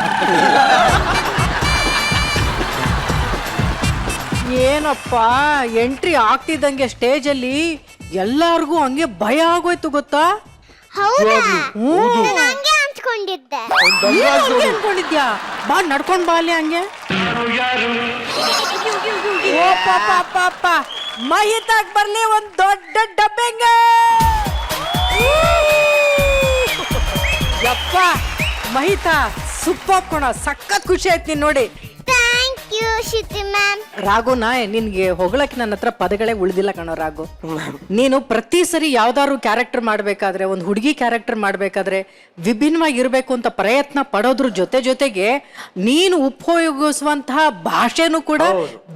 ಏನಪ್ಪ ಎಂಟ್ರಿ ಆಗ್ತಿದ್ದಂಗೆ ಸ್ಟೇಜ್ ಅಲ್ಲಿ ಎಲ್ಲಾರ್ಗೂ ಹಂಗೆ ಭಯ ಆಗೋಯ್ತು ಗೊತ್ತಾ? ಹೌದಾ? ನಾನು ಹಂಗೆ ಅನ್ಕೊಂಡಿದ್ದೆ. ಅನ್ಕೊಂಡಿದ್ಯಾ? ಬಾ ನಡ್ಕೊಂಡ್ ಬಾ ಅಲ್ಲಿ ಹಂಗೆ. ಓ ಪಾಪ ಮಹಿತಾಗ್ ಬರ್ಲಿ ಒಂದ್ ದೊಡ್ಡ ಡಬ್ಬೆಂಗ. ಯಪ್ಪ ಮಹಿತಾ ಸೂಪರ್ ಕಣ, ಸಖತ್ ಖುಷಿ ಆಯ್ತು ನೀನ್ ನೋಡಿ. ಥ್ಯಾಂಕ್ ಯು ಶಿತಿ ಮ್ಯಾಮ್. ರಾಘುನ ನಿನ್ಗೆ ಹೊಗಳಕ್ಕೆ ನನ್ನ ಹತ್ರ ಪದಗಳೇ ಉಳಿದಿಲ್ಲ ಕಣೋ ರಾಘು. ನೀನು ಪ್ರತಿ ಸರಿ ಯಾವ್ದಾದ್ರು ಕ್ಯಾರೆಕ್ಟರ್ ಮಾಡ್ಬೇಕಾದ್ರೆ, ಒಂದು ಹುಡುಗಿ ಕ್ಯಾರೆಕ್ಟರ್ ಮಾಡ್ಬೇಕಾದ್ರೆ ವಿಭಿನ್ನವಾಗಿ ಇರಬೇಕು ಅಂತ ಪ್ರಯತ್ನ ಪಡೋದ್ರ ಜೊತೆಗೆ ನೀನು ಉಪಯೋಗಿಸುವಂತಹ ಭಾಷೆನೂ ಕೂಡ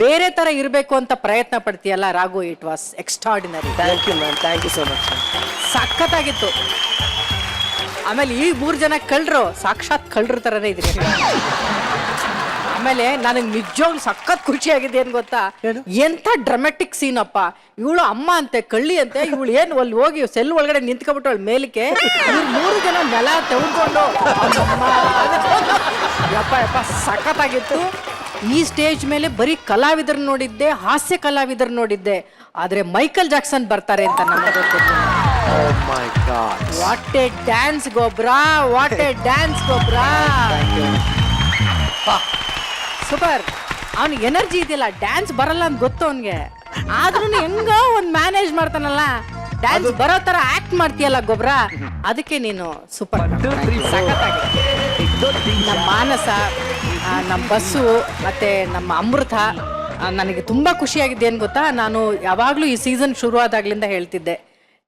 ಬೇರೆ ತರ ಇರಬೇಕು ಅಂತ ಪ್ರಯತ್ನ ಪಡ್ತೀಯಲ್ಲ Raghu. It was extraordinary. Thank you ma'am, thank you so much. ಸಖತ್ತಾಗಿತ್ತು. ಆಮೇಲೆ ಈ 3 ಜನ ಕಳ್ರು ಸಾಕ್ಷಾತ್ ಕಳ್ರ ತರನೇ ಇದ್ರಿ. ಆಮೇಲೆ ನನಗೆ ನಿಜವಾಗ್ಲೂ ಸಖತ್ ಖುಷಿ ಆಗಿದೆ. ಏನ್ ಗೊತ್ತಾ, ಎಂತ ಡ್ರಾಮೆಟಿಕ್ ಸೀನ್ ಅಪ್ಪ. ಇವಳು ಅಮ್ಮ ಅಂತೆ, ಕಳ್ಳಿ ಅಂತೆ, ಇವಳು ಏನು ಅಲ್ಲಿ ಹೋಗಿ ಸೆಲ್ ಒಳಗಡೆ ನಿಂತ್ಕೊಬಿಟ್ಟು ಅವಳು ಮೇಲಿಕ್ಕೆ 3 ಜನ ನೆಲ ತೆಗೆದುಕೊಂಡು ಯಪ್ಪ ಸಖತ್ತಾಗಿತ್ತು. ಈ ಸ್ಟೇಜ್ ಮೇಲೆ ಬರೀ ಕಲಾವಿದರು ನೋಡಿದ್ದೆ, ಹಾಸ್ಯ ಕಲಾವಿದರು ನೋಡಿದ್ದೆ, ಆದ್ರೆ ಮೈಕಲ್ ಜಾಕ್ಸನ್ ಬರ್ತಾರೆ ಅಂತ ನಮಗೆ ಗೊತ್ತಿತ್ತು. ವಾಟ್ ಎ ಡ್ಯಾನ್ಸ್ ಗೊಬ್ರಾ, ವಾಟ್ ಎ ಡ್ಯಾನ್ಸ್ ಗೊಬ್ರಾ. ಸೂಪರ್. ಅವ್ನಿಗೆ ಎನರ್ಜಿ ಇದೆಯಲ್ಲ, ಡ್ಯಾನ್ಸ್ ಬರಲ್ಲ ಅಂತ ಗೊತ್ತು ಅವನ್ಗೆ, ಆದ್ರೂ ಹೆಂಗ ಒಂದ್ ಮ್ಯಾನೇಜ್ ಮಾಡ್ತಾನಲ್ಲ. ಡ್ಯಾನ್ಸ್ ಬರೋ ತರ ಆಕ್ಟ್ ಮಾಡ್ತೀಯಲ್ಲ ಗೊಬ್ರ, ಅದಕ್ಕೆ ನೀನು ಸೂಪರ್. ನಮ್ಮ ಮಾನಸ, ನಮ್ಮ ಬಸ್ಸು ಮತ್ತೆ ನಮ್ಮ ಅಮೃತ, ನನಗೆ ತುಂಬಾ ಖುಷಿಯಾಗಿದೆ. ಏನ್ ಗೊತ್ತಾ, ನಾನು ಯಾವಾಗ್ಲೂ ಈ ಸೀಸನ್ ಶುರು ಆದಾಗ್ಲಿಂದ ಹೇಳ್ತಿದ್ದೆ,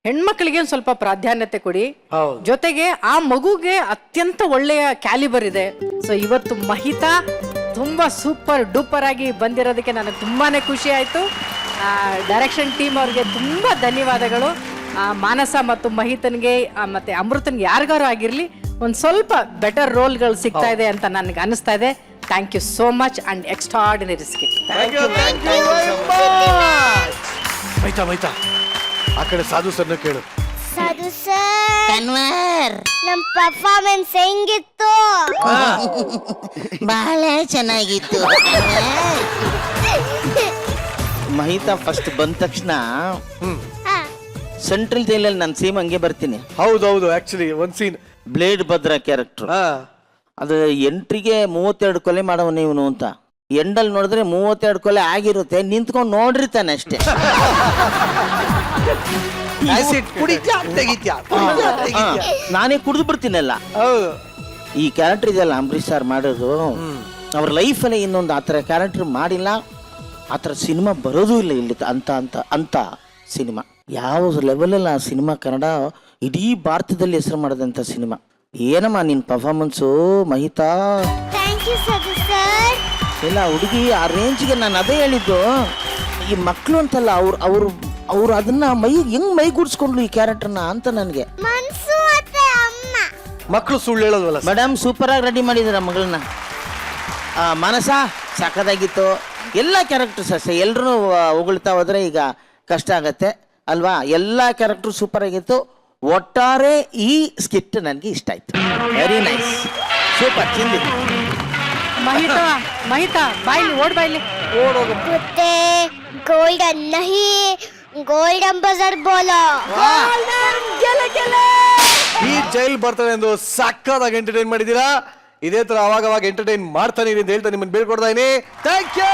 ಹೆಣ್ಮಕ್ಳಿಗೆ ಒಂದ್ ಸ್ವಲ್ಪ ಪ್ರಾಧಾನ್ಯತೆ ಕೊಡಿ. ಹೌದು. ಜೊತೆಗೆ ಆ ಮಗುಗೆ ಅತ್ಯಂತ ಒಳ್ಳೆಯ ಕ್ಯಾಲಿಬರ್ ಇದೆ. ಸೊ ಇವತ್ತು ಮಹಿತಾ ತುಂಬಾ ಸೂಪರ್ ಡೂಪರ್ ಆಗಿ ಬಂದಿರೋದಕ್ಕೆ ನನಗೆ ತುಂಬಾನೇ ಖುಷಿ ಆಯ್ತು. ಡೈರೆಕ್ಷನ್ ಟೀಮ್ ಅವ್ರಿಗೆ ತುಂಬಾ ಧನ್ಯವಾದಗಳು. ಮಾನಸ ಮತ್ತು ಮಹಿತನ್ಗೆ ಮತ್ತೆ ಅಮೃತನ್ಗೆ ಯಾರಿಗಾರು ಆಗಿರ್ಲಿ ಒಂದ್ ಸ್ವಲ್ಪ ಬೆಟರ್ ರೋಲ್ಗಳು ಸಿಗ್ತಾ ಇದೆ ಅಂತ ನನಗೆ ಅನಿಸ್ತಾ ಇದೆ. Thank you so much and extraordinary skit. ಮೈತಾ ಆ ಕಡೆ ಸಾಧು ಸರ್ನ ಕೇಳು. ಸಾಧು ಸರ್, ನಮ್ ಪರ್ಫಾರ್ಮೆನ್ಸ್ ಹೆಂಗಿತ್ತು? ಬಹಳ ಚೆನ್ನಾಗಿತ್ತು. ಮಹಿತಾ ಫಸ್ಟ್ ಬಂದ ತಕ್ಷಣ ಸೆಂಟ್ರಲ್ ಜೈಲಲ್ಲಿ ನಾನು ಸೇಮ್ ಹಂಗೆ ಬರ್ತೀನಿ. ಹೌದೌದು, ಆಕ್ಚುಲಿ ಒಂದ್ ಸೀನ್ ಬ್ಲೇಡ್ ಭದ್ರ ಕ್ಯಾರೆಕ್ಟರ್. ಅದು ಎಂಟ್ರಿಗೆ 32 ಕೊಲೆ ಮಾಡವನ ಇವನು ಅಂತ. ಎಂಡಲ್ಲಿ ನೋಡಿದ್ರೆ 32 ಕೊಲೆ ಆಗಿರುತ್ತೆ, ನಿಂತ್ಕೊಂಡು ನೋಡಿರ್ತಾನೆ ಅಷ್ಟೇ. ನಾನೇ ಕುಡಿದು ಬಿಡ್ತೀನಲ್ಲ. ಹೌದು, ಈ ಕ್ಯಾರೆಕ್ಟರ್ ಇದೆಯಲ್ಲ ಅಂಬರೀಷ್ ಸರ್ ಮಾಡೋದು, ಅವ್ರ ಲೈಫಲ್ಲಿ ಇನ್ನೊಂದು ಆ ಥರ ಕ್ಯಾರೆಕ್ಟರ್ ಮಾಡಿಲ್ಲ, ಆ ಥರ ಸಿನಿಮಾ ಬರೋದು ಇಲ್ಲ ಇಲ್ಲಿ ಅಂತ ಸಿನಿಮಾ. ಯಾವ ಲೆವೆಲಲ್ಲಿ ಆ ಸಿನಿಮಾ ಕನ್ನಡ ಇಡೀ ಭಾರತದಲ್ಲಿ ಹೆಸರು ಮಾಡಿದಂಥ ಸಿನಿಮಾ. ಏನಮ್ಮ ನಿನ್ನ ಪರ್ಫಾರ್ಮೆನ್ಸು ಮಹಿತಾ? ಥ್ಯಾಂಕ್ ಯು ಸಾಧು ಸರ್. ಇಲ್ಲ ಹುಡುಗಿ ಆ ರೇಂಜ್ಗೆ ನಾನು ಅದೇ ಹೇಳಿದ್ದು. ಈ ಮಕ್ಕಳು ಅಂತಲ್ಲ, ಅವ್ರು ಅದನ್ನ ಹೆಂಗ್ ಮೈಗೂಡಿಸ್ಕೊಂಡ್ಲು ಈ ಕ್ಯಾರೆಕ್ಟರ್ನ ಅಂತ ನನಗೆ. ಮನ್ಸು ಮತ್ತೆ ಅಮ್ಮ ಮಕ್ಕಳು ಸುಳ್ಳು ಹೇಳೋದ್ವಲ್ಲ ಮೇಡಮ್, ಸೂಪರ್ ಆಗಿ ರೆಡಿ ಮಾಡಿದಾರೆ ಮಗಳನ್ನ. ಮನಸ ಸಖತ್ತಾಗಿತ್ತು. ಎಲ್ಲ ಕ್ಯಾರೆಕ್ಟರ್ಸ್ ಅಷ್ಟೇ, ಎಲ್ಲರೂ ಹೊಗಳ್ತಾ ಹೋದ್ರೆ ಈಗ ಕಷ್ಟ ಆಗತ್ತೆ ಅಲ್ವಾ. ಎಲ್ಲ ಕ್ಯಾರೆಕ್ಟರ್ ಸೂಪರ್ ಆಗಿತ್ತು. ಒಟ್ಟಾರೆ ಈ ಸ್ಕಿಟ್ ನನಗೆ ಇಷ್ಟ ಆಯ್ತು. ವೆರಿ ನೈಸ್, ಸೂಪರ್, ಚಿಂದಿ. ಮಹಿತಾ ಬಾಯ್ಲಿ, ಓಡ್ ಬಾಯ್ಲಿ. पुत्ते गोल्डन नहीं गोल्डन बजर बोलो. ಈ ಜೈಲ್ ಬರ್ತಾರೆ ಎಂದು ಸಕ್ಕತ್ತಾಗಿ ಎಂಟರ್ಟೈನ್ ಮಾಡಿದ್ದೀರಾ. ಇದೇ ತರ ಅವಾಗ ಎಂಟರ್ಟೈನ್ ಮಾಡ್ತಾನೆ ಅಂತ ಹೇಳ್ತಾ ನಿಮ್ಮನ್ನು ಬೀಳ್ಕೊಡ್ತಾ ಇದೀನಿ. Thank you.